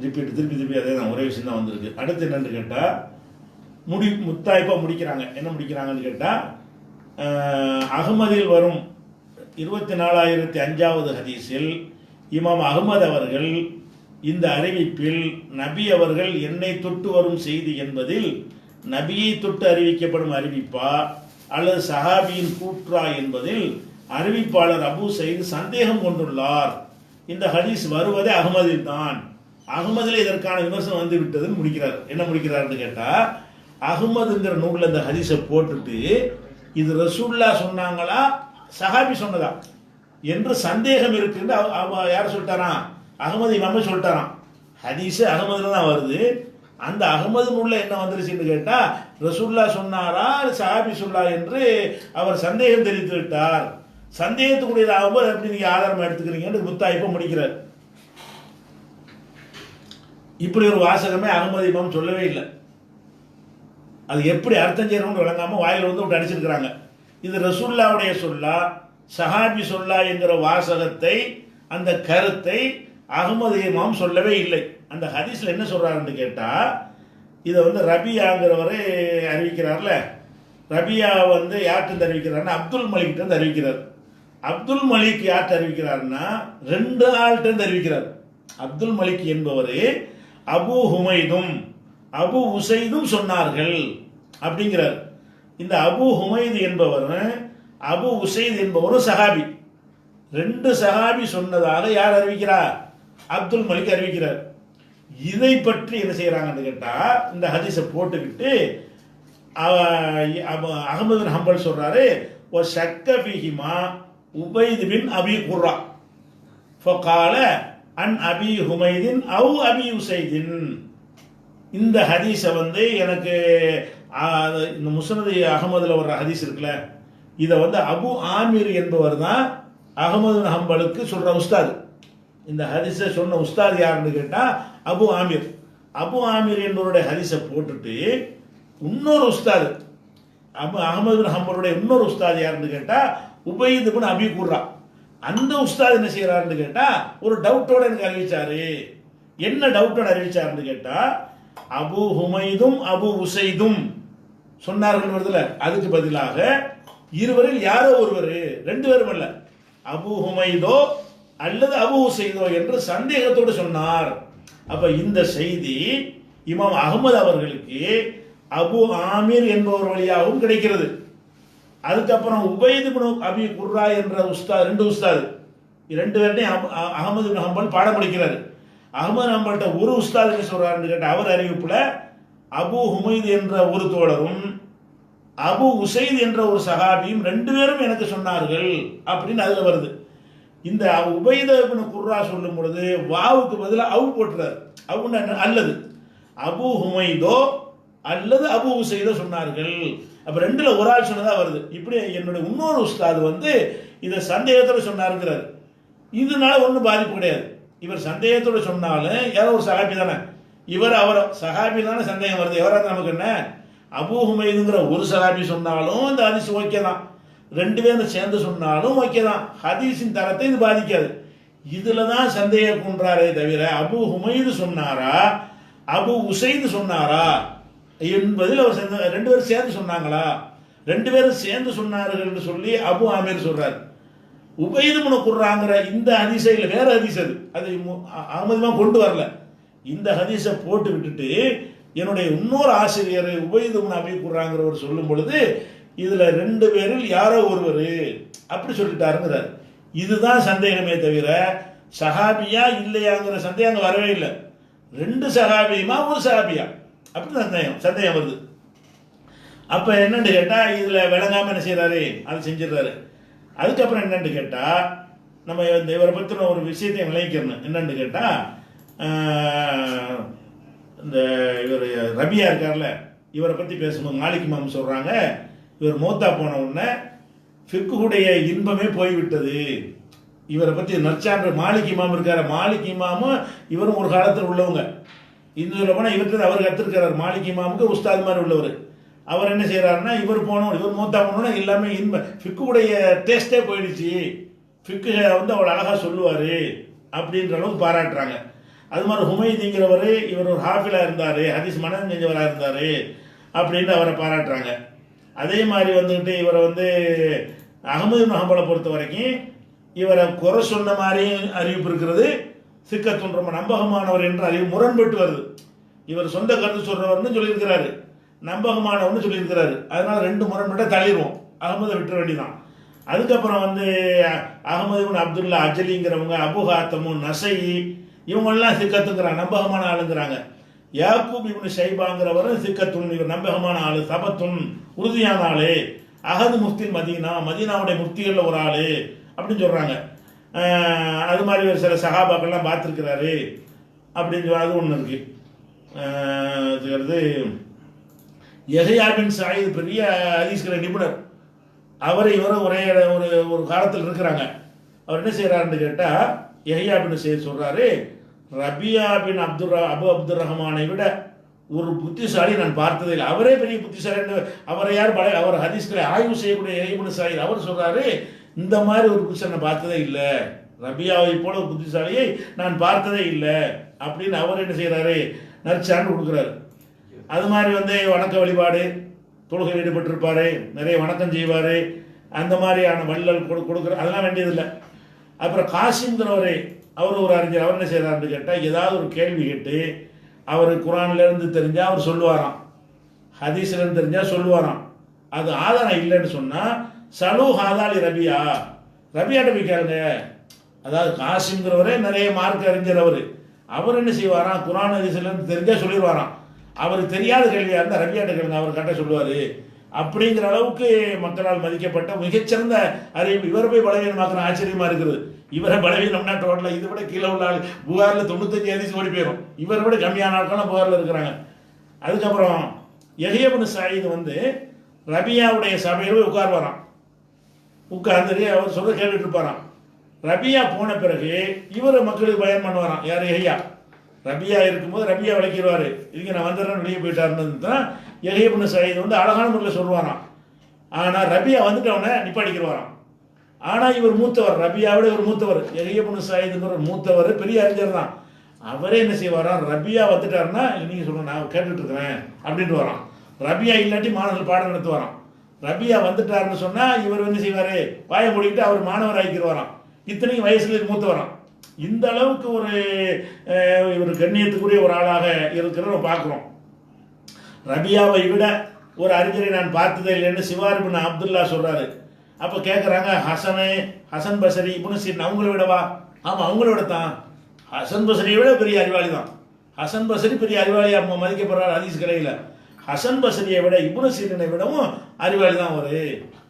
ரிப்பீட் திருப்பி அதே தான், ஒரே விஷயம் தான் வந்திருக்கு. அடுத்து என்னன்னு கேட்டா, முத்தாய்ப்பா முடிக்கிறாங்க. என்ன முடிக்கிறாங்கன்னு கேட்டா, அகமதில் வரும் 24,005வது ஹதீஸில் இமாம் அகமது அவர்கள் இந்த அறிவிப்பில் நபி அவர்கள் என்னை தொட்டு வரும் செய்தி என்பதில் நபியை தொட்டு அறிவிக்கப்படும் அறிவிப்பா அல்லது சஹாபியின் கூற்றா என்பதில் அறிவிப்பாளர் அபு சயீத் சந்தேகம் கொண்டுள்ளார். இந்த ஹதீஸ் வருவதே அகமதில் தான். அகமதில் இதற்கான விமர்சனம் வந்து விட்டதுன்னு முடிக்கிறார். என்ன முடிக்கிறார்னு கேட்டா, அகமதுங்கிற நூலில் இந்த ஹதீஸை போட்டுட்டு இது ரசூல்லா சொன்னாங்களா சஹாபி சொன்னதா என்று சந்தேகம் இருக்குன்னு யார் சொல்லிட்டாராம், அகமது இமாம சொல்லிட்டாராம். ஹதீஸ் அகமதுல தான் வருது. அந்த அகமது நூல்ல என்ன வந்துருச்சுன்னு கேட்டா, ரசூல்லா சொன்னாரா சஹாபி சொல்லா என்று அவர் சந்தேகம் தெரிவித்து விட்டார். சந்தேகத்துக்குரியதாகும்போது எப்படி நீங்க ஆதாரம் எடுத்துக்கிறீங்கன்னு முத்தாய்ப்ப முடிக்கிறார். இப்படி ஒரு வாசகமே அகமது இமாம் சொல்லவே இல்லை. அது எப்படி அர்த்தம் செய்யணும்னு விளங்காம வாயில விட்டு அடிச்சிருக்கிறாங்க. இது ரசூல்லாவுடைய சொல்லா சஹாபி சொல்லா என்கிற வாசகத்தை, அந்த கருத்தை அகமது இமாம் சொல்லவே இல்லை. அந்த ஹதீஸ்ல என்ன சொல்றாருன்னு கேட்டா, இதை ரபியாங்கிறவரை அறிவிக்கிறார்ல, ரபியா யார்கிட்ட அறிவிக்கிறாருன்னா அப்துல் மலிக் அறிவிக்கிறார். அப்துல் மலிக் யார்கிட்ட அறிவிக்கிறாருன்னா 2 ஆள்கிட்ட அறிவிக்கிறார். அப்துல் மலிக் என்பவர் அபு ஹுமைதும் அபு உசைதும் சொன்னார்கள் அப்படிங்கிறார். இந்த அபு ஹுமைது என்பவர் அபு உசைத் என்பவரும் சஹாபி. 2 சஹாபி சொன்னதாக யார் அறிவிக்கிறார்? அப்துல் மலிக் அறிவிக்கிறார். இதை பற்றி என்ன செய்யறாங்கன்னு கேட்டா, இந்த ஹதீஸை போட்டுக்கிட்டு அகமது பின் ஹம்பல் சொல்றாரு, ஒரு ஷக்க ஃபீஹிமா உபைத் பின் அபி குர்ரா ஃபகால அன் அபி ஹுமைதின் அவு அபி உசைதின். இந்த ஹதீஸை எனக்கு இந்த முஸ்னது அகமதுல வர்ற ஹதீஸ் இருக்குல்ல, இதை அபு ஆமிர் என்பவர் தான் அகமது பின் ஹம்பலுக்கு சொல்ற உஸ்தாத். இந்த ஹதீஸை சொன்ன உஸ்தாத் யாருன்னு கேட்டா அபு ஆமிர். அபு ஆமிர் என்பவருடைய ஹதீஸை போட்டுட்டு இன்னொரு உஸ்தாது அகமது பின் ஹம்பலுடைய இன்னொரு உஸ்தாது யாருன்னு கேட்டா உபைத் பின் அபி குர்ரா. அந்த உஸ்தாத் என்ன செய்யறாருன்னு கேட்டா, ஒரு டவுட்டோட எனக்கு அறிவிச்சாரு. என்ன டவுட்டோட அறிவிச்சாருன்னு கேட்டா, அபு ஹுமைதும் அபு உசைதும் சொன்னார்கள் வருதுல, அதுக்கு பதிலாக இருவரில் யாரோ ஒருவர், 2 பேரும் அல்ல, அபு ஹுமைதோ அல்லது அபு உசைதோ என்று சந்தேகத்தோடு சொன்னார் அப்ப இந்த செய்தி இமாம் அகமது அவர்களுக்கு அபு ஆமீர் என்பவர் வழியாகவும் கிடைக்கிறது. அதுக்கப்புறம் உபைத் இப்னு அபி குர்ரா என்ற உஸ்தாத், ரெண்டு உஸ்தாது, ரெண்டு பேர்ட்டையும் அகமது பின் ஹம்பல் பாடம் படிக்கிறாரு. அகமது ஹம்பல்கிட்ட ஒரு உஸ்தாத் என்ன சொல்றாருன்னு கேட்ட அவர் அறிவிப்புல அபு ஹுமைத் என்ற ஒரு தோழரும் அபு உசைத் என்ற ஒரு சஹாபியும் ரெண்டு பேரும் எனக்கு சொன்னார்கள் அப்படின்னு அதுல வருது. இந்த உபைத் இப்னு குர்ரா சொல்லும் பொழுது வாவுக்கு பதிலாக அவு போட்டுறாரு. அவுன்னு அல்லது அபு ஹுமைதோ அல்லது அபு உசைதோ சொன்னார்கள். அப்ப ரெண்டுல ஒரு ஆள் சொன்னதா வருது. இப்படி என்னுடைய இன்னொரு உஸ்தாது வந்து இதை சந்தேகத்தோட சொன்னாருங்கிறார். இதனால ஒன்றும் பாதிப்பு கிடையாது. இவர் சந்தேகத்தோட சொன்னாலும் யாரோ ஒரு சஹாபி தானே, இவர் அவர் சஹாபி தானே சந்தேகம் வருது. எவராது நமக்கு என்ன, அபு ஹுமைதுங்கிற ஒரு சஹாபி சொன்னாலும் இந்த ஹதீஸ் ஓகே தான், ரெண்டு பேரும் சேர்ந்து சொன்னாலும் ஓகே தான். ஹதீஸின் தரத்தை இது பாதிக்காது. இதுல தான் சந்தேகம் கொன்றாரே தவிர அபு ஹுமைது சொன்னாரா அபு உசைது சொன்னாரா என்பதில் அவர் ரெண்டு பேரும் சேர்ந்து சொன்னாங்களா, ரெண்டு பேரும் சேர்ந்து சொன்னார்கள் என்று சொல்லி அபு ஆமீர் சொல்றாரு. உபைத் இப்னு குர்ராங்கிற இந்த ஹதீஸை இல்லை, வேற ஹதீஸ் அது அகமதுமா கொண்டு வரல. இந்த ஹதீஸை போட்டு விட்டுட்டு என்னுடைய இன்னொரு ஆசிரியர் உபைத் இப்னு அபி குர்ராங்கிறவர் சொல்லும் பொழுது இதுல ரெண்டு பேரில் யாரோ ஒருவர் அப்படி சொல்லிட்டாருங்கிறார். இதுதான் சந்தேகமே தவிர சஹாபியா இல்லையாங்கிற சந்தேகம் அங்க வரவே இல்லை. ரெண்டு சஹாபியுமா ஒரு சஹாபியா அப்படி சந்தேகம் வருது. அப்ப என்னன்னு கேட்டா இதுல விளங்காம என்ன செய்யறாரு, அதை செஞ்சிடறாரு. அதுக்கப்புறம் என்னன்னு கேட்டா நம்ம இவரை பத்தின ஒரு விஷயத்தை விளைவிக்கணும். என்னன்னு கேட்டா இந்த இவர் ரபியா இருக்கார்ல, இவரை பத்தி பேசணும். மாலிக் இமாம் சொல்றாங்க, இவர் மூத்தா போன உடனே ஃபிக்குடைய இன்பமே போய்விட்டது. இவரை பத்தி நற்சான்று மாலிக் இமாம் இருக்காரு. மாலிக் இமாமும் இவரும் ஒரு காலத்தில் உள்ளவங்க. இன்னும் சொல்ல போனா இவர்கிட்ட அவர் கத்துருக்கிறார். மாலிக் இமாமுக்கு உஸ்தாத் மாதிரி உள்ளவர். அவர் என்ன செய்யறாருன்னா இவர் மூத்தா போனோன்னா எல்லாமே ஃபிக்குடைய டேஸ்டே போயிடுச்சு, ஃபிக்கு வந்து அவர் அழகா சொல்லுவாரு அப்படின்ற அளவுக்கு பாராட்டுறாங்க. அது மாதிரி ஹுமைதிங்கிறவர் இவர் ஒரு ஹாஃபிலா இருந்தாரு, ஹதீஸ் மனம் செஞ்சவராக இருந்தாரு அப்படின்னு அவரை பாராட்டுறாங்க. அதே மாதிரி வந்துட்டு இவரை வந்து அகமது பின் ஹம்பலை பொறுத்த வரைக்கும் இவரை குறை சொன்ன மாதிரி அறிவிப்பு இருக்கிறது. சிக்கத்துன் ரொம்ப நம்பகமானவர் என்ற அறிவு முரண்பட்டு வருது. இவர் சொந்த கருத்து சொல்றவர்னு சொல்லியிருக்கிறாரு, நம்பகமானவர்னு சொல்லியிருக்கிறாரு. அதனால ரெண்டு முரண்பட்ட தள்ளிடுவோம், அகமதை விட்டுற வேண்டிதான். அதுக்கப்புறம் வந்து அகமது பின் அப்துல்லா அஜலிங்கிறவங்க, அபு ஹாத்தமும் நசை இவங்கெல்லாம் சிக்கத்துங்கிறாங்க, நம்பகமான ஆளுங்கிறாங்க. யாக்கூப் இப்னு ஷைபாங்கிறவரும் சிக்கத்துன், இவர் நம்பகமான ஆளு, சபத்துன் உறுதியான ஆளு, அகது முஃப்தில் மதீனாவுடைய முஃப்திகளில் ஒரு ஆளு அப்படின்னு சொல்றாங்க. அது மாதிரி ஒரு சில சஹாபாக்கள்லாம் பார்த்துருக்கிறாரு அப்படின்னு சொல்லி அது ஒன்று இருக்கு. யஹ்யா பின் சயீத் பெரிய ஹதீஸ்கிற நிபுணர், அவர் இவரும் ஒரே ஒரு காலத்தில் இருக்கிறாங்க. அவர் என்ன செய்யறாருன்னு கேட்டா யஹ்யா பின் சயீத் சொல்றாரு, ரபியா பின் அபு அப்துர் ரஹ்மானை விட ஒரு புத்திசாலி நான் பார்த்ததே இல்லை. அவரே பெரிய புத்திசாலி. அவரை யார் அவர் ஹதீஸ்களை ஆய்வு செய்யக்கூடிய யஹ்யா பின் சயீத் அவர் சொல்றாரு, இந்த மாதிரி ஒரு புத்திசாலி நான் பார்த்ததே இல்லை, ரபியாவை போல ஒரு புத்திசாலியை நான் பார்த்ததே இல்லை அப்படின்னு அவர் என்ன செய்யறாரு, நற்சான்று கொடுக்குறாரு. அது மாதிரி வந்து வணக்க வழிபாடு, தொழுகை ஈடுபட்டிருப்பாரு, நிறைய வணக்கம் செய்வார், அந்த மாதிரியான வள்ளல் கொடுக்குற அதெல்லாம் வேண்டியதில்லை. அப்புறம் காசிம்ங்கிறவரே அவர் ஒரு அறிஞர். அவர் என்ன செய்யறாருன்னு கேட்டால் ஏதாவது ஒரு கேள்வி கேட்டு அவர் குரான்லேருந்து தெரிஞ்சால் அவர் சொல்லுவாராம், ஹதீஸ்லேருந்து தெரிஞ்சால் சொல்லுவாராம். அது ஆதாரம் இல்லைன்னு சொன்னால் சலு ஹாதாலி ரபியாட்ட போய் கேளுங்க. அதாவது காசிம்ங்கிறவரே நிறைய மார்க் அறிஞர். அவர் என்ன செய்வாராம், குரான் ஹதீஸ்லேருந்து தெரிஞ்சால் சொல்லிடுவாராம். அவருக்கு தெரியாத கேள்வியாக இருந்தால் ரபியாட்ட கேளுங்க, அவர் கரெக்டாக சொல்லுவார் அப்படிங்கிற அளவுக்கு மக்களால் மதிக்கப்பட்ட மிகச்சிறந்த அறிவு. இவரை போய் பலவீனமாக்குற ஆச்சரியமா இருக்குது. இவரை பலவீனம்னா டோட்டலாக இதை விட கீழே உள்ள ஆள் புகாரில் 95 ஹதீஸ் ஓடி போயிடும். இவரை விட கம்மியான ஆட்கள்லாம் புகாரில் இருக்கிறாங்க. அதுக்கப்புறம் யஹ்யா பின் சயீத் வந்து ரபியாவுடைய சபையில் போய் உட்கார்வாராம். உட்கார்ந்து அவர் சொல்ல கேட்டுட்டு இருப்பாராம். ரபியா போன பிறகு இவர் மக்களுக்கு பயன் பண்ணுவாராம். யார், யஹ்யா. ரபியா இருக்கும்போது ரபியா விளக்கிடுவார், இதுக்கு நான் வந்துடுறேன்னு வெளியே போயிட்டாருன்னு தான் யஹ்யா பின் சயீத் வந்து அழகான முறையில் சொல்லுவாராம். ஆனால் ரபியா வந்துட்டவனை நிப்பாடிக்கிறவாராம். ஆனால் இவர் மூத்தவர், ரபியாவோட இவர் மூத்தவர். யஹ்யா பின் சயீத்ங்கிற மூத்தவர், பெரிய அறிஞர் தான். அவரே என்ன செய்வாராம், ரபியா வந்துட்டாருன்னா நீங்கள் சொல்லணும் நான் கேட்டுட்டு இருக்கிறேன் அப்படின்ட்டு வரான். ரபியா இல்லாட்டி மாணவர்கள் பாடம் நடத்துவாராம். ரபியா வந்துட்டாருன்னு சொன்னால் இவர் என்ன செய்வார், வாயை மூடிக்கிட்டு அவர் மாணவர் ஆகிக்கிறவாராம். இத்தனைக்கு வயசுல மூத்தவராம். இந்த அளவுக்கு ஒரு கண்ணியத்துக்குரிய ஒரு ஆளாக இருக்கிறத பார்க்குறோம். ரபியாவை விட ஒரு அறிஞரை நான் பார்த்ததே இல்லைன்னு சிவார் பின் அப்துல்லா சொல்றாரு. அப்போ கேட்குறாங்க, ஹசன் பசரி இப்னு சீரின் அவங்கள விடவா? ஆமாம், அவங்கள விட தான். ஹசன் பசரியை விட பெரிய அறிவாளி தான். ஹசன் பசரி பெரிய அறிவாளியாக மதிக்கப்படுறார் ஹதீஸ் கலையில். ஹசன் பசரியை விட இப்னு சீரினை விடவும் அறிவாளி தான் அவர்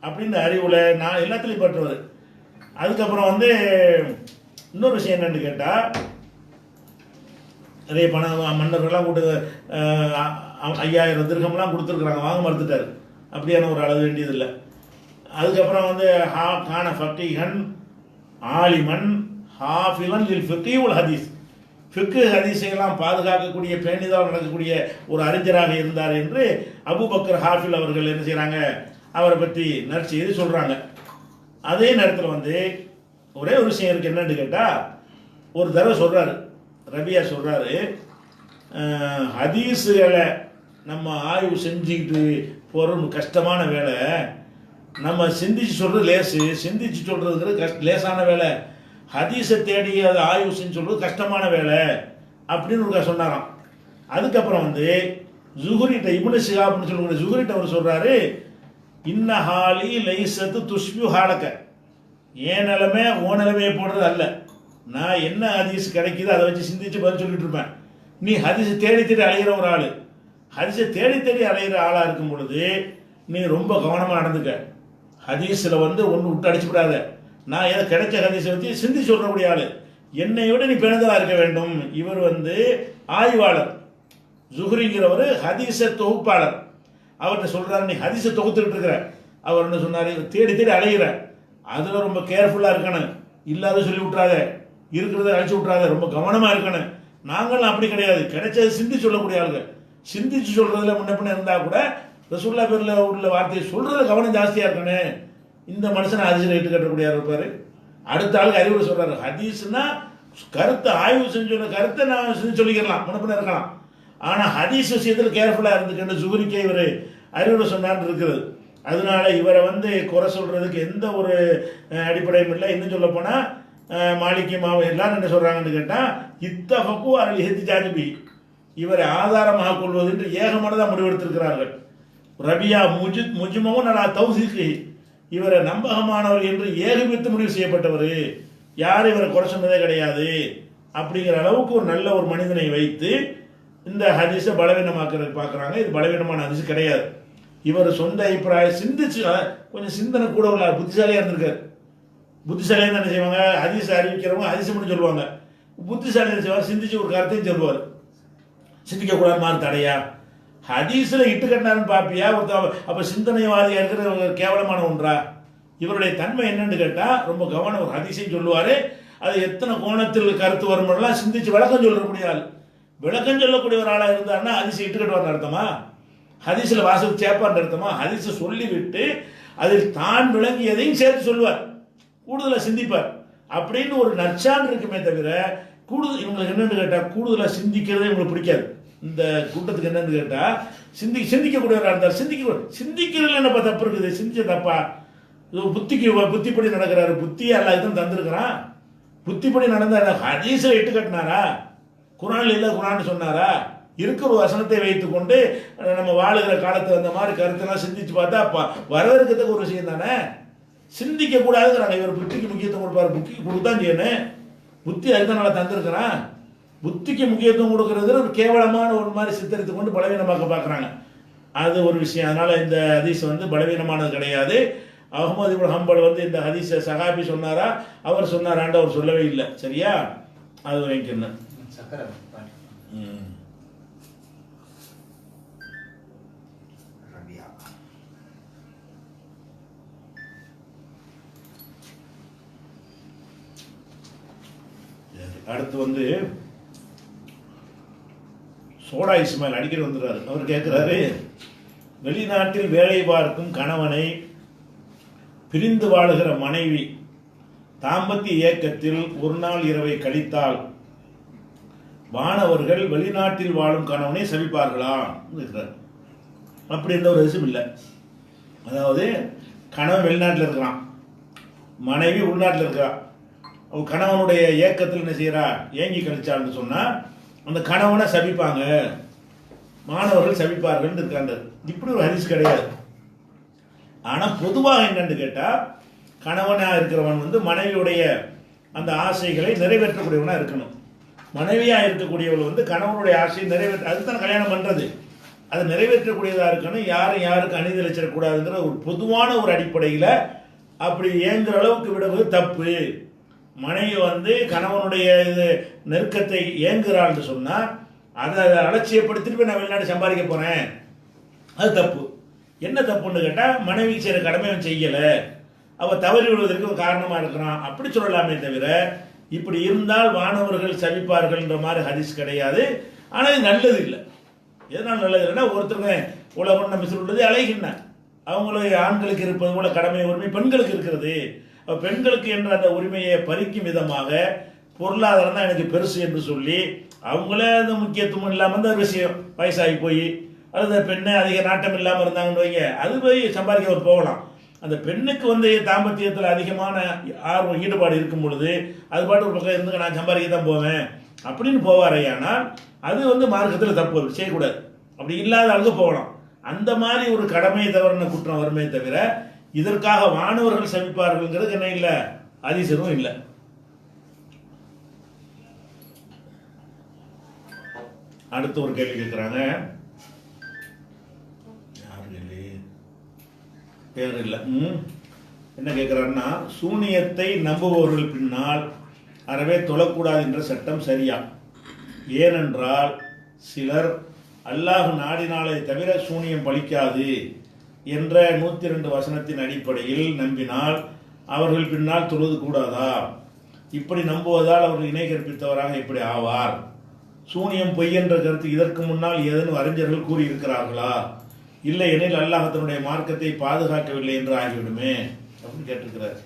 அப்படின்னு அறிவுல நான் எல்லாத்துலேயும் பற்றுவார். அதுக்கப்புறம் இன்னொரு விஷயம் என்னன்னு கேட்டால், நிறைய பணம் மன்னர்கள்லாம் கூட்டு 5000 திர்ஹம்லாம் கொடுத்துருக்குறாங்க, வாங்க மறுத்துட்டார். அப்படியான ஒரு அளவு வேண்டியதில்லை. அதுக்கப்புறம் கான ஃபக்கீஹன் ஆலிமன் ஹாஃபிலன் லில் ஃபிக்ஹி வல் ஹதீஸ், ஃபிக்கு ஹதீஸையெல்லாம் பாதுகாக்கக்கூடிய பேணிதான் நடக்கக்கூடிய ஒரு அறிஞராக இருந்தார் என்று அபூபக்கர் ஹாஃபில் அவர்கள் என்ன செய்கிறாங்க, அவரை பற்றி நற்செய்தி சொல்கிறாங்க. அதே நேரத்தில் ஒரே ஒரு விஷயம் இருக்குது. என்னன்னு கேட்டால், ஒரு தடவை சொல்கிறாரு, ரபியா சொல்கிறாரு, ஹதீஸுகளை நம்ம ஆய்வு செஞ்சுக்கிட்டு போகிற கஷ்டமான வேலை, நம்ம சிந்திச்சு சொல்கிறது லேசு, சிந்திச்சு சொல்கிறதுங்கிறது லேசான வேலை, ஹதீஸை தேடி அதை ஆய்வு செஞ்சு சொல்கிறது கஷ்டமான வேலை அப்படின்னு ஒரு சொன்னாராம். அதுக்கப்புறம் ஜுஹுரிட்ட இப்னு ஷிஹாப்னு சொல்லக்கூடிய ஜுஹுரிட்ட அவர் சொல்கிறாரு, இன்ன ஹாலி லைசத்து துஷ்பு ஹாலக்க, ஏன் நிலைமை ஓ நிலைமையை போடுறது அல்ல, நான் என்ன ஹதீஸ் கிடைக்குது அதை வச்சு சிந்திச்சு பதில் சொல்லிட்டு இருப்பேன். நீ ஹதீஸை தேடி தேடி அலைகிற ஒரு ஆள், ஹதீஸை தேடி தேடி அலைகிற ஆளாக இருக்கும் பொழுது நீ ரொம்ப கவனமாக நடந்துக்க. ஹதீஸில் ஒன்று விட்டு அடிச்சுவிடாத. நான் ஏதோ கிடைச்ச ஹதீஸை வச்சு சிந்திச்சு சொல்லக்கூடிய ஆள், என்னை விட நீ பிறந்ததாக இருக்க வேண்டும். இவர் ஆய்வாளர், ஜுஹ்ரிங்கிறவர் ஹதீஸை தொகுப்பாளர். அவர்கிட்ட சொல்கிறாரு, நீ ஹதீஸை தொகுத்துக்கிட்டு இருக்கிற. அவர் என்ன சொன்னார், தேடி தேடி அலைகிற, அதில் ரொம்ப கேர்ஃபுல்லாக இருக்கணும், இல்லாத சொல்லி விட்றாத, இருக்கிறத அழிச்சு விட்றாத, ரொம்ப கவனமாக இருக்கணும். நாங்களும் அப்படி கிடையாது, கிடைச்சது சிந்திச்சு சொல்லக்கூடிய ஆளுங்க. சிந்திச்சு சொல்கிறதுல முன்ன பின்ன இருந்தால் கூட ரசூலுல்லாஹ் பேரில் உள்ள வார்த்தையை சொல்கிறத கவனம் ஜாஸ்தியாக இருக்கணும். இந்த மனுஷனை ஹதீஸில் இட்டு கட்டக்கூடிய இருப்பார். அடுத்த ஆளுக்கு அறிவுரை சொல்கிறாரு, ஹதீஸ்னா கருத்தை ஆய்வு செஞ்சு கருத்தை நான் செஞ்சு சொல்லிக்கலாம், முன்ன பின்ன இருக்கலாம். ஆனால் ஹதீஸ் விஷயத்தில் கேர்ஃபுல்லாக இருந்துக்கிட்டு ஜுஹ்ரிக்கே இவர் அறிவுரை சொன்னான்னு இருக்குது. அதனால இவரை குறை சொல்கிறதுக்கு எந்த ஒரு அடிப்படையும் இல்லை. இன்னும் சொல்ல போனால் மாலிகி மாவு எல்லாரும் என்ன சொல்கிறாங்கன்னு கேட்டால், இத்தஃபகு அல் இஹ்திஜாஜ், இவரை ஆதாரமாக கொள்வது என்று ஏகமானதாக முடிவெடுத்திருக்கிறார்கள். ரபியா முஜ்மவும் அலா தௌசீகி, இவரை நம்பகமானவர் என்று ஏகமித்து முடிவு செய்யப்பட்டவர், யார் இவரை குறை சொன்னதே கிடையாது அப்படிங்கிற அளவுக்கு ஒரு நல்ல ஒரு மனிதனை வைத்து இந்த ஹதீஸை பலவீனமாக்குறதுக்கு பார்க்குறாங்க. இது பலவீனமான ஹதீஸ் கிடையாது. இவர் சொந்த அபிப்பிராயம் சிந்திச்சு கொஞ்சம் சிந்தனை கூட உள்ள புத்திசாலியாக இருந்திருக்காரு. புத்திசாலியாக என்ன செய்வாங்க, ஹதீஸை அறிவிக்கிறவங்க ஹதீஸை மட்டும் சொல்லுவாங்க. புத்திசாலி என்ன செய்வார், சிந்திச்சு ஒரு கருத்தையும் சொல்லுவார். சிந்திக்கக்கூடாது மாதிரி தடையா, ஹதீஸில் இட்டு கட்டினாருன்னு பார்ப்பியா? அப்போ சிந்தனைவாதியாக இருக்கிற கேவலமான ஒன்றா? இவருடைய தன்மை என்னன்னு கேட்டால், ரொம்ப கவனம், ஒரு ஹதீஸையும் சொல்லுவார், அது எத்தனை கோணத்தில் கருத்து வருமெல்லாம் சிந்திச்சு விளக்கம் சொல்லக்கூடிய ஆள். விளக்கம் சொல்லக்கூடிய ஒரு ஆளாக இருந்தாருன்னா ஹதீஸை இட்டு கட்டுவார்னு அர்த்தமா? ஹதீஸில் வாசல் சேப்பான்னு அர்த்தமா? ஹதீஸை சொல்லிவிட்டு அதில் தான் விளங்கியதையும் சேர்த்து சொல்லுவார், கூடுதலாக சிந்திப்பார். அப்படின்னு ஒரு நற்சான்று இருக்குமே தவிர, கூடுதல் இவங்களுக்கு என்னென்னு கேட்டால், கூடுதலாக சிந்திக்கிறதே இவங்களுக்கு பிடிக்காது. இந்த கூட்டத்துக்கு என்னன்னு கேட்டால், சிந்திக்கக்கூடியவராக இருந்தார். சிந்திக்கிறதுல என்னப்பா தப்பு இருக்குது? சிந்திச்ச தப்பா? புத்திப்படி நடக்கிறாரு. புத்தியை அல்ல இதுவும் தந்திருக்கிறான். புத்திப்படி நடந்தார். ஹதீஸை இட்டு கட்டினாரா? குரான் இல்லை குரான் சொன்னாரா? இருக்கிற ஒரு வசனத்தை வைத்துக்கொண்டு நம்ம வாழுகிற காலத்தை அந்த மாதிரி கருத்தெல்லாம் சிந்திச்சு பார்த்தா வரவேற்கிறதுக்கு ஒரு விஷயம் தானே. சிந்திக்க கூடாதுங்கிறாங்க. இவர் புத்திக்கு முக்கியத்துவம் கொடுப்பாரு. புத்திக்கு கொடுத்தான் செய்யணும். புத்தி அதுதான் நல்லா தந்திருக்கிறான். புத்திக்கு முக்கியத்துவம் கொடுக்கறது ஒரு கேவலமான ஒரு மாதிரி சித்தரித்து கொண்டு பலவீனமாக்க பார்க்குறாங்க. அது ஒரு விஷயம். அதனால் இந்த ஹதீஸ் பலவீனமானது கிடையாது. அஹ்மது இப்னு ஹம்பல் இந்த ஹதீஸை சஹாபி சொன்னாரா அவர் சொன்னாராண்டு அவர் சொல்லவே இல்லை. சரியா? அது வாங்கிக்கணும். அடுத்து சோடா இஸ்மாயில் அடிக்கடி வந்துடுறாரு. அவர் கேட்குறாரு, வெளிநாட்டில் வேலை பார்க்கும் கணவனை பிரிந்து வாழுகிற மனைவி தாம்பத்திய இயக்கத்தில் ஒரு நாள் இரவை கழித்தால் வானவர்கள் வெளிநாட்டில் வாழும் கணவனை சபிப்பார்களா? அப்படி எந்த ஒரு விஷயம் இல்லை. அதாவது கணவன் வெளிநாட்டில் இருக்கிறான், மனைவி உள்நாட்டில் இருக்கிறான். கணவனுடைய ஏக்கத்தில் என்ன செய்கிறா, ஏங்கி கழிச்சான்னு சொன்னால் அந்த கணவனை சபிப்பாங்க, மாணவர்கள் சபிப்பார்கள் இருக்காங்க. இப்படி ஒரு ஹதீஸ் கிடையாது. ஆனால் பொதுவாக என்னன்னு கேட்டால், கணவனாக இருக்கிறவன் வந்து மனைவியுடைய அந்த ஆசைகளை நிறைவேற்றக்கூடியவனாக இருக்கணும். மனைவியாக இருக்கக்கூடியவள் வந்து கணவனுடைய ஆசையை நிறைவேற்ற, அதுதான் கல்யாணம் பண்ணுறது, அதை நிறைவேற்றக்கூடியதாக இருக்கணும். யாரும் யாருக்கு அநீதி இழைச்சிடக்கூடாதுங்கிற ஒரு பொதுவான ஒரு அடிப்படையில் அப்படி ஏங்குற அளவுக்கு விடுவது தப்பு. மனைவி வந்து கணவனுடைய இது நெருக்கத்தை ஏங்குறான்னு சொன்னால் அதை அலட்சியப்படுத்திட்டு போய் நான் வெளிநாடு சம்பாதிக்க போகிறேன், அது தப்பு. என்ன தப்புன்னு கேட்டால், மனைவி செய்கிற கடமையை செய்யலை, அவள் தவறி விடுவதற்கு காரணமாக இருக்கிறான் அப்படி சொல்லலாமே தவிர, இப்படி இருந்தால் வானவர்கள் சபிப்பார்கள்ன்ற மாதிரி ஹதீஸ் கிடையாது. ஆனால் இது நல்லது இல்லை. எதனால் நல்லது இல்லைன்னா, ஒருத்தருங்க உலகம் நம்ம சொல்றது அழகின்ன, அவங்களுடைய ஆண்களுக்கு இருப்பது போல கடமை உரிமை பெண்களுக்கு இருக்கிறது. பெண்களுக்கு என்ற அந்த உரிமையை பறிக்கும் விதமாக பொருளாதாரம் தான் எனக்கு பெருசு என்று சொல்லி அவங்களே அந்த முக்கியத்துவம் இல்லாமல் அந்த விஷயம் வயசாகி போய் அது பெண்ணை அதிக நாட்டம் இல்லாமல் இருந்தாங்கன்னு வைங்க, அது போய் சம்பாதிக்க போகலாம். அந்த பெண்ணுக்கு வந்து தாம்பத்தியத்தில் அதிகமான ஆர்வம் ஈடுபாடு இருக்கும் பொழுது அது பாட்டு ஒரு பக்கம் இருந்து நான் சம்பாதிக்க தான் போவேன் அப்படின்னு போவாரையானால் அது வந்து மார்க்கத்தில் தப்பு, செய்யக்கூடாது. அப்படி இல்லாத அளவுக்கு போகலாம். அந்த மாதிரி ஒரு கடமை தவறுன குற்றம் வருமே தவிர, இதற்காக வானவர்கள் சபிப்பார்கள்ங்கிறது என்ன இல்லை, ஹதீஸும் இல்லை. அடுத்து ஒரு கேள்வி கேட்குறாங்க, பேர் இல்லை, என்ன கேட்குறாருன்னா, சூனியத்தை நம்புபவர்கள் பின்னால் அறவே தொழக்கூடாது என்ற சட்டம் சரியா? ஏனென்றால் சிலர் அல்லாஹ் நாடினாலே தவிர சூனியம் பலிக்காது என்ற 102 வசனத்தின் அடிப்படையில் நம்பினால் அவர்கள் பின்னால் தொழுது கூடாதா? இப்படி நம்புவதால் அவர்கள் இணை கற்பித்தவராக எப்படி ஆவார்? சூனியம் பொய் என்ற கருத்து இதற்கு முன்னால் ஏதேனும் அறிஞர்கள் கூறியிருக்கிறார்களா? இல்லை எனில் அல்லாஹ் தன்னுடைய மார்க்கத்தை பாதுகாக்கவில்லை என்று ஆகிவிடுமே அப்படின்னு கேட்டிருக்கிறார்.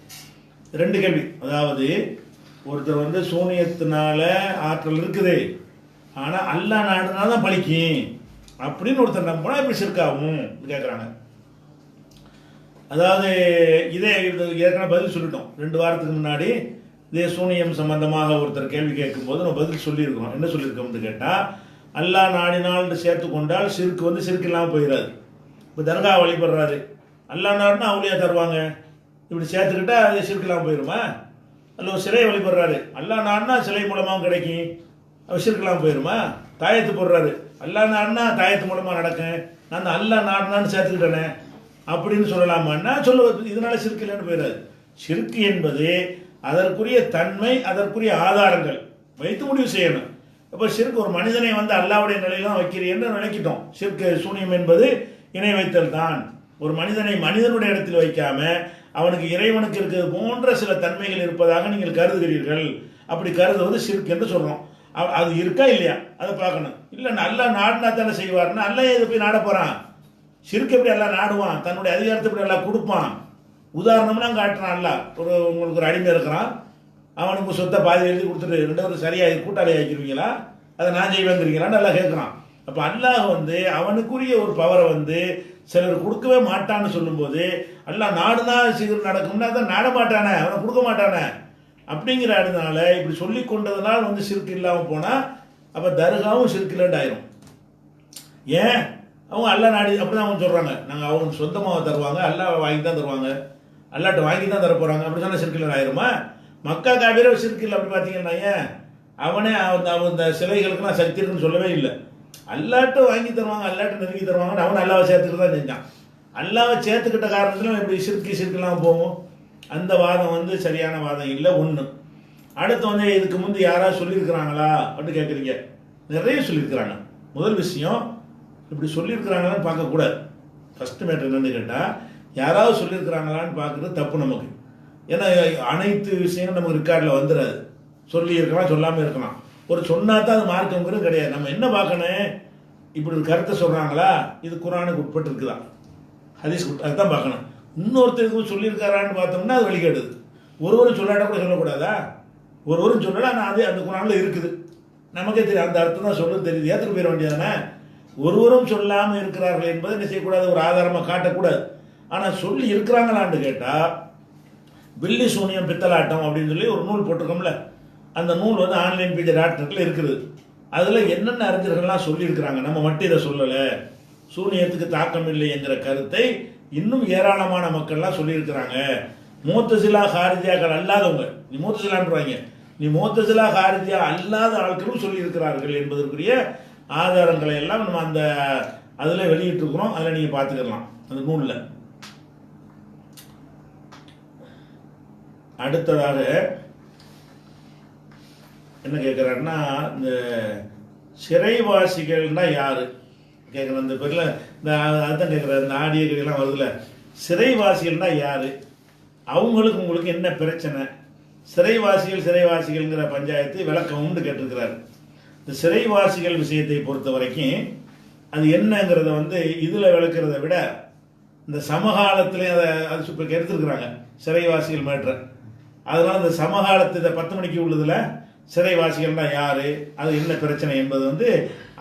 2 கேள்வி. அதாவது ஒருத்தர் வந்து சூனியத்தினால ஆற்றல் இருக்குது, ஆனால் அல்லாஹ் நாடுனால தான் பலிக்கும் அப்படின்னு ஒருத்தர் நம்பினா எப்படி சிறுக்காகும் கேட்குறாங்க. அதாவது இதே ஏற்கனவே பதில் சொல்லிட்டோம். 2 வாரத்துக்கு முன்னாடி இதே சூனியம் சம்பந்தமாக ஒருத்தர் கேள்வி கேட்கும்போது நம்ம பதில் சொல்லியிருக்கிறோம். என்ன சொல்லியிருக்கோம்னு கேட்டால், அல்லாஹ் நாடினால் சேர்த்து கொண்டால் சிறுக்கு வந்து சிறுக்கு இல்லாமல் போயிடாது. இப்போ தர்கா வழிபடுறாரு, அல்லாஹ் நாடுனா அவளியா தருவாங்க, இப்படி சேர்த்துக்கிட்டா அது சிறுக்கு இல்லாமல் போயிடுமா? அல்ல ஒரு சிலையை வழிபடுறாரு, அல்லாஹ் நாடுனா சிலை மூலமாகவும் கிடைக்கும், அவர் சிறுக்கு இல்லாமல் போயிடுமா? தாயத்து போடுறாரு, அல்லாஹ் நாடுனா தாயத்து மூலமாக நடக்கும், நான் அந்த அல்லாஹ் நாடுனான்னு சேர்த்துக்கிட்டேனே அப்படின்னு சொல்லலாமான்னா சொல்ல, இதனால சிறுக்கு இல்லைன்னு போயிடாது. சிறுக்கு என்பது அதற்குரிய தன்மை, அதற்குரிய ஆதாரங்கள் வைத்து முடிவு செய்யணும். இப்போ சிறுக்கு ஒரு மனிதனை வந்து அல்லாவுடைய நிலையில தான் வைக்கிறீன்னு நினைக்கிட்டோம். சிறுக்கு சூனியம் என்பது இணை வைத்தல் தான். ஒரு மனிதனை மனிதனுடைய இடத்தில் வைக்காம அவனுக்கு இறைவனுக்கு இருக்கிறது போன்ற சில தன்மைகள் இருப்பதாக நீங்கள் கருதுகிறீர்கள். அப்படி கருதுவது சிறுக்கு என்று சொல்றோம். அது இருக்கா இல்லையா அதை பார்க்கணும். இல்லை நல்லா நாடுனா தானே செய்வார்னா, அல்ல இதை போய் நாட போறான். சிறுக்கு எப்படி எல்லாம் நாடுவான், தன்னுடைய அதிகாரத்தை எப்படி எல்லாம் கொடுப்பான். உதாரணம்னா காட்டுறான், அல்ல ஒரு உங்களுக்கு ஒரு அடிமை இருக்கிறான், அவனுக்கு சொத்தை பாதி எழுதி கொடுத்துட்டு 2 பேரும் சரியாக கூட்டாளி ஆக்கிடுவீங்களா, அதை நான் செய்வேங்கிறீங்களான்னு நல்லா கேட்குறான். அப்போ அல்லாஹ் வந்து அவனுக்குரிய ஒரு பவரை வந்து சிலர் கொடுக்கவே மாட்டான்னு சொல்லும்போது, அல்லாஹ் நாடுனா சீக்கிரம் நடக்கும்னா அதை நாட மாட்டானே, அவனை கொடுக்க மாட்டானே அப்படிங்கிற இடத்துல இப்படி சொல்லி கொண்டதுனால வந்து சிறுக்கு இல்லாமல் போனால் அப்போ தர்காவும் சிறுக்கு இல்லைன்னு ஆயிரும். ஏன் அவங்க அல்லா நாடி அப்படி தான் அவங்க சொல்கிறாங்க, நாங்கள் அவங்க சொந்தமாக தருவாங்க, அல்லா வாங்கி தான் தருவாங்க, அல்லாட்ட வாங்கி தான் தர போகிறாங்க அப்படி சொன்னால் சிறுக்கு இல்லைன்னு ஆயிருமா? மக்கா காவிர சிறுக்கு இல்லை அப்படி பார்த்தீங்கன்னா ஏன் அவனே அந்த சிலைகளுக்குலாம் சக்தி இருக்குன்னு சொல்லவே இல்லை. அல்லாட்ட வாங்கி தருவாங்க, அல்லாட்ட நெருங்கி தருவாங்கன்னு அவன் அல்லாவை சேர்த்துக்கிட்டு தான் செஞ்சான். அல்லாவை சேர்த்துக்கிட்ட காரணத்துல எப்படி சிறுக்கெல்லாம் போகும்? அந்த வாதம் வந்து சரியான வாதம் இல்லை. ஒன்று. அடுத்து வந்து இதுக்கு முந்தி யாராவது சொல்லியிருக்கிறாங்களா அப்படின்னு கேட்குறீங்க. நிறைய சொல்லியிருக்கிறாங்க. முதல் விஷயம், இப்படி சொல்லியிருக்கிறாங்களான்னு பார்க்கக்கூடாது. ஃபஸ்ட்டு மேட்டர் என்னன்னு கேட்டால், யாராவது சொல்லியிருக்கிறாங்களான்னு பார்க்குறது தப்பு நமக்கு. ஏன்னா அனைத்து விஷயங்களும் நமக்கு ரெக்கார்டில் வந்துடாது. சொல்லி இருக்கலாம், சொல்லாமல் இருக்கலாம். ஒரு சொன்னா தான் அது மார்க்கங்கிறது கிடையாது. நம்ம என்ன பார்க்கணும், இப்படி ஒரு கருத்தை சொல்கிறாங்களா, இது குர்ஆனுக்கு உட்பட்டு இருக்குதா, ஹதீஸ் அதுதான் பார்க்கணும். இன்னொருத்தருக்கு சொல்லியிருக்காரான்னு பார்த்தோம்னா அது வழிகாட்டுது. ஒருவரும் சொல்லாட்ட கூட சொல்லக்கூடாதா? ஒருவரும் சொல்லலாம், ஆனால் அது அந்த குர்ஆனில் இருக்குது, நமக்கே தெரியும், அந்த அர்த்தம் தான் சொல்ல தெரியுது, ஏற்றுக்கு போயிட வேண்டியதானே. ஒருவரும் சொல்லாமல் இருக்கிறார்கள் என்பதை என்ன செய்யக்கூடாது, ஒரு ஆதாரமாக காட்டக்கூடாது. ஆனால் சொல்லி இருக்கிறாங்களான்னு கேட்டால் பில்லி சூனியம் பித்தலாட்டம் அப்படின்னு சொல்லி ஒரு நூல் போட்டிருக்கோம்ல, அந்த நூல் வந்து ஆன்லைன் பேஜ் டாக்டர்கள் இருக்குது. அதில் என்னென்ன அறிஞர்கள்லாம் சொல்லியிருக்கிறாங்க, நம்ம மட்டும் இதை சொல்லலை, சூனியத்துக்கு தாக்கம் இல்லை என்கிற கருத்தை இன்னும் ஏராளமான மக்கள்லாம் சொல்லியிருக்கிறாங்க. மூத்தசிலா ஹாரிஜியாக்கள் அல்லாதவங்க, நீ மூத்தசிலான்றாங்க, நீ மூத்தசிலா ஹாரிஜியா அல்லாத ஆட்களும் சொல்லியிருக்கிறார்கள் என்பதற்குரிய ஆதாரங்களை எல்லாம் நம்ம அந்த அதில் வெளியிட்டிருக்கிறோம். அதில் நீங்கள் பார்த்துக்கலாம் அந்த நூலில். அடுத்ததாக என்ன கேட்குறாருன்னா, இந்த சிறைவாசிகள்னா யாரு கேட்குறேன். இந்த பேரில் இந்த அதுதான் கேட்குறாரு, இந்த ஆடியோக்கெல்லாம் வருதுல்ல, சிறைவாசிகள்னா யாரு, அவங்களுக்கு உங்களுக்கு என்ன பிரச்சனை, சிறைவாசிகள்ங்கிற பஞ்சாயத்து விளக்கம்னு கேட்டிருக்கிறார். இந்த சிறைவாசிகள் விஷயத்தை பொறுத்த வரைக்கும் அது என்னங்கிறத வந்து இதில் விளக்கிறத விட இந்த சமகாலத்திலே அது இப்போ எடுத்துருக்குறாங்க சிறைவாசிகள் மேட்ரு. அதனால் இந்த சமகாலத்து இந்த 10 மணிக்கு உள்ளதில் சிறைவாசிகள்னா யார், அது என்ன பிரச்சனை என்பது வந்து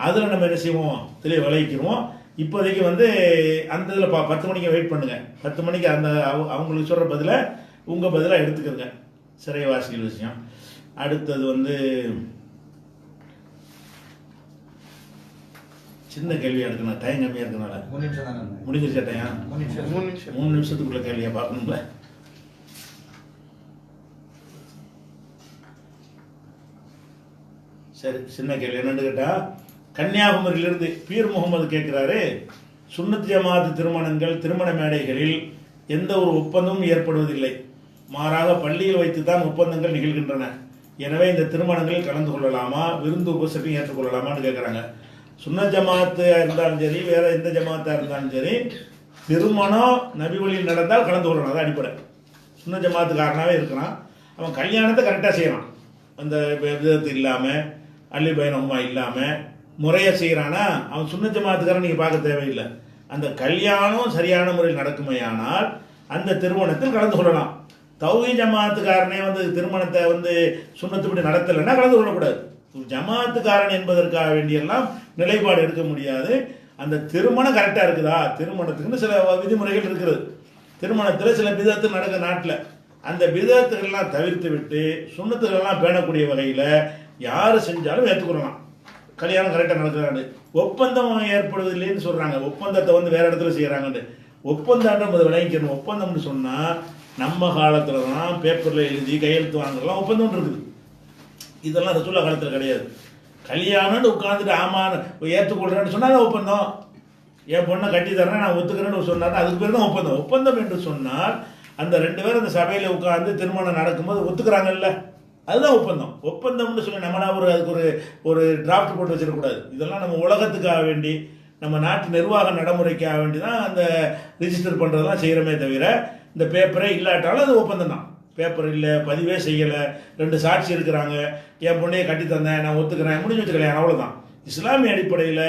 அதில் நம்ம என்ன செய்வோம் தெளிய விளைவிக்கிறோம். இப்போதைக்கு வந்து அந்த இதில் 10 மணிக்கு வெயிட் பண்ணுங்கள். 10 மணிக்கு அந்த அவங்களுக்கு சொல்கிற பதிலை உங்கள் பதிலாக எடுத்துக்கிறங்க சிறைவாசிகள் விஷயம். அடுத்தது வந்து சின்ன கேள்வியாக இருக்குண்ணா, டைம் கம்மியாக இருக்கனால முடிஞ்சிருச்சா டைம்? 3 நிமிஷத்துக்குள்ள கேள்வியாக பார்க்கணும்ல. சரி, சின்ன கேள்வி என்னன்னு கேட்டால், கன்னியாகுமரியிலிருந்து பீர் முகமது கேட்குறாரு, சுன்னத் ஜமாத்து திருமண மேடைகளில் எந்த ஒரு ஒப்பந்தமும் ஏற்படுவதில்லை, மாறாக பள்ளியில் வைத்து தான் ஒப்பந்தங்கள் நிகழ்கின்றன. எனவே இந்த திருமணங்களில் கலந்து கொள்ளலாமா, விருந்து உபசரிப்பையும் ஏற்றுக்கொள்ளலாமான்னு கேட்குறாங்க. சுன்னத் ஜமாத்தாக இருந்தாலும் சரி, வேறு எந்த ஜமாத்தாக இருந்தாலும் சரி, திருமணம் நபி வழியில் நடந்தால் கலந்து கொள்ளணும். அதான் அடிப்படை. சுன்னத் ஜமாத்துக்காரனாகவே இருக்கிறான், அவன் கல்யாணத்தை கரெக்டாக செய்யறான், அந்த விதத்து இல்லாமல் அள்ளி பயணமா இல்லாமல் முறையாக செய்கிறானா, அவன் சுன்னத் ஜமாத்துக்காரன் நீங்கள் பார்க்க தேவையில்லை. அந்த கல்யாணம் சரியான முறையில் நடக்குமையானால் அந்த திருமணத்தில் கலந்து கொள்ளலாம். தௌஹீத் ஜமாத்துக்காரனே வந்து திருமணத்தை வந்து சுன்னத்துப்படி நடத்தலைன்னா கலந்து கொள்ளக்கூடாது. ஜமாத்துக்காரன் என்பதற்காக வேண்டியெல்லாம் நிலைப்பாடு எடுக்க முடியாது. அந்த திருமணம் கரெக்டாக இருக்குதா, திருமணத்துக்குன்னு சில விதிமுறைகள் இருக்கிறது. திருமணத்தில் சில பிதத்து நடக்க நாட்டில், அந்த பிதத்துகள்லாம் தவிர்த்து விட்டு சுன்னத்துகள்லாம் பேணக்கூடிய வகையில் யார் செஞ்சாலும் ஏற்றுக்கிறலாம். கல்யாணம் கரெக்டாக நடக்கிறாங்க, ஒப்பந்தம் ஏற்படுவதில்லைன்னு சொல்கிறாங்க. ஒப்பந்தத்தை வந்து வேறு இடத்துல செய்கிறாங்கன்னு ஒப்பந்தம் விளைவிக்கணும். ஒப்பந்தம்னு சொன்னால் நம்ம காலத்தில் தான் பேப்பரில் எழுதி கையெழுத்து வாங்கலாம் ஒப்பந்தம் இருக்குது. இதெல்லாம் ரசூலுல்லாஹ் காலத்தில் கிடையாது. கல்யாணம்னு உட்காந்துட்டு ஆமான்னு ஏற்றுக்கொள்கிறேன்னு சொன்னால் ஒப்பந்தம். என் பொண்ணை கட்டி தரேன் நான் ஒத்துக்கிறேன்னு சொன்னார், அதுக்கு பேர் தான் ஒப்பந்தம். ஒப்பந்தம் என்று சொன்னால் அந்த 2 பேரும் அந்த சபையில் உட்காந்து திருமணம் நடக்கும்போது ஒத்துக்கிறாங்கல்ல, அதுதான் ஒப்பந்தம். ஒப்பந்தம்னு சொல்லி நம்மளா அதுக்கு ஒரு டிராஃப்ட் போட்டு வச்சிடக்கூடாது. இதெல்லாம் நம்ம உலகத்துக்காக வேண்டி, நம்ம நாட்டு நிர்வாக நடைமுறைக்காக வேண்டி தான் அந்த ரிஜிஸ்டர் பண்ணுறதெல்லாம் செய்கிறோமே தவிர, இந்த பேப்பரே இல்லாட்டாலும் அது ஒப்பந்தம் தான். பேப்பர் இல்லை, பதிவே செய்யலை, 2 சாட்சி இருக்கிறாங்க, என் பொண்ணையை கட்டி தந்தேன் நான் ஒத்துக்கிறேன், முடிஞ்சு வச்சுக்கலாம், அவ்வளோதான். இஸ்லாமிய அடிப்படையில்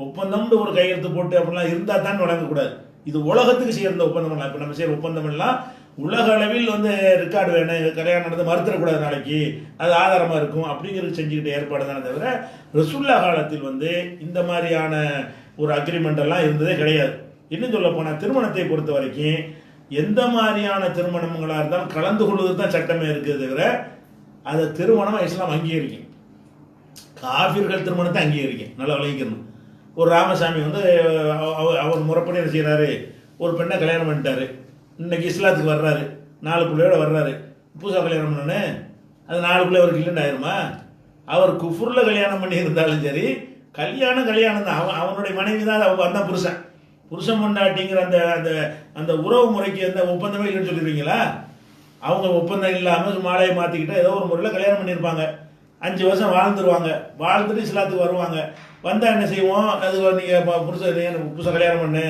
ஒப்பந்தம்னு ஒரு கையெழுத்து போட்டு அப்படிலாம் இருந்தால் தான் வழங்கக்கூடாது. இது உலகத்துக்கு செய்கிற ஒப்பந்தம். இப்போ நம்ம செய்கிற ஒப்பந்தம் எல்லாம் உலக அளவில் வந்து ரெக்கார்டு வேணும், கல்யாணம் நடந்து மறுத்துடக்கூடாது, நாளைக்கு அது ஆதாரமாக இருக்கும் அப்படிங்கிறது செஞ்சுக்கிட்டு ஏற்பாடு தானே தவிர ரசூலுல்லாஹ் காலத்தில் வந்து இந்த மாதிரியான ஒரு அக்ரிமெண்ட் எல்லாம் இருந்ததே கிடையாது. இன்னும் சொல்ல போனால் திருமணத்தை பொறுத்த வரைக்கும் எந்த மாதிரியான திருமணங்களாக இருந்தாலும் கலந்து கொள்வது தான் சட்டமே இருக்குது தவிர அதை திருமணமாக இஸ்லாம் அங்கீகரிக்கும். காஃபிர்கள் திருமணத்தை அங்கீகரிக்கும். நல்லா விளைவிக்கணும். ஒரு ராமசாமி வந்து அவர் முறைப்படி என்ன செய்கிறாரு, ஒரு பெண்ணை கல்யாணம் பண்ணிட்டாரு, இன்னைக்கு இஸ்லாத்துக்கு வர்றாரு, 4 பிள்ளையோட வர்றாரு, புதுசாக கல்யாணம் பண்ணு, அது 4 பிள்ளை அவருக்கு இல்லைன்னு ஆயிருமா? அவர் குஃபுரில் கல்யாணம் பண்ணி இருந்தாலும் சரி, கல்யாணம் தான். அவனுடைய மனைவி தான், அவன் புருஷன் பொண்டாட்டிங்கிற அந்த அந்த அந்த உறவு முறைக்கு எந்த ஒப்பந்தமே இல்லைன்னு சொல்லிடுவீங்களா? அவங்க ஒப்பந்தம் இல்லாமல் மாலையை மாற்றிக்கிட்டு ஏதோ ஒரு முறையில் கல்யாணம் பண்ணியிருப்பாங்க, 5 வருஷம் வாழ்ந்துருவாங்க, வாழ்ந்துட்டு இஸ்லாத்துக்கு வருவாங்க. வந்தால் என்ன செய்வோம், அது நீங்கள் புதுசாக கல்யாணம் பண்ணு,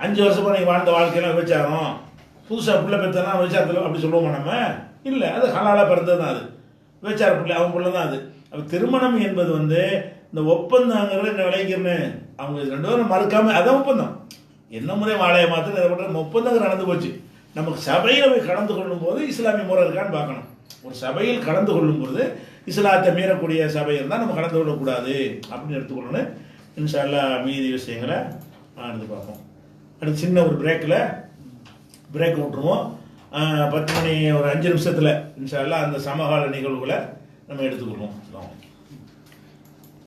5 வருஷமாக நீங்கள் வாழ்ந்த வாழ்க்கையெல்லாம் விபச்சாரம், புதுசாக பிள்ளை பெற்றனா விபச்சாரத்தில் அப்படி சொல்லுவோமா நம்ம? இல்லை, அது ஹலாலாக பிறந்தது தான், அது விபச்சார பிள்ளை அவங்க பிள்ளை தான் அது. அப்போ திருமணம் என்பது வந்து இந்த ஒப்பந்தங்கிறது என்ன விளைக்கிறேன்னு அவங்க 2 பேரும் மறுக்காமல் அதான் ஒப்பந்தம். என்ன முறை வாழையை மாற்ற இதை பண்ணுற ஒப்பந்தங்கள் நடந்து போச்சு. நமக்கு சபையில் போய் கலந்து கொள்ளும் போது இஸ்லாமிய முறை இருக்கான்னு பார்க்கணும். ஒரு சபையில் கலந்து கொள்ளும் பொழுது இஸ்லாத்தை மீறக்கூடிய சபை இருந்தால் நம்ம கலந்து கொள்ளக்கூடாது அப்படின்னு எடுத்துக்கொள்ளணும். இன்ஷா அல்லாஹ் மீதி விஷயங்களை அடுத்து பார்ப்போம். அடுத்து சின்ன ஒரு பிரேக் விட்டுருவோம். 10 மணி ஒரு 5 நிமிஷத்தில் இன்ஷா அல்லாஹ் அந்த சமகால நிகழ்வுகளை நம்ம எடுத்துக்கொள்வோம்.